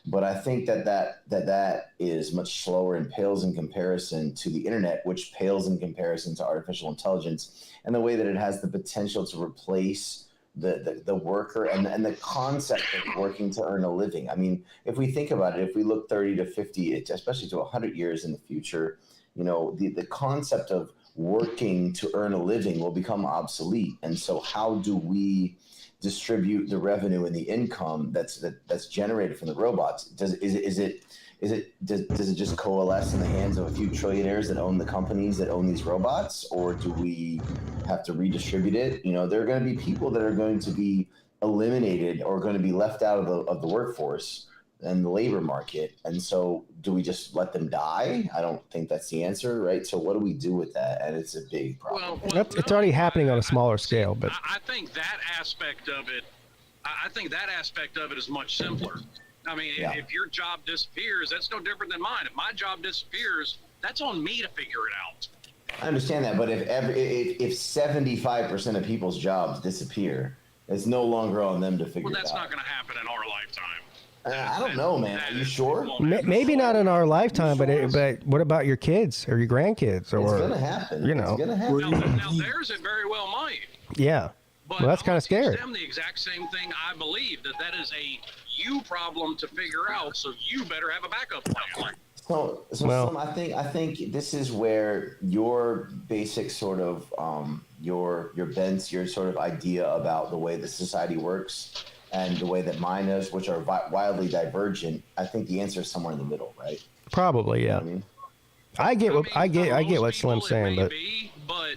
But I think that is much slower and pales in comparison to the internet, which pales in comparison to artificial intelligence and the way that it has the potential to replace the worker and the concept of working to earn a living. I mean, if we think about it, if we look 30 to 50, especially to 100 years in the future, the concept of working to earn a living will become obsolete. And so how do we distribute the revenue and the income that's generated from the robots? Does it just coalesce in the hands of a few trillionaires that own the companies that own these robots, or do we have to redistribute it? There are going to be people that are going to be eliminated or going to be left out of the workforce and the labor market. And so do we just let them die? I don't think that's the answer, right? So what do we do with that? And it's a big problem. It's already happening on a smaller scale, but I think that aspect of it is much simpler. I mean, if your job disappears, that's no different than mine. If my job disappears, that's on me to figure it out. I understand that, but if 75% of people's jobs disappear, it's no longer on them to figure it out. Well, that's not going to happen in our lifetime. I don't know, man. Are you sure? Maybe not in our lifetime, but what about your kids or your grandkids? Or, it's going to happen. You know. It's going to happen. Now, theirs it very well might. Yeah. But Well, that's kind of scary. Them the exact same thing. I believe that is a you problem to figure out. So you better have a backup plan. I think this is where your basic sort of your bents, your sort of idea about the way the society works, and the way that mine is, which are wildly divergent. I think the answer is somewhere in the middle, right? Probably, yeah. You know I get what Slim's saying, but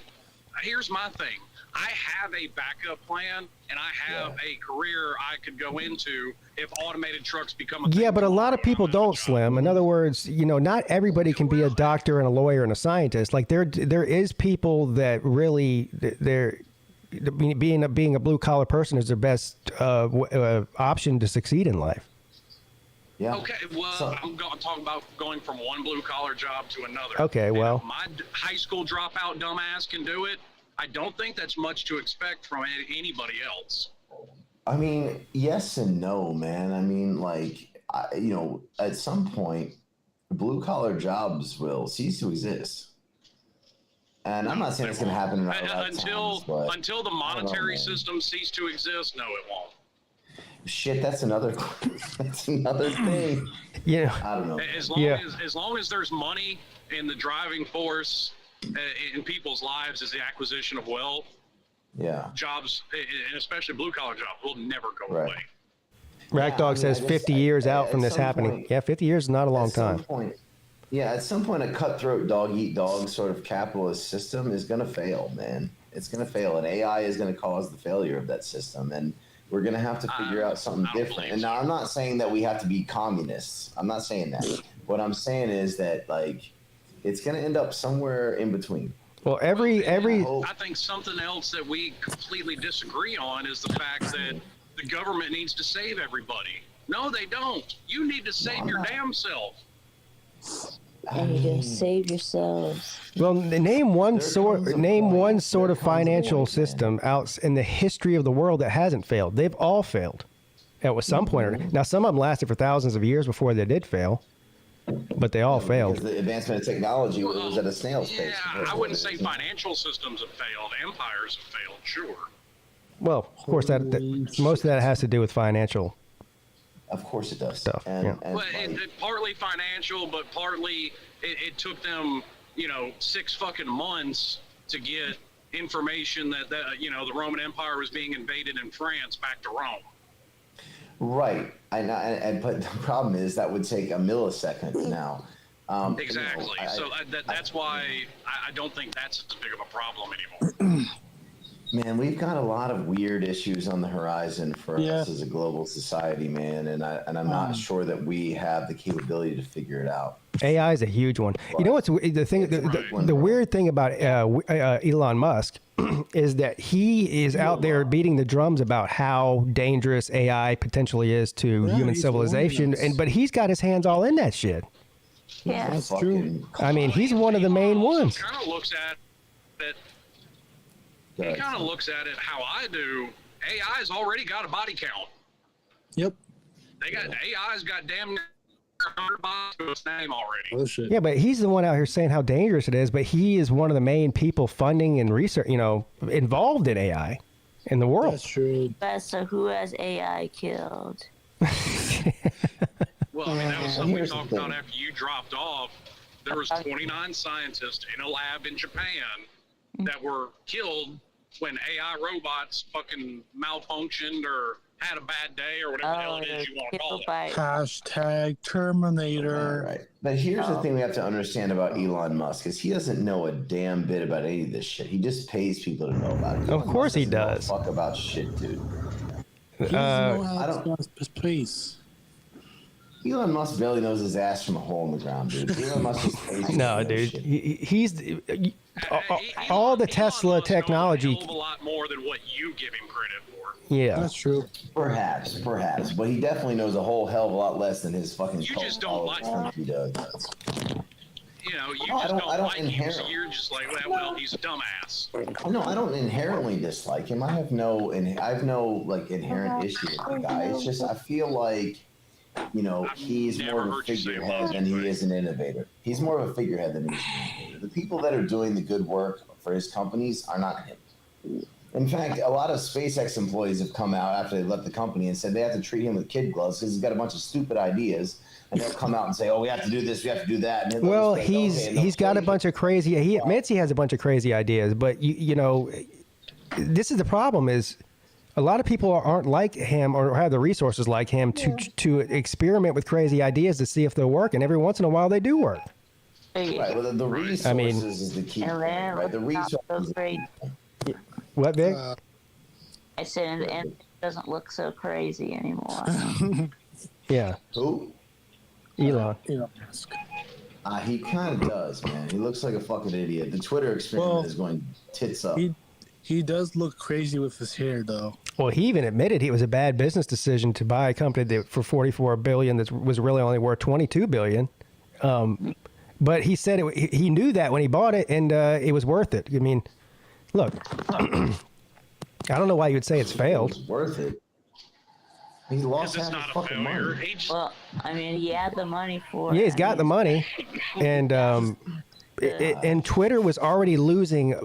here's my thing. I have a backup plan, and I have a career I could go into if automated trucks become a thing. Yeah, but a lot of people don't, Slim. In other words, not everybody can be a doctor and a lawyer and a scientist. Like there is people that really being a blue collar person is their best option to succeed in life. Yeah. Okay, well, I'm talking about going from one blue collar job to another. Okay, well, if my high school dropout dumbass can do it. I don't think that's much to expect from anybody else. I mean, yes and no, man. I mean, at some point, blue collar jobs will cease to exist. And I'm not saying it's going to happen in our lifetimes, but until the monetary system cease to exist. No, it won't. Shit, that's another thing. Yeah, I don't know. As long as there's money in the driving force in people's lives is the acquisition of wealth. Yeah. Jobs, and especially blue collar jobs, will never go away. Rackdog says 50 years out from this happening. Yeah, 50 years is not a long time. At some point, a cutthroat dog eat dog sort of capitalist system is going to fail, man. It's going to fail, and AI is going to cause the failure of that system, and we're going to have to figure out something different. And now, I'm not saying that we have to be communists. I'm not saying that. What I'm saying is that it's going to end up somewhere in between. Well, every I think something else that we completely disagree on is the fact that the government needs to save everybody. No, they don't. You need to save your damn self. And you just save yourselves. Well, name one sort of financial system out in the history of the world that hasn't failed. They've all failed at some point or another. Now, some of them lasted for thousands of years before they did fail. But they all failed. The advancement of technology was at a snail's pace. Yeah, I wouldn't say financial systems have failed. Empires have failed, sure. Well, of course, that most of that has to do with financial. Of course it does. Stuff. Partly financial, but partly it took them, 6 fucking months to get information that the Roman Empire was being invaded in France back to Rome. Right, but the problem is that would take a millisecond now. Exactly. That's why I don't think that's as big of a problem anymore. Man, we've got a lot of weird issues on the horizon for us as a global society, man, and I'm not sure that we have the capability to figure it out. AI is a huge one. You know what's the thing? The weird thing about Elon Musk is that he is out there beating the drums about how dangerous AI potentially is to human civilization, but he's got his hands all in that shit. Yeah, that's true. I mean, he's one of the main ones. Kind of looks at it. He kind of looks at it how I do. AI's already got a body count. Yep. AI's got damn near 100 bodies to its name already. Oh shit. Yeah, but he's the one out here saying how dangerous it is. But he is one of the main people funding and research, involved in AI in the world. That's true. So who has AI killed? Well, I mean, that was something we talked about after you dropped off. There was 29 scientists in a lab in Japan that were killed when AI robots fucking malfunctioned or had a bad day or whatever the hell it is you want to call it. Hashtag Terminator. Right. But here's the thing we have to understand about Elon Musk is he doesn't know a damn bit about any of this shit. He just pays people to know about it. Of course he does. Fuck about shit, dude. I don't. Please. Elon Musk barely knows his ass from a hole in the ground, dude. Elon Musk just pays No, dude. He's all the Tesla technology. A lot more than what you give him credit for. Yeah, that's true. Perhaps, but he definitely knows a whole hell of a lot less than his fucking. You just don't like him. He does. you know, you just don't like him, so you're just like, well, he's a dumbass. No, I don't inherently dislike him. I have no like inherent issue with the guy. It's just I feel like, you know, he's more of a figurehead than he is an innovator. He's more of a figurehead than he's an innovator. The people that are doing the good work for his companies are not him. In fact, a lot of SpaceX employees have come out after they left the company and said they have to treat him with kid gloves because he's got a bunch of stupid ideas. And they'll come out and say, "Oh, we have to do this, we have to do that." And well, he's got a bunch of crazy. He admits he has a bunch of crazy ideas, but you know, this is the problem: is a lot of people aren't like him or have the resources like him to experiment with crazy ideas to see if they'll work, and every once in a while they do work. Right. Well, the resources is the key. Right. The resources. What, Vic? I said, and it doesn't look so crazy anymore. Yeah. Who? Elon. He kind of does, man. He looks like a fucking idiot. The Twitter experiment is going tits up. He does look crazy with his hair, though. Well, he even admitted it was a bad business decision to buy a company that for $44 billion that was really only worth $22 billion. But he said he knew that when he bought it, and it was worth it. I mean, look, I don't know why you would say it's failed. It's worth it. He lost half his fucking money. Well, I mean, he had the money for it. Yeah, he's got the money, and and Twitter was already losing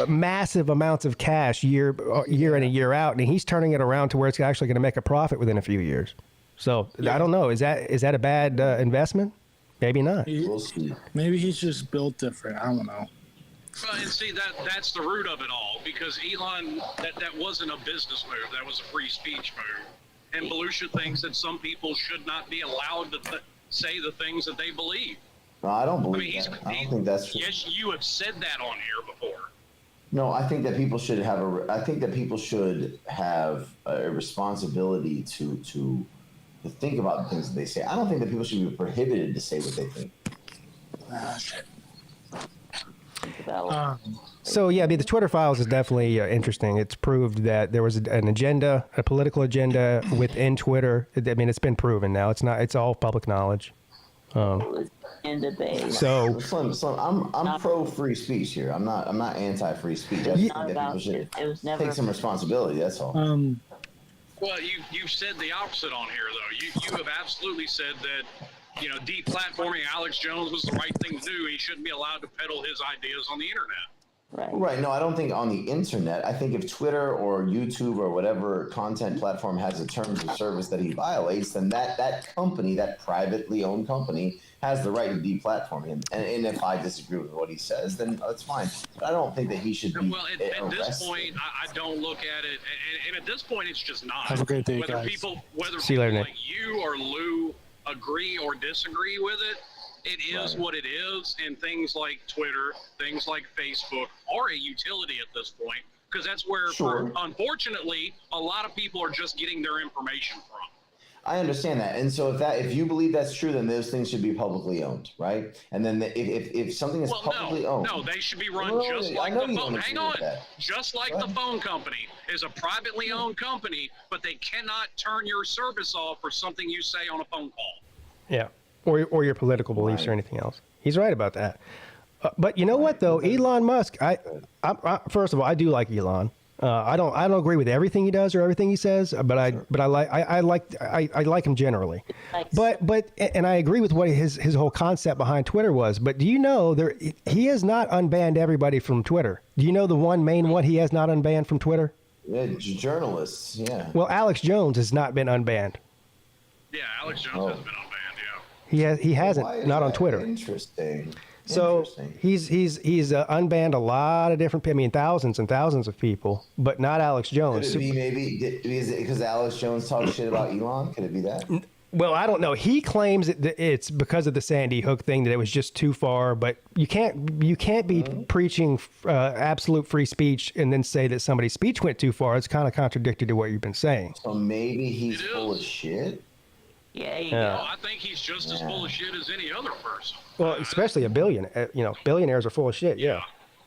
massive amounts of cash year in and year out, and he's turning it around to where it's actually going to make a profit within a few years. So I don't know. Is that a bad investment? Maybe not. Maybe he's just built different. I don't know. Well, and see, that's the root of it all, because Elon, that wasn't a business move. That was a free speech move. And Belushi thinks that some people should not be allowed to say the things that they believe. No, I don't believe that. I don't think that's true. Yes, you have said that on here before. No, I think that people should have a responsibility to think about the things that they say. I don't think that people should be prohibited to say what they think. So yeah, I mean, the Twitter files is definitely interesting. It's proved that there was an agenda, a political agenda within Twitter. I mean, it's been proven now. It's all public knowledge. In debate. So I'm pro free speech here. I'm not anti free speech. I think that people should take some responsibility. That's all. Well, you've said the opposite on here, though. You have absolutely said that, you know, deplatforming Alex Jones was the right thing to do. He shouldn't be allowed to peddle his ideas on the internet. Right. No, I don't think on the internet. I think if Twitter or YouTube or whatever content platform has a terms of service that he violates, then that company, that privately owned company, has the right to deplatform him. And if I disagree with what he says, then that's fine. But I don't think that he should be. Well, at this point, I don't look at it, and at this point, it's just not. Have a great day, whether guys. Whether See you later, people like you or Lou agree or disagree with it, it is what it is, and things like Twitter, things like Facebook are a utility at this point, because that's where, unfortunately, a lot of people are just getting their information from. I understand that, and so if you believe that's true, then those things should be publicly owned, right? And then if something is publicly owned, no, they should be run just like the phone. Hang on, just like the phone company is a privately owned company, but they cannot turn your service off for something you say on a phone call. Yeah, or your political beliefs or anything else. He's right about that. But you know what though, Elon Musk. I first of all, I do like Elon. I don't agree with everything he does or everything he says, but I like him generally. But I agree with what his whole concept behind Twitter was. But do you know he has not unbanned everybody from Twitter? Do you know the one main one he has not unbanned from Twitter? Yeah, journalists. Yeah. Well, Alex Jones has not been unbanned. Yeah, Alex Jones has been unbanned. Yeah. He hasn't, not on Twitter. Interesting. So he's unbanned a lot of different, I mean, thousands and thousands of people, but not Alex Jones. Could it be because Alex Jones talks shit about Elon? Could it be that? Well, I don't know. He claims it's because of the Sandy Hook thing that it was just too far, but you can't be preaching absolute free speech and then say that somebody's speech went too far. It's kind of contradictory to what you've been saying. So maybe he's full of shit. Yeah. I think he's just as full of shit as any other person. Well, especially a billionaire. You know, billionaires are full of shit. Yeah.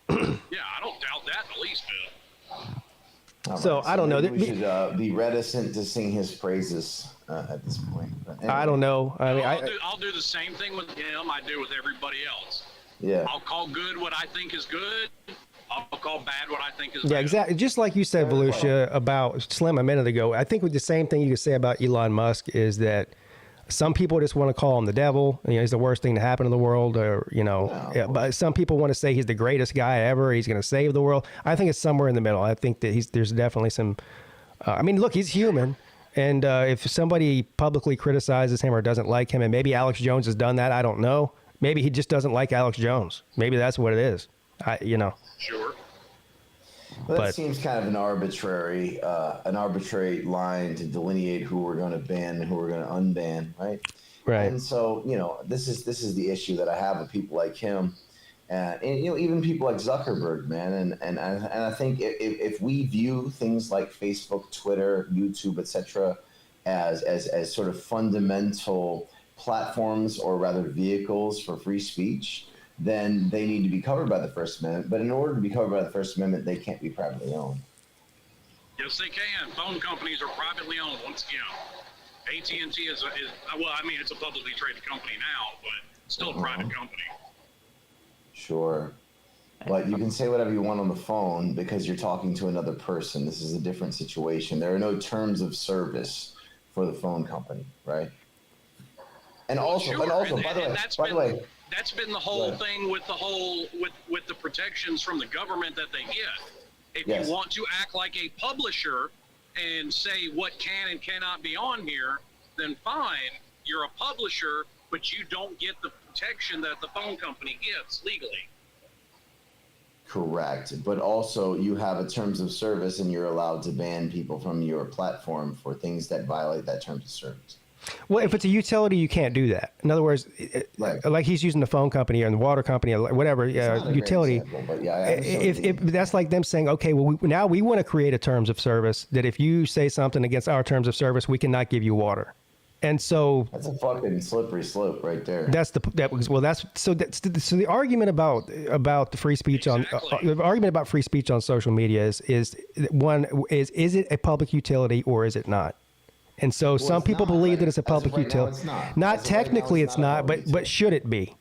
Yeah, I don't doubt that in the least bit. So I don't know. We should be reticent to sing his praises at this point. Anyway. I don't know. I mean, I'll do the same thing with him I do with everybody else. Yeah. I'll call good what I think is good. I'll call bad what I think is bad. Yeah, exactly. Just like you said, Volusia, about Slim a minute ago, I think with the same thing you could say about Elon Musk is that some people just want to call him the devil. You know, he's the worst thing to happen in the world, or, you know, yeah, but some people want to say he's the greatest guy ever. He's going to save the world. I think it's somewhere in the middle. I think that there's definitely some, I mean, look, he's human. And if somebody publicly criticizes him or doesn't like him, and maybe Alex Jones has done that, I don't know. Maybe he just doesn't like Alex Jones. Maybe that's what it is. Sure. But that seems kind of an arbitrary line to delineate who we're going to ban and who we're going to unban, right? Right. And so, you know, this is the issue that I have with people like him, and you know, even people like Zuckerberg, man. And I think if we view things like Facebook, Twitter, YouTube, etc., as sort of fundamental platforms, or rather vehicles for free speech, then they need to be covered by the First Amendment. But in order to be covered by the First Amendment, they can't be privately owned. Yes, they can. Phone companies are privately owned once again. AT&T is well, I mean, it's a publicly traded company now, but still a private company. Sure. But you can say whatever you want on the phone because you're talking to another person. This is a different situation. There are no terms of service for the phone company, right? And also, sure. by the way, that's been the whole thing with with the protections from the government that they get. If you want to act like a publisher and say what can and cannot be on here, then fine, you're a publisher, but you don't get the protection that the phone company gets legally. Correct. But also you have a terms of service, and you're allowed to ban people from your platform for things that violate that terms of service. Well, if it's a utility, you can't do that. In other words, like he's using the phone company or the water company or whatever utility. Example, if that's like them saying, okay, well, now we want to create a terms of service that if you say something against our terms of service, we cannot give you water. And so that's a fucking slippery slope right there. So the argument about the free speech the argument about free speech on social media is it a public utility or is it not? And so some people believe that it's a public utility. Not technically, it's not, but should it be?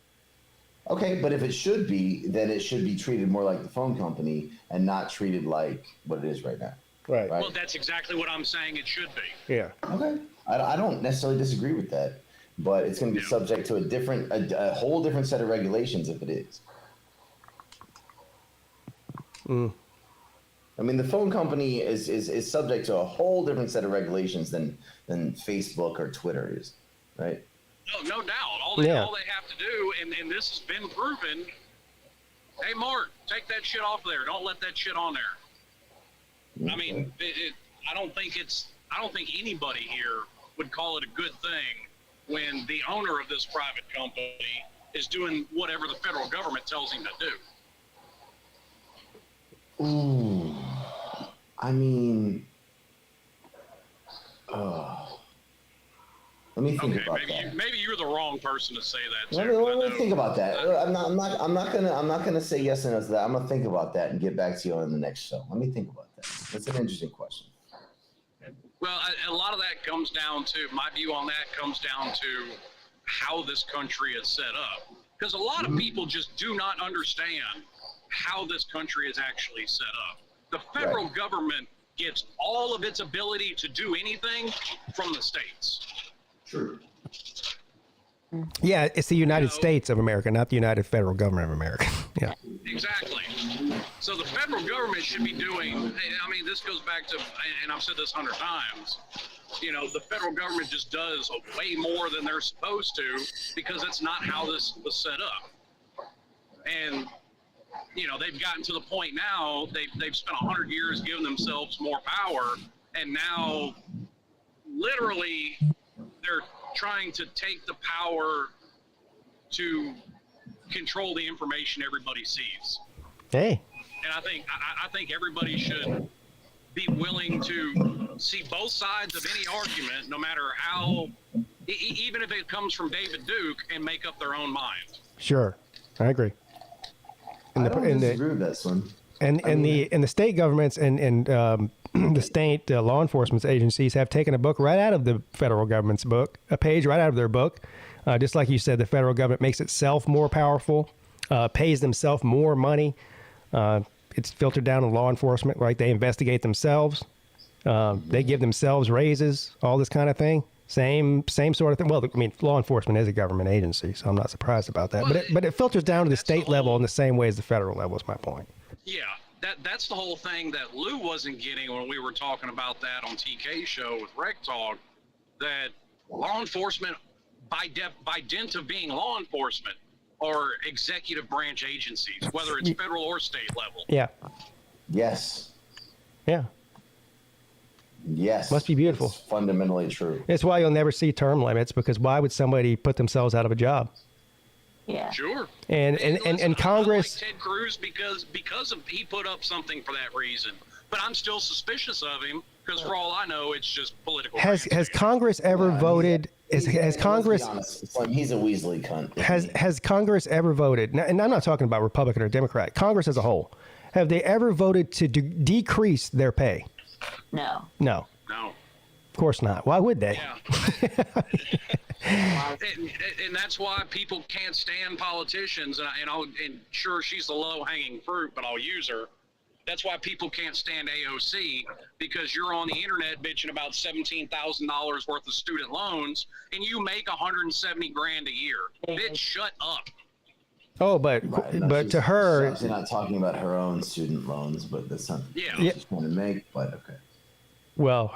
Okay, but if it should be, then it should be treated more like the phone company and not treated like what it is right now. Right. Well, that's exactly what I'm saying it should be. Yeah. Okay. I don't necessarily disagree with that, but it's going to be subject to a whole different set of regulations if it is. I mean, the phone company is subject to a whole different set of regulations than Facebook or Twitter is, right? No doubt. All they have to do, and this has been proven. Hey, Mark, take that shit off there. Don't let that shit on there. Okay. I mean, I don't think anybody here would call it a good thing when the owner of this private company is doing whatever the federal government tells him to do. Ooh, I mean, let me think about that. Maybe you're the wrong person to say that. Let me think about that. I'm not gonna say yes and no to that. I'm gonna think about that and get back to you on the next show. Let me think about that. That's an interesting question. Well, a lot of that comes down to, my view on that comes down to how this country is set up. Because a lot of people just do not understand how this country is actually set up. The federal government gets all of its ability to do anything from the states. True. Yeah, it's the United States of America, not the United Federal Government of America. Yeah. Exactly. So the federal government should be doing, I mean, this goes back to, and I've said this 100 times, the federal government just does way more than they're supposed to because that's not how this was set up. And, they've gotten to the point now, they've spent 100 years giving themselves more power, and now literally they're trying to take the power to control the information everybody sees. Hey. And I think everybody should be willing to see both sides of any argument, no matter how, even if it comes from David Duke, and make up their own mind. Sure, I agree. I don't disagree with that one. And the state governments and the state law enforcement agencies have taken a book right out of the federal government's book, a page right out of their book. Just like you said, the federal government makes itself more powerful pays themselves more money. It's filtered down to law enforcement, right? They investigate themselves. They give themselves raises, all this kind of thing. Same sort of thing. Well, I mean, law enforcement is a government agency, so I'm not surprised about that. But it filters down to the state level in the same way as the federal level is my point. Yeah, that's the whole thing that Lou wasn't getting when we were talking about that on TK's show with Rec Talk, that law enforcement, by dint of being law enforcement, are executive branch agencies, whether it's federal or state level. Yeah. Yes. Yeah. Yes. Must be beautiful. It's fundamentally true. It's why you'll never see term limits, because why would somebody put themselves out of a job? Yeah. Sure. And Congress. I like Ted Cruz because of he put up something for that reason, but I'm still suspicious of him because for all I know, it's just political. Has Congress ever voted? Has Congress? Let's be honest, it's like he's a Weasley cunt. Has Congress ever voted? And I'm not talking about Republican or Democrat. Congress as a whole, have they ever voted to decrease their pay? No. No. No. Of course not. Why would they? Yeah. and that's why people can't stand politicians. And sure, she's the low-hanging fruit, but I'll use her. That's why people can't stand AOC, because you're on the internet bitching about $17,000 worth of student loans, and you make $170,000 a year. Bitch, shut up. Oh, but to her, she's not talking about her own student loans, but that's something she's going to make. But okay. Well,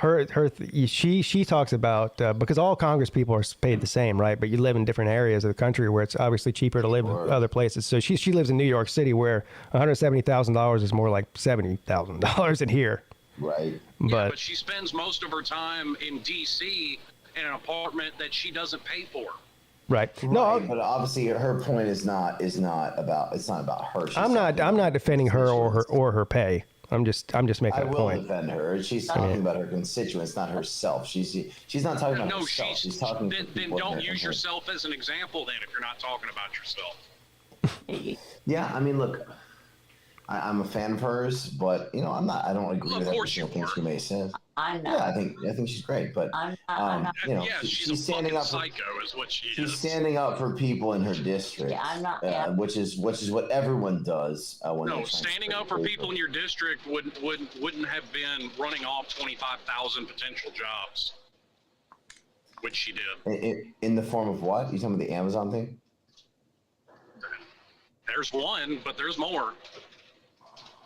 she talks about because all Congress people are paid the same, right? But you live in different areas of the country where it's obviously cheaper to live in other places. So she lives in New York City, where $170,000 is more like $70,000 in here. Right. But she spends most of her time in D.C. in an apartment that she doesn't pay for. Right. No, but obviously her point is not about her. I'm not defending her or her pay. I'm just making a point. I will defend her. She's talking about her constituents, not herself. She's not talking about herself. She's talking. Then don't use yourself as an example. Then, if you're not talking about yourself. Yeah, I mean, look, I'm a fan of hers, but I'm not. I don't agree with every single thing she may say. I'm not. Yeah, I think she's great, but I'm not. she's standing up. Psycho is what she is. She's standing up for people in her district. Yeah, I'm not. Which is what everyone does. No, standing up for people in your district wouldn't have been running off 25,000 potential jobs, which she did. In the form of what? You talking about the Amazon thing? There's one, but there's more.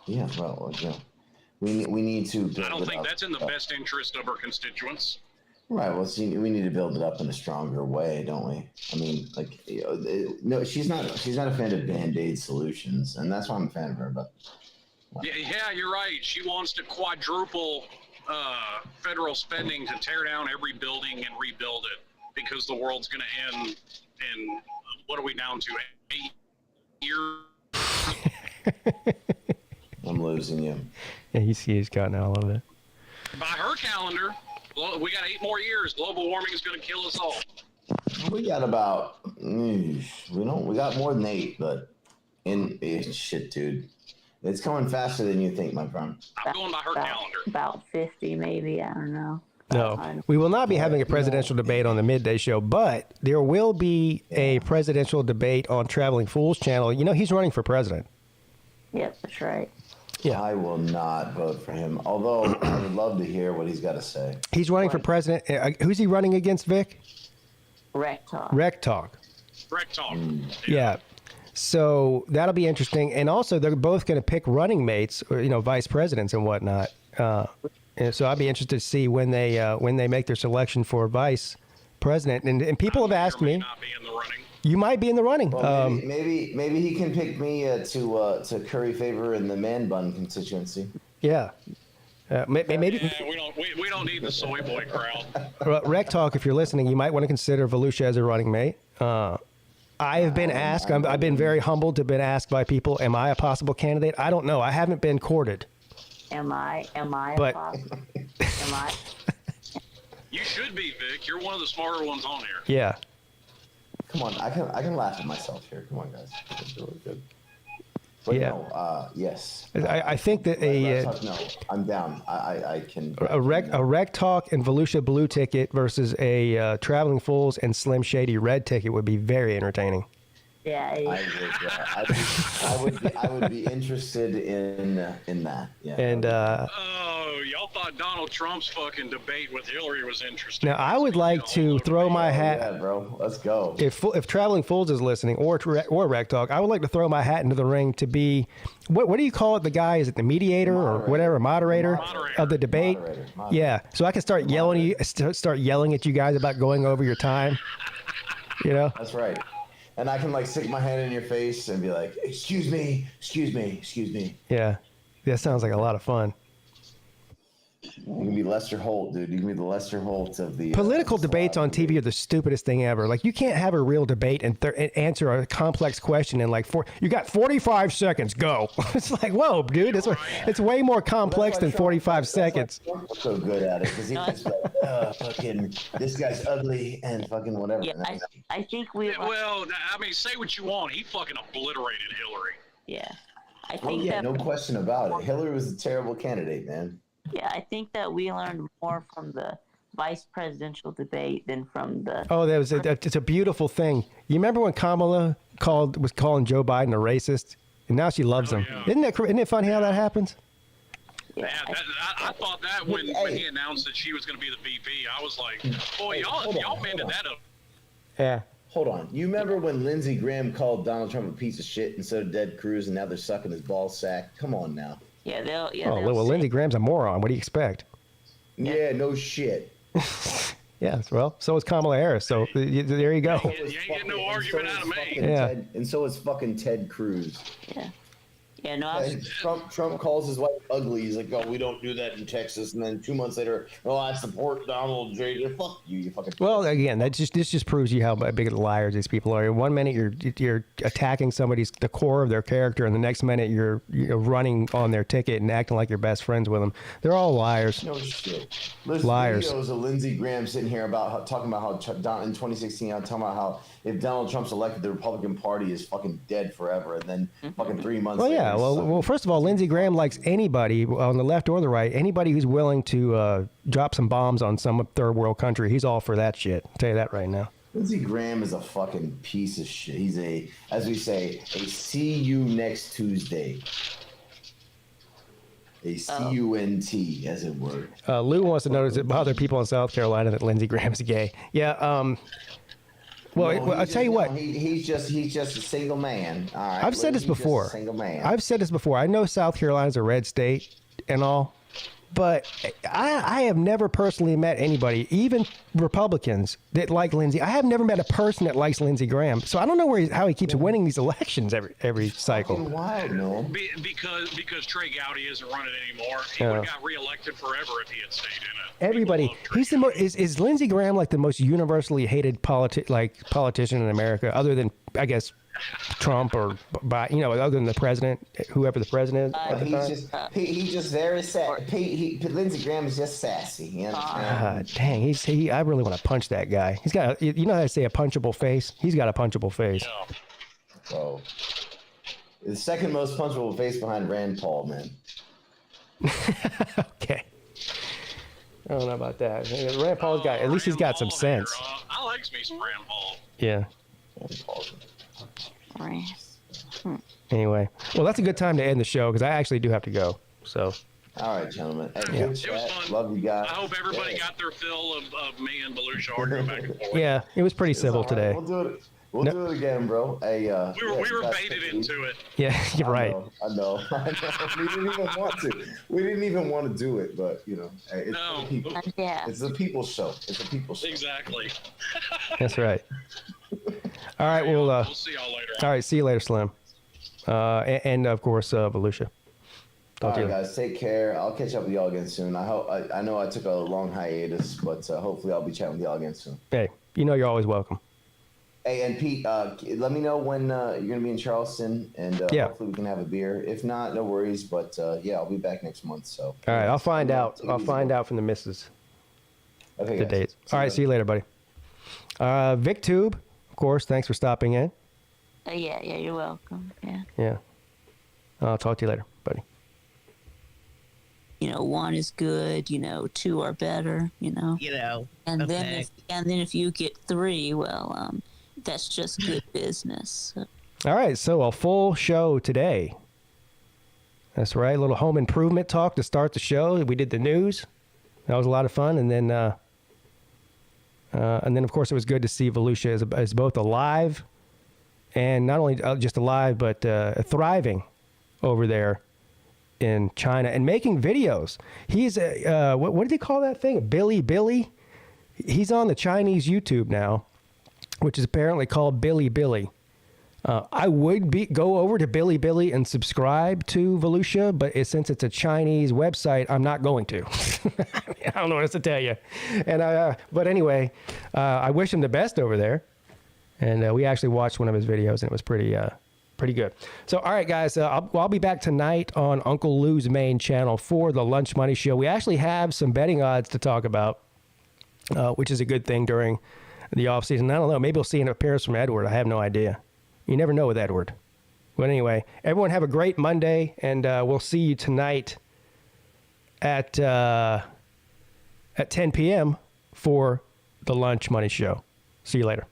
Yeah, well, we need to. I don't think that's in the best interest of her constituents. Right. Well, see, we need to build it up in a stronger way, don't we? I mean, no, she's not a fan of Band-Aid solutions, and that's why I'm a fan of her. But yeah, you're right. She wants to quadruple federal spending to tear down every building and rebuild it because the world's going to end in what are we down to? 8 years. I'm losing you. Yeah, he's gotten all of it. By her calendar, we got 8 more years. Global warming is going to kill us all. We got about we got more than 8, but shit, dude, it's coming faster than you think, my friend. I'm going by her calendar. About 50, maybe. I don't know. No, we will not be having a presidential debate on the Midday Show, but there will be a presidential debate on Traveling Fools channel. He's running for president. Yep, that's right. Yeah. I will not vote for him, although I would love to hear what he's got to say. He's running for president. Who's he running against, Vic? Rec Talk. Rec Talk. Yeah. So that'll be interesting. And also, they're both going to pick running mates, or, vice presidents and whatnot. And so I'd be interested to see when they make their selection for vice president. And people have asked me. You might be in the running. Well, maybe he can pick me to curry favor in the man bun constituency. Yeah. Maybe. Yeah, we don't need the soy boy crowd. Rec Talk, if you're listening, you might want to consider Volusia as a running mate. I have been asked. I've been very humbled to have been asked by people. Am I a possible candidate? I don't know. I haven't been courted. Am I But- possible? Am I? You should be, Vic. You're one of the smarter ones on here. Yeah. Come on, I can laugh at myself here. Come on, guys. It's really good. But no, yes. I think that no, I'm down. I can. A Rec Talk and Volusia blue ticket versus a Traveling Fools and Slim Shady red ticket would be very entertaining. Yeah. I would be interested in that. Yeah. And Oh, y'all thought Donald Trump's fucking debate with Hillary was interesting. now I would like to throw my hat. Yeah, bro. Let's go. If Traveling Fools is listening, or Rec Talk, I would like to throw my hat into the ring to be what do you call it? The guy, is it the mediator or whatever, moderator of the debate? Moderator. Yeah, so I can start yelling at you guys about going over your time. You know? That's right. And I can like stick my hand in your face and be like, "Excuse me." Yeah, that sounds like a lot of fun. You can be Lester Holt, dude. You can be the Lester Holt of the Political debates on TV are the stupidest thing ever. Like, you can't have a real debate and answer a complex question in like you got 45 seconds, go. It's like, whoa, dude, it's way more complex than 45 seconds. Trump's so good at it because he's just like, fucking, this guy's ugly and fucking whatever. Yeah, I think we. Well, I mean, say what you want. He fucking obliterated Hillary. Yeah, I think that. No question about it. Hillary was a terrible candidate, man. Yeah, I think that we learned more from the vice presidential debate than from the. Oh, it's a beautiful thing. You remember when Kamala was calling Joe Biden a racist, and now she loves him. Yeah. Isn't it funny how that happens? Yeah, I thought that when he announced that she was going to be the VP, I was like, boy, y'all mended that up. Yeah. Hold on. You remember when Lindsey Graham called Donald Trump a piece of shit and so did Ted Cruz, and now they're sucking his ball sack? Come on now. Yeah, well, Lindsey Graham's a moron. What do you expect? Yeah, no shit. Yeah, well, so is Kamala Harris. So there you go. You ain't getting no argument out of me. Yeah. And so is fucking Ted Cruz. Yeah. Yeah, no. Trump calls his wife ugly. He's like, "Oh, we don't do that in Texas." And then 2 months later, "Oh, I support Donald J." Fuck you, you fucking. Well, again, this just proves you how big of liars these people are. One minute you're attacking the core of their character, and the next minute you're running on their ticket and acting like you're best friends with them. They're all liars. No shit. There's Liars. videos of Lindsey Graham sitting here talking about how in 2016, I'm talking about how if Donald Trump's elected, the Republican Party is fucking dead forever, and then fucking 3 months. Well, later, yeah. Well, first of all, Lindsey Graham likes anybody on the left or the right, anybody who's willing to drop some bombs on some third world country. He's all for that shit. I'll tell you that right now. Lindsey Graham is a fucking piece of shit. He's as we say, a see you next Tuesday. A CUNT, as it were. Lou wants to know, does it bother people in South Carolina that Lindsey Graham's gay? Yeah. Well, I'll tell you what. He's just a single man. All right. I've said this before. Single man. I've said this before. I know South Carolina's a red state and all, but I have never personally met anybody, even Republicans, that like Lindsey. I have never met a person that likes Lindsey Graham. So I don't know how he keeps winning these elections every cycle. Wild, no. Because Trey Gowdy isn't running anymore. He would have got reelected forever if he had stayed in it. Everybody, he's the is Lindsey Graham like the most universally hated politician in America, other than I guess Trump or other than the president, whoever the president is. He's just very sassy. Lindsey Graham is just sassy. You know? Dang, I really want to punch that guy. He's got you know how they say a punchable face? He's got a punchable face. Yeah. Oh, the second most punchable face behind Rand Paul, man. Okay. I don't know about that. Rand Paul's got, at least he's got some sense. I like me some Rand Paul. Yeah. Anyway, well, that's a good time to end the show because I actually do have to go. So. All right, gentlemen. Hey, Yeah. good chat. It was fun. Love you guys. I hope everybody got their fill of me and Belushi arguing back and forth. Yeah, it was pretty civil today. We'll do it. We'll do it again, bro. Hey, we were baited into it. Yeah, you're right. I know. We didn't even want to. We didn't even want to do it, but hey, it's the people. Yeah. It's a people's show. It's a people's show. Exactly. That's right. All right, well, we'll see y'all later. All right, see you later, Slim. And of course, Volusia. All right, guys, take care. I'll catch up with y'all again soon. I know I took a long hiatus, but hopefully I'll be chatting with y'all again soon. Hey, you're always welcome. Hey, and Pete, let me know when you're going to be in Charleston, and hopefully we can have a beer. If not, no worries, but I'll be back next month. So. All right, I'll find out. I'll find out from the missus. Okay, the dates. All right, see you later, buddy. VicTube, of course, thanks for stopping in. Yeah, you're welcome. Yeah. Yeah. I'll talk to you later, buddy. One is good. Two are better. And okay. then if you get three, well, that's just good business. All right, so a full show today. That's right, a little home improvement talk to start the show. We did the news. That was a lot of fun, and then of course, it was good to see Volusia as both alive, and not only just alive, but thriving over there in China and making videos. He's what did he call that thing? Billy. He's on the Chinese YouTube now, which is apparently called Billy. I would go over to Billy and subscribe to Volusia, but since it's a Chinese website, I'm not going to. I don't know what else to tell you. And but anyway, I wish him the best over there. And we actually watched one of his videos, and it was pretty good. So, all right, guys, I'll be back tonight on Uncle Lou's main channel for the Lunch Money Show. We actually have some betting odds to talk about, which is a good thing during the offseason. I don't know. Maybe we'll see an appearance from Edward. I have no idea. You never know with Edward. But anyway, everyone have a great Monday, and we'll see you tonight at 10 p.m. for the Lunch Money Show. See you later.